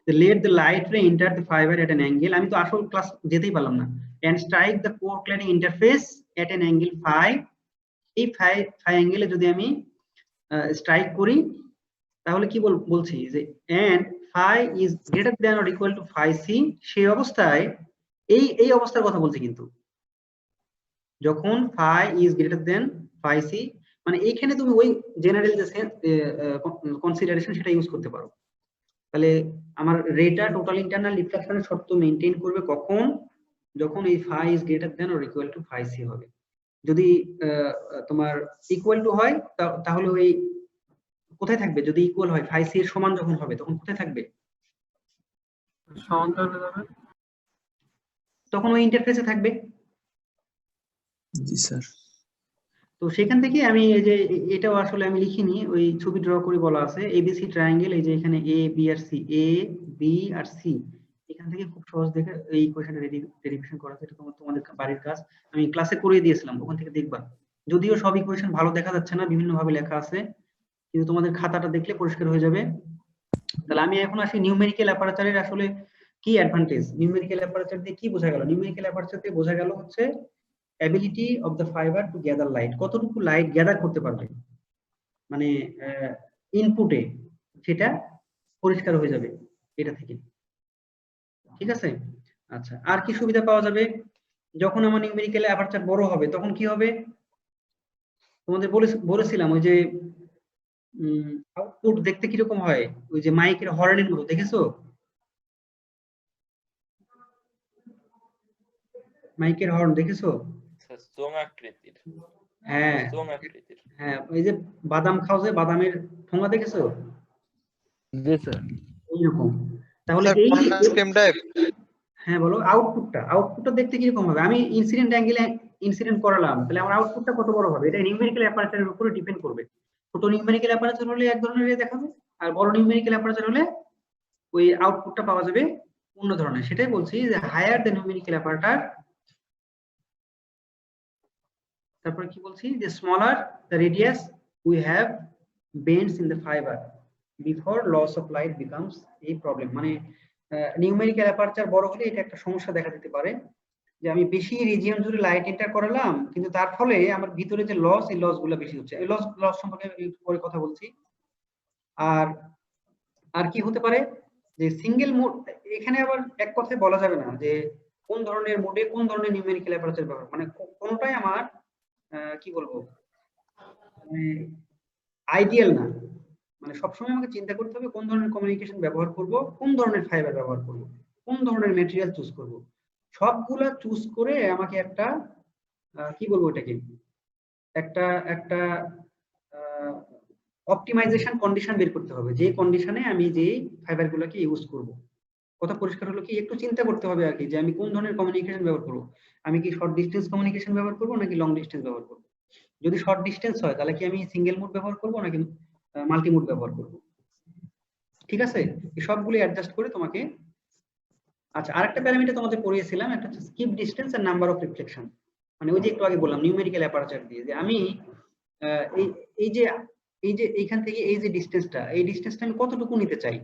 let the light ray enter the fiber at an angle, আমি তো আসল ক্লাস যেতেই পারলাম না, and strike the core cladding interface at an angle phi। এই phi অ্যাঙ্গেলে যদি আমি স্ট্রাইক করি, তাহলে কি বলছি যে and phi is greater than or equal to phi c, সেই অবস্থায় এই অবস্থার কথা বলছি। কিন্তু যখন phi is greater than phi c, মানে এইখানে তুমি ওই জেনারেল যে কনসিডারেশন সেটা ইউজ করতে পারো। তাহলে আমার রেটা টোটাল ইন্টারনাল রিফ্লেকশনের শর্ত মেইনটেইন করবে কখন? যখন এই phi is greater than or equal to phi c হবে। যদি তোমার ইকুয়াল টু হয় তাহলে ওই কোথায় থাকবে? যদি ইকুয়াল হয়, phi c এর সমান যখন হবে তখন কোথায় থাকবে? সমান্তরালে যাবে, তখন ওই ইন্টারফেসে থাকবে। জি স্যার। তো সেখান থেকে আমি এই যে এটাও আসলে আমি লিখিনি, ওই ছবি ড্র করে বলা আছে এবিসি ট্রায়াঙ্গেল, এই যে এখানে A B R C, A B R C, এখান থেকে খুব সহজ দেখে এই কোয়েশ্চেনটা ডেরিভেশন করা আছে। এটা তোমাদের বাড়ির কাজ, আমি ক্লাসে করিয়ে দিয়েছিলাম, ওখান থেকে দেখবা। যদিও সব ইকুয়েশন ভালো দেখা যাচ্ছে না, বিভিন্ন ভাবে লেখা আছে, কিন্তু তোমাদের খাতাটা দেখলে পরিষ্কার হয়ে যাবে। তাহলে আমি এখন আসি নিউমেরিক্যাল অ্যাপারচারের আসলে কি অ্যাডভান্টেজ। নিউমেরিক্যাল অ্যাপারচার দিয়ে কি বোঝা গেল? নিউমেরিক্যাল অ্যাপারচার দিয়ে বোঝা গেল হচ্ছে ability of the fibre two gather light, কতটুকু লাইট গ্যাদার করতে পারবে মানে ইনপুটে, সেটা পরিষ্কার হয়ে যাবে এটা থেকে। ঠিক আছে, আচ্ছা আর কি সুবিধা পাওয়া যাবে? যখন আমার নিউমেরিক্যাল অ্যাপারচার বড় হবে তখন কি হবে, তোমাদের বলেছিলাম ওই যে আউটপুট দেখতে কিরকম হয়, ওই যে মাইকের হর্নের মতো, দেখেছো? মাইকের হর্ন দেখেছো? চোঙ আকৃতির। হ্যাঁ চোঙ আকৃতির। হ্যাঁ, ওই যে বাদাম খাও যে বাদামের ঠোঙা দেখেছো? জি স্যার। এইরকম। তাহলে স্যার এই কর্নার স্কিম টাইপ। হ্যাঁ বলো, আউটপুটটা দেখতে কিরকম হবে? আমি ইনসিডেন্ট অ্যাঙ্গেলে ইনসিডেন্ট করালাম, তাহলে আমার আউটপুটটা কত বড় হবে? এটা নিউমেরিক্যাল অ্যাপারচারের উপরে ডিপেন্ড করবে। ছোট নিউমেরিক্যাল অ্যাপারচার হলে এক ধরনের দেখাবে, আর বড় নিউমেরিক্যাল অ্যাপারচার হলে ওই আউটপুটটা পাওয়া যাবে অন্য ধরনের। সেটাই বলছি যে হায়ার দ্য নিউমেরিক্যাল অ্যাপারচার, তারপরে কি বলছি যে smaller the radius we have bends in the fibre before loss of light becomes এই প্রবলেম। মানে নিউমেরিক্যাল অ্যাপারচার বড় হলে এটা একটা সমস্যা দেখা দিতে পারে যে আমি বেশি রিজিয়ন জুড়ে লাইট এন্টার করালাম, কিন্তু তার ফলে আমার ভিতরে যে লস, এই লস গুলো বেশি হচ্ছে। এই লস সম্পর্কে একটু পরে কথা বলছি। আর কি হতে পারে যে সিঙ্গেল মোড, এখানে আবার এক কথায় বলা যাবে না যে কোন ধরনের মোডে কোন ধরনের নিউমেরিক্যাল অ্যাপারচার ব্যবহার, মানে কোনটাই আমার কি বলবো মানে আইডিয়াল না। মানে সবসময় আমাকে চিন্তা করতে হবে কোন ধরনের কমিউনিকেশন ব্যবহার করব, কোন ধরনের ফাইবার ব্যবহার করব, কোন ধরনের ম্যাটেরিয়াল চুজ করব। সবগুলা চুজ করে আমাকে একটা কি বলবো এটাকে একটা একটা অপটিমাইজেশন কন্ডিশন বের করতে হবে, যে কন্ডিশনে আমি যে ফাইবারগুলোকে ইউজ করব। কথা পরিষ্কার হলো কি? একটু চিন্তা করতে হবে আর কি, যে আমি কোন ধরনের কমিউনিকেশন ব্যবহার করব। আমি কি শর্ট ডিস্টেন্স কমিউনিকেশন ব্যবহার করব নাকি লং ডিস্টেন্স ব্যবহার করব? যদি শর্ট ডিস্টেন্স হয় তাহলে কি আমি সিঙ্গেল মোড ব্যবহার করব নাকি মাল্টি মোড ব্যবহার করব? ঠিক আছে, এই সবগুলো অ্যাডজাস্ট করে তোমাকে। আচ্ছা আরেকটা প্যারামিটার তোমাদের পড়িয়েছিলাম, একটা হচ্ছে স্কিপ ডিস্টেন্স আর নাম্বার অফ রিফ্লেকশন। মানে ওই যে একটু আগে বললাম নিউমেরিক্যাল অ্যাপারচার দিয়ে যে আমি এই যে এইখান থেকে এই যে ডিস্টেন্সটা, এই ডিস্টেন্সটা আমি কতটুকু নিতে চাই।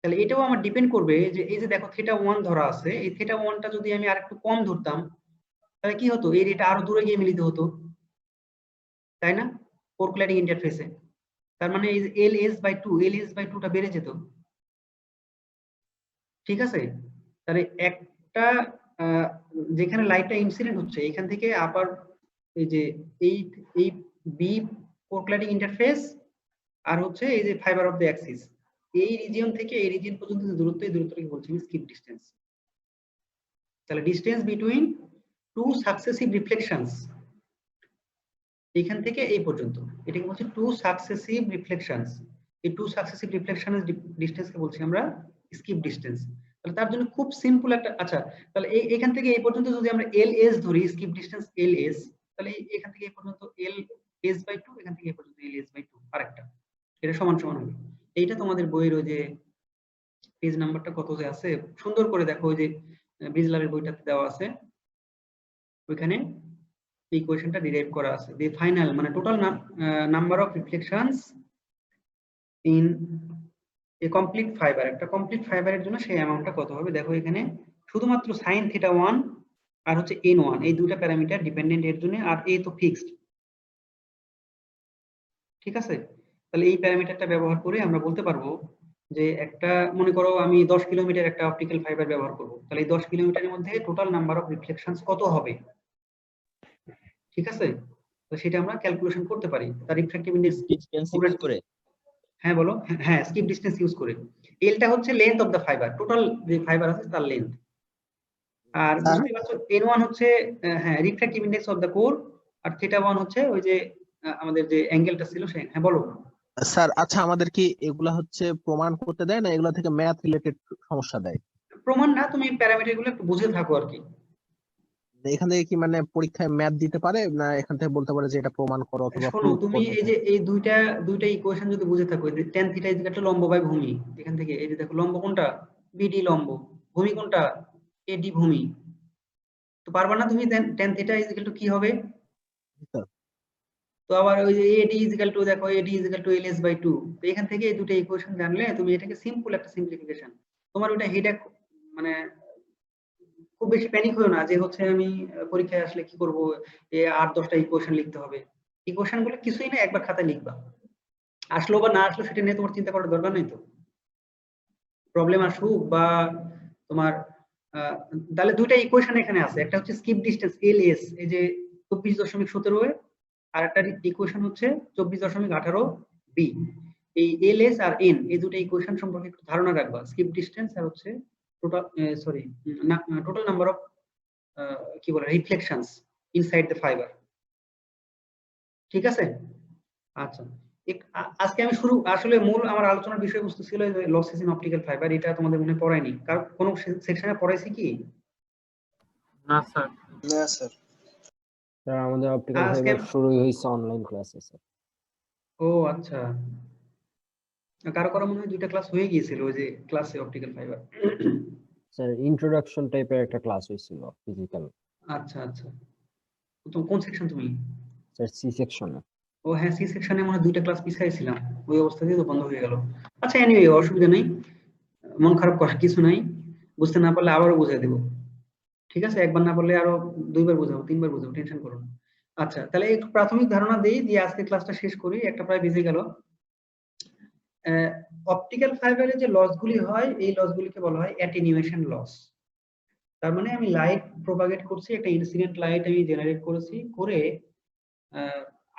তাহলে এটাও আমার ডিপেন্ড করবে যে এই যে দেখো θ1 ধরা আছে, এই θ1টা যদি আমি আরেকটু কম ধরতাম তাহলে কি হতো, এই রেটা আরো দূরে গিয়ে মিলিত হতো, তাই না? কোর ক্ল্যাডিং ইন্টারফেসে। তার মানে এই ls/2 টা বেড়ে যেত। ঠিক আছে, তাহলে একটা যেখানে লাইটটা ইনসিডেন্ট হচ্ছে এখান থেকে আবার এই যে এই বি কোর ক্ল্যাডিং ইন্টারফেস আর হচ্ছে এই যে ফাইবার অফ দ্য অ্যাক্সিস, এই রিজিয়ন থেকে এই রিজিয়ন পর্যন্ত যে দূরত্ব, এই দূরত্বকে বলছি স্কিপ ডিসটেন্স। তাহলে distance between two successive reflections, এখান থেকে এই পর্যন্ত এটাকে বলছি টু সাকসেসিভ রিফ্লেকশনস। এই টু সাকসেসিভ রিফ্লেকশনের ডিসটেন্সকে বলছি আমরা স্কিপ ডিসটেন্স। তাহলে তার জন্য খুব সিম্পল একটা, আচ্ছা তাহলে এখান থেকে এই পর্যন্ত যদি আমরা ls ধরি, স্কিপ ডিসটেন্স ls, তাহলে এখান থেকে এই পর্যন্ত ls/2, এখান থেকে এই পর্যন্ত ls/2 আরেকটা, এটা সমান সমান হবে। এইটা তোমাদের বইয়ের ওই যে পেজ নাম্বারটা কত যে আছে সুন্দর করে দেখো, ওই যে ব্রিজলারের বইটাতে দেওয়া আছে, ওইখানে এই ইকুয়েশনটা ডিরাইভ করা আছে। দি ফাইনাল মানে total number of reflections in a complete fibre, একটা কমপ্লিট ফাইবারের জন্য সেই অ্যামাউন্টটা কত হবে দেখো এখানে। শুধুমাত্র sin θ1 আর হচ্ছে n1 এই দুটো প্যারামিটার ডিপেন্ডেন্ট এর জন্য, আর a তো ফিক্সড। ঠিক আছে, তাহলে এই প্যারামিটারটা ব্যবহার করে আমরা বলতে পারবো যে একটা, মনে করো আমি 10 কিলোমিটার একটা অপটিক্যাল ফাইবার ব্যবহার করব, তাহলে এই 10 কিলোমিটারের মধ্যে টোটাল নাম্বার অফ রিফ্লেকশনস কত হবে। ঠিক আছে, তো সেটা আমরা ক্যালকুলেশন করতে পারি তার রিফ্র্যাক্টিভ ইনডেক্স করে। হ্যাঁ বলো, হ্যাঁ স্কিপ ডিসটেন্স ইউজ করে। এলটা হচ্ছে length of the fibre, total যে ফাইবার আছে তার লেন্থ। আর বুঝতে পারছো n1 হচ্ছে হ্যাঁ refractive index of the core, আর θ1 হচ্ছে ওই যে আমাদের যে অ্যাঙ্গেলটা ছিল সেই। হ্যাঁ বলো স্যার। আচ্ছা আমাদের কি এগুলা হচ্ছে প্রমাণ করতে দেয় না, এগুলা থেকে ম্যাথ রিলেটেড সমস্যা দেয়? প্রমাণ না, তুমি প্যারামিটার গুলো একটু বুঝে থাকো আর কি। এখান থেকে কি মানে পরীক্ষায় ম্যাথ দিতে পারে না, এখান থেকে বলতে পারে যে এটা প্রমাণ করো অথবা শোনো তুমি এই যে এই দুইটা ইকুয়েশন যদি বুঝে থাকো, এই যে tan θ = লম্ব বাই ভূমি, এখান থেকে এই যে দেখো লম্ব কোনটা, BD লম্ব, ভূমি কোনটা, AD ভূমি, তো পারবা না তুমি tan θ = কি হবে। তো আবার ওই যে AD = দেখো AD = ls/2, তো এখান থেকে এই দুটো ইকুয়েশন জানলে তুমি এটাকে সিম্পল একটা সিম্পলিফিকেশন, তোমার ওটা হেডেক মানে খুব বেশি প্যানিক হয়েও না যে হচ্ছে আমি পরীক্ষায় আসলে কি করব, 8-10টা ইকুয়েশন লিখতে হবে। ইকুয়েশন গুলো কিছুই না, একবার খাতায় লিখবা, আসলো বা না আসলো সেটা নিয়ে তোমার চিন্তা করার দরকার নেই। তো প্রবলেম আসুক বা তোমার তাহলে দুইটা ইকুয়েশন এখানে আছে, একটা হচ্ছে স্কিপ ডিস্টেন্স এলএস, এই যে 24.17 আর একটা ইকুয়েশন হচ্ছে 24.18 বি। এই এলএস আর এন এই দুটো ইকুয়েশন সম্পর্কে একটু ধারণা রাখবা। স্কিপ ডিস্টেন্স আর হচ্ছে টোটাল নাম্বার অফ কি বলে রিফ্লেকশনস ইনসাইড দ্য ফাইবার। ঠিক আছে? আচ্ছা, আজকে আমি আসলে মূল আমার আলোচনার বিষয়বস্তু ছিল লসেস ইন অপটিক্যাল ফাইবার। এটা তোমাদের মনে পড়ায়নি, কারণ কোন সেকশনে পড়াইছি কি? না স্যার। না স্যার। স্যার আমাদের অপটিক্যাল ফাইবার শুরুই হইছে অনলাইন ক্লাসে স্যার। ও আচ্ছা, কারো কারো মনে হয় 2টা ক্লাস হয়ে গিয়েছিল ওই যে ক্লাসে অপটিক্যাল ফাইবার। স্যার ইন্ট্রোডাকশন টাইপের একটা ক্লাস হইছিল ফিজিক্যাল। আচ্ছা আচ্ছা, তো কোন সেকশন তুমি? স্যার সি সেকশনে। ও হ্যাঁ, সি সেকশনে মনে হয় 2টা ক্লাস পিছাইছিলাম, ওই অবস্থাতেই তো বন্ধ হয়ে গেল। আচ্ছা এনিওয়ে, অসুবিধা নেই, মন খারাপ করার কিছু নাই, বুঝতে না পারলে আবারও বুঝাই দেব। ঠিক আছে, একবার না পারলে আরো 2বার বুঝাবো, 3বার বুঝাবো, টেনশন করো না। আচ্ছা, তাহলে একটু প্রাথমিক ধারণা দেই, দিয়ে আজকে ক্লাসটা শেষ করি, একটা প্রায় বেজে গেল। অপটিক্যাল ফাইবারে যে লসগুলি হয় এই লসগুলিকে বলা হয় অ্যাটেনিউয়েশন লস। তার মানে আমি লাইট প্রপাগেট করছি, একটা ইনসিডেন্ট লাইট আমি জেনারেট করেছি, করে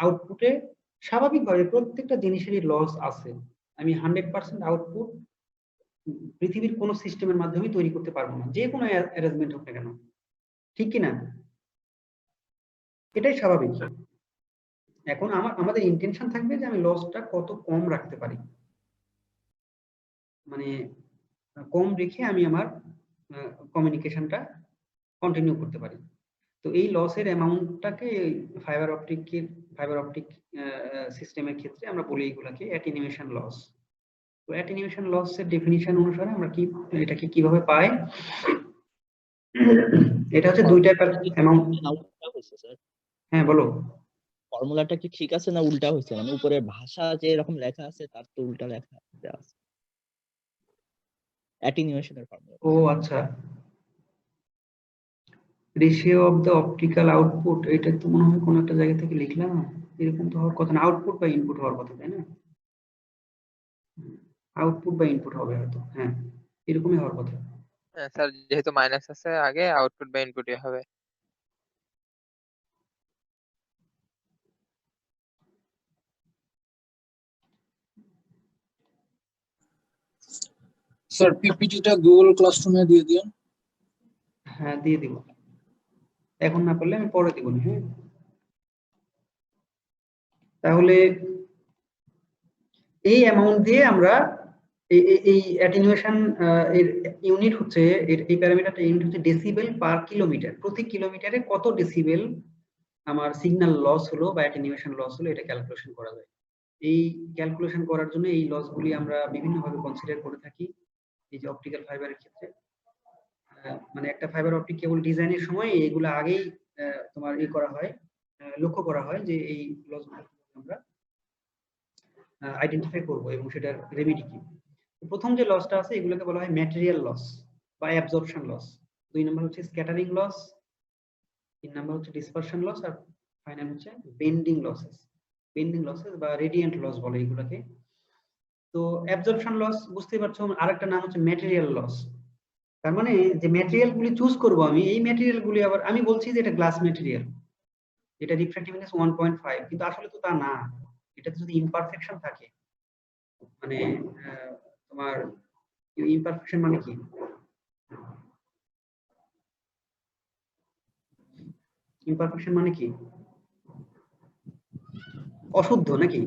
আউটপুটে স্বাভাবিকভাবে প্রত্যেকটা জিনিসেরই লস আছে। আমি 100% আউটপুট পৃথিবীর কোন সিস্টেমের মাধ্যমে তৈরি করতে পারবো না, যে কোনো অ্যারেঞ্জমেন্ট হোক না কেন, ঠিক কি না? এটাই স্বাভাবিক। এখন আমাদের ইন্টেনশন থাকবে যে আমি লসটা কত কম রাখতে পারি, মানে কম রেখে আমি আমার কমিউনিকেশনটা কন্টিনিউ করতে পারি। তো এই লসের অ্যামাউন্টটাকে ফাইবার অপটিক সিস্টেমের ক্ষেত্রে আমরা বলি এইগুলাকে অ্যাটেনিউয়েশন লস। তো অ্যাটেনিউয়েশন লসের ডেফিনিশন অনুসারে আমরা এটাকে কিভাবে পাই? এটা হচ্ছে 2 টাইপের অ্যামাউন্ট। হ্যাঁ বলো। ফর্মুলাটা কি ঠিক আছে না উল্টা হয়েছে? মানে উপরে ভাষা যে এরকম লেখা আছে তার তো উল্টা লেখা আছে অ্যাটেনিউয়েশনের ফর্মুলা। ও আচ্ছা, ratio of the optical output, এটা তো মনে হয় কোন একটা জায়গা থেকে লিখলাম, এরকম তো হওয়ার কথা না, আউটপুট বা ইনপুট হওয়ার কথা, তাই না? আউটপুট বা ইনপুট হবে হয়তো, হ্যাঁ এরকমই হওয়ার কথা। হ্যাঁ স্যার, যেহেতু মাইনাস আছে আগে আউটপুট বা ইনপুটই হবে। স্যার পিপিটিটা গুগল ক্লাসরুমে দিয়ে দিন। হ্যাঁ দিয়ে দিব, এখন না পারলে আমি পরে দিব। হ্যাঁ, তাহলে এই অ্যামাউন্ট দিয়ে আমরা এই অ্যাটেনিউয়েশন এর ইউনিট হচ্ছে, এই প্যারামিটারটা ইউনিট হচ্ছে ডেসিবেল পার কিলোমিটার। প্রতি কিলোমিটারে কত ডেসিবেল আমার সিগন্যাল লস হলো বা অ্যাটেনিউয়েশন লস হলো, এটা ক্যালকুলেশন করা যায়। এই ক্যালকুলেশন করার জন্য এই লসগুলি আমরা বিভিন্নভাবে কনসিডার করে থাকি। এই যে অপটিক্যাল ফাইবারের ক্ষেত্রে মানে একটা ফাইবার অপটিক কেবল ডিজাইনের সময় এইগুলো আগেই তোমার করা হয়, লক্ষ্য করা হয় যে এই লসগুলো আমরা আইডেন্টিফাই করব এবং সেটার রেমেডি কি। প্রথম যে লসটা আছে এগুলোকে বলা হয় ম্যাটেরিয়াল লস বা অ্যাবজর্পশন লস। 2 নম্বর হচ্ছে স্ক্যাটারিং লস, 3 নম্বর হচ্ছে ডিসপারশন লস, আর ফাইনাল হচ্ছে বেন্ডিং লসেস। বেন্ডিং লসেস বা রেডিয়েন্ট লস বলে এগুলোকে। তো অ্যাবজর্পশন লস বুঝতেই পারছো, আরেকটা নাম হচ্ছে ম্যাটেরিয়াল লস। তার মানে যে ম্যাটেরিয়াল গুলি চুজ করব আমি, এই ম্যাটেরিয়াল গুলি আবার আমি বলছি যে এটা গ্লাস ম্যাটেরিয়াল, এটা রিফ্র্যাক্টিভ ইনডেক্স 1.5, কিন্তু আসলে তো তা না। এটাতে যদি ইমপারফেকশন থাকে, মানে তোমার ইমপারফেকশন মানে কি? ইমপারফেকশন মানে কি? অশুদ্ধ নাকি?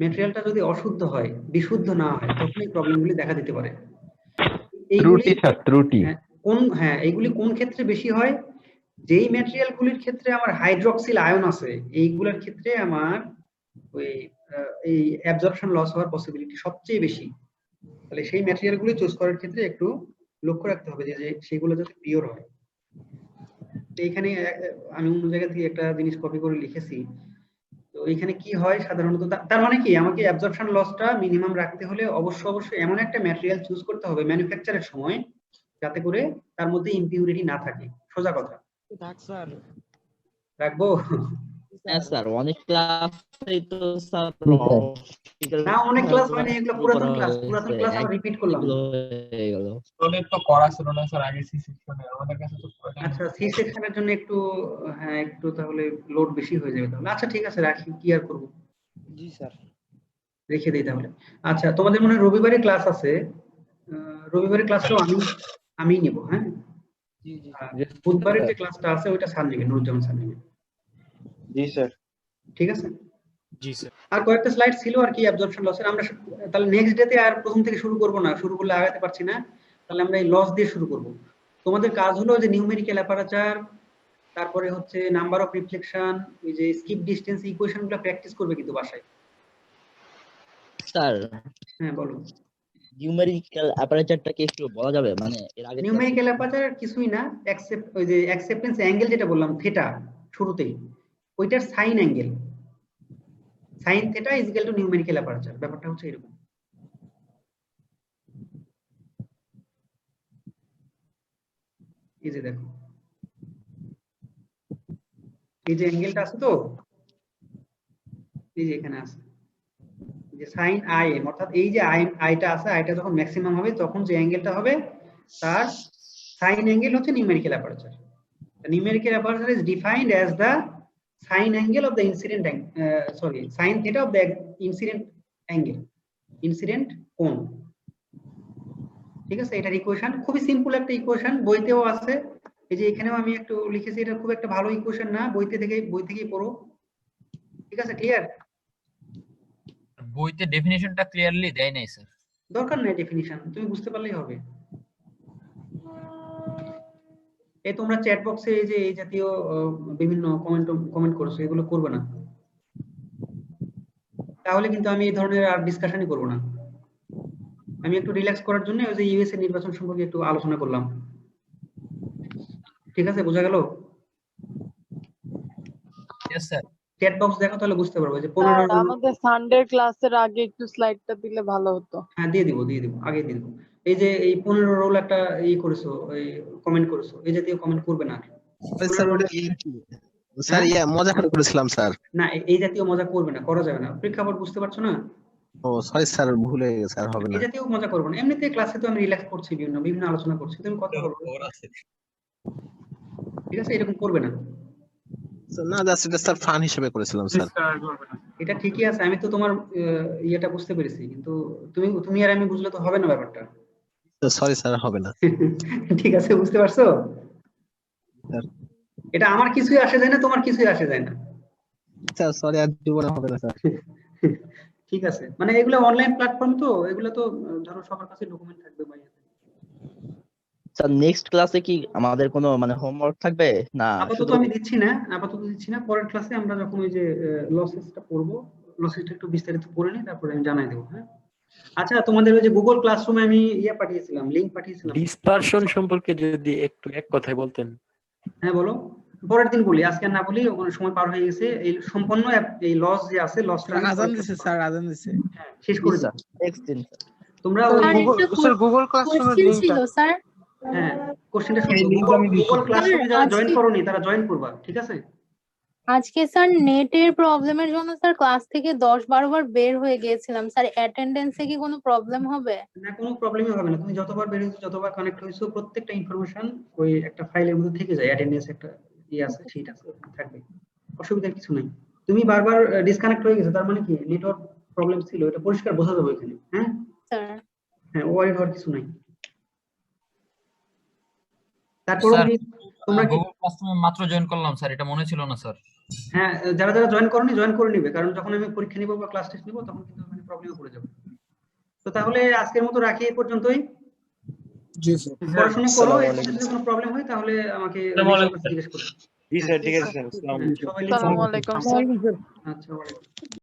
ম্যাটেরিয়ালটা যদি অশুদ্ধ হয়, বিশুদ্ধ না হয়, তখন এই প্রবলেমগুলি দেখা দিতে পারে। ত্রুটি। হ্যাঁ, এইগুলি কোন ক্ষেত্রে বেশি হয়? যেই ম্যাটেরিয়াল গুলির ক্ষেত্রে আমার হাইড্রক্সিল আয়ন আছে, এইগুলোর ক্ষেত্রে আমার ওই এই অ্যাবজর্পশন লস হওয়ার পসিবিলিটি সবচেয়ে বেশি। তাহলে সেই ম্যাটেরিয়াল গুলি চুজ করার ক্ষেত্রে একটু লক্ষ্য রাখতে হবে যে সেগুলো যাতে পিওর হয়। তো এখানে আমি অন্য জায়গা থেকে একটা জিনিস কপি করে লিখেছি। তো এখানে কি হয় সাধারণত, তার মানে কি আমাকে অ্যাবজর্পশন লসটা মিনিমাম রাখতে হলে অবশ্যই এমন একটা ম্যাটেরিয়াল চুজ করতে হবে ম্যানুফ্যাকচারের সময় যাতে করে তার মধ্যে ইমপিউরিটি না থাকে, সোজা কথা। রাখবো? হ্যাঁ স্যার, অনেক ক্লাসেই তো স্যার না, অনেক ক্লাস হয় না, এগুলো পুরাতন ক্লাস আবার রিপিট করলাম। হয়ে গেল। তো করা ছিল না স্যার আগে সি সেকশনে, আমাদের কাছে তো আচ্ছা, সি সেকশনের জন্য একটু, হ্যাঁ একটু তাহলে লোড বেশি হয়ে যাবে তাহলে। আচ্ছা ঠিক আছে, রাখি, কি আর করব। জি স্যার। রেখে দিই তাহলে। আচ্ছা, তোমাদের মনে হয় রবিবারে ক্লাস আছে, রবিবারের ক্লাসটাও আমি নিব। হ্যাঁ, জি জি বুধবারের যে ক্লাসটা আছে ওইটা স্যার নেবে, নুরুজ্জামান স্যার নেবে। জি স্যার। ঠিক আছে। জি স্যার। আর কয়েকটা স্লাইড ছিল আর কি অ্যাবজর্পশন লসের। আমরা তাহলে নেক্সট ডেতে আর প্রথম থেকে শুরু করব না, শুরু করলে আগাতে পারছি না, তাহলে আমরা এই লস দিয়ে শুরু করব। তোমাদের কাজ হলো যে নিউমেরিক্যাল অ্যাপারেচার, তারপরে হচ্ছে নাম্বার অফ রিফ্লেকশন, এই যে স্কিপ ডিসটেন্স ইকুয়েশনগুলো প্র্যাকটিস করবে কিন্তু বাসায়। স্যার, হ্যাঁ বলো। নিউমেরিক্যাল অ্যাপারেচারটা কি একটু বলা যাবে? মানে এর আগে নিউমেরিক্যাল অ্যাপারেচার কিছুই না, ওই যে অ্যাকসেপ্টেন্স অ্যাঙ্গেল যেটা বললাম থিটা শুরুতেই, ওইটার sign angle, sine theta is equal to numerical aperture. ব্যাপারটা হচ্ছে এরকম। এই যে দেখো, এই যে অ্যাঙ্গেলটা আছে তো, এই যে এখানে আছে যে সাইন আই এম, অর্থাৎ এই যে আইটা আছে, আইটা যখন ম্যাক্সিমাম হবে তখন যে অ্যাঙ্গেলটা হবে তার সাইন অ্যাঙ্গেল হচ্ছে numerical aperture. Numerical aperture is defined as the sign angle of the incident, sine theta of the incident angle, incident কোণ। ঠিক আছে, এটার ইকুয়েশন খুবই সিম্পল একটা ইকুয়েশন, বইতেও আছে। এই যে এখানেও আমি একটু লিখেছি, এটা খুব একটা ভালো ইকুয়েশন না, বই থেকেই পড়ো। ঠিক আছে, ক্লিয়ার? বইতে ডেফিনিশনটা ক্লিয়ারলি দেয় নাই স্যার। দরকার নাই ডেফিনিশন, তুমি বুঝতে পারলেই হবে। এই তোমরা চ্যাট বক্সে এই যে এই জাতীয় বিভিন্ন কমেন্ট করছো, এগুলো করবে না, তাহলে কিন্তু আমি এই ধরনের আর ডিসকাশনই করব না। আমি একটু রিল্যাক্স করার জন্য ওই যে ইউএসএ নির্বাচন সম্পর্কে একটু আলোচনা করলাম। ঠিক আছে, বোঝা গেল? Yes sir. চ্যাট বক্স দেখো, তাহলে বুঝতে পারবে যে স্যার 15 আমাদের সানডে ক্লাসের আগে একটু স্লাইডটা দিলে ভালো হতো। হ্যাঁ দিয়ে দিব, আগে দিয়ে দিব। এই যে এই 15 রোল একটা করেছো, এই কমেন্ট করেছো, এই জাতীয় কমেন্ট করবে না। স্যার মজা করে করেছিলাম স্যার। না, এই জাতীয় মজা করবে না, করা যাবে না। প্রেক্ষাপট বুঝতে পারছো না? ও সরি স্যার, ভুলে গেছে, স্যার হবে না। এই জাতীয় মজা করবে না। এমনিতে ক্লাসে তো আমি রিল্যাক্স করছি, বিভিন্ন আলোচনা করছি, তুমি কথা বলো। ঠিক আছে, এরকম করবে না। না জাস্ট এটা স্যার ফান হিসেবে করেছিলাম স্যার। এটা ঠিকই আছে, আমি তো তোমার ইয়েটা বুঝতে পেরেছি, কিন্তু তুমি আর আমি বুঝলে তো হবে না ব্যাপারটা। সরি স্যার, হবে না। ঠিক আছে, বুঝতে পারছো? এটা আমার কিছুই আসে যায় না, তোমার কিছুই আসে যায় না। স্যার সরি, আর জীবনে হবে না স্যার। ঠিক আছে, মানে এগুলো অনলাইন প্ল্যাটফর্ম তো, এগুলো তো ধরো সবার কাছে ডকুমেন্ট থাকবে বা স্যার নেক্সট ক্লাসে কি আমাদের কোনো মানে হোমওয়ার্ক থাকবে না? আপাতত আমি দিচ্ছি না, পরের ক্লাসে আমরা যখন ওই যে লসেসটা পড়বো, লসেসটা একটু বিস্তারিত পড়ে নিই, তারপরে আমি জানাই দেবো। হ্যাঁ, আচ্ছা, তোমাদের ওই যে গুগল ক্লাসরুমে আমি পাঠিয়েছিলাম, লিংক পাঠিয়েছিলাম। ডিসপারশন সম্পর্কে যদি একটু এক কথায় বলতেন। হ্যাঁ বলো, পরের দিন বলি, আজকে আর না বলি, ওখানে সময় পার হয়ে গেছে। এই সম্পূর্ণ এই লস যে আছে, লসটা আজান দিছে স্যার, আজান দিছে। হ্যাঁ, শেষ করে দাও। নেক্সট দিন তোমরা স্যার গুগল ক্লাসরুমের লিংকটা ছিল স্যার। হ্যাঁ, কোশ্চেনটা শুনো। গুগল ক্লাসরুমে যারা জয়েন করোনি তারা জয়েন করবা, ঠিক আছে? আজকে স্যার নেটের প্রবলেমের জন্য স্যার ক্লাস থেকে 10-12 বার বের হয়ে গিয়েছিলাম স্যার। অ্যাটেন্ডেন্সে কি কোনো প্রবলেম হবে? না, কোনো প্রবলেমই হবে না। তুমি যতবার বের হয়েছো, যতবার কানেক্ট হয়েছো, প্রত্যেকটা ইনফরমেশন ওই একটা ফাইলের মধ্যে থেকে যায়। অ্যাটেন্ডেন্স একটা আছে, শীট আছে, থাকবে, অসুবিধার কিছু নাই। তুমি বারবার ডিসকানেক্ট হয়ে গেছো, তার মানে কি নেটওয়ার্ক প্রবলেম ছিল, এটা পরিষ্কার বোঝা যাবে এখানে। হ্যাঁ স্যার। হ্যাঁ, ওয়ারি হওয়ার কিছু নাই। তারপর তোমরা গুগল ক্লাসরুমে মাত্র জয়েন করলাম স্যার, এটা মনে ছিল না স্যার। হ্যাঁ, যারা জয়েন করনি জয়েন করে নিবে, কারণ যখন আমি পরীক্ষা নিব বা ক্লাস টেস্ট নিব তখন কিন্তু মানে প্রবলেমে পড়ে যাবে। তো তাহলে আজকের মতো রাখি এই পর্যন্তই। জি স্যার, পড়াশোনা করো, যদি কোনো প্রবলেম হয় তাহলে আমাকে জিজ্ঞেস করো। জি স্যার, ঠিক আছে স্যার। আসসালামু আলাইকুম। সবাই লিখো। আসসালামু আলাইকুম স্যার। আচ্ছা, ওয়ালাইকুম।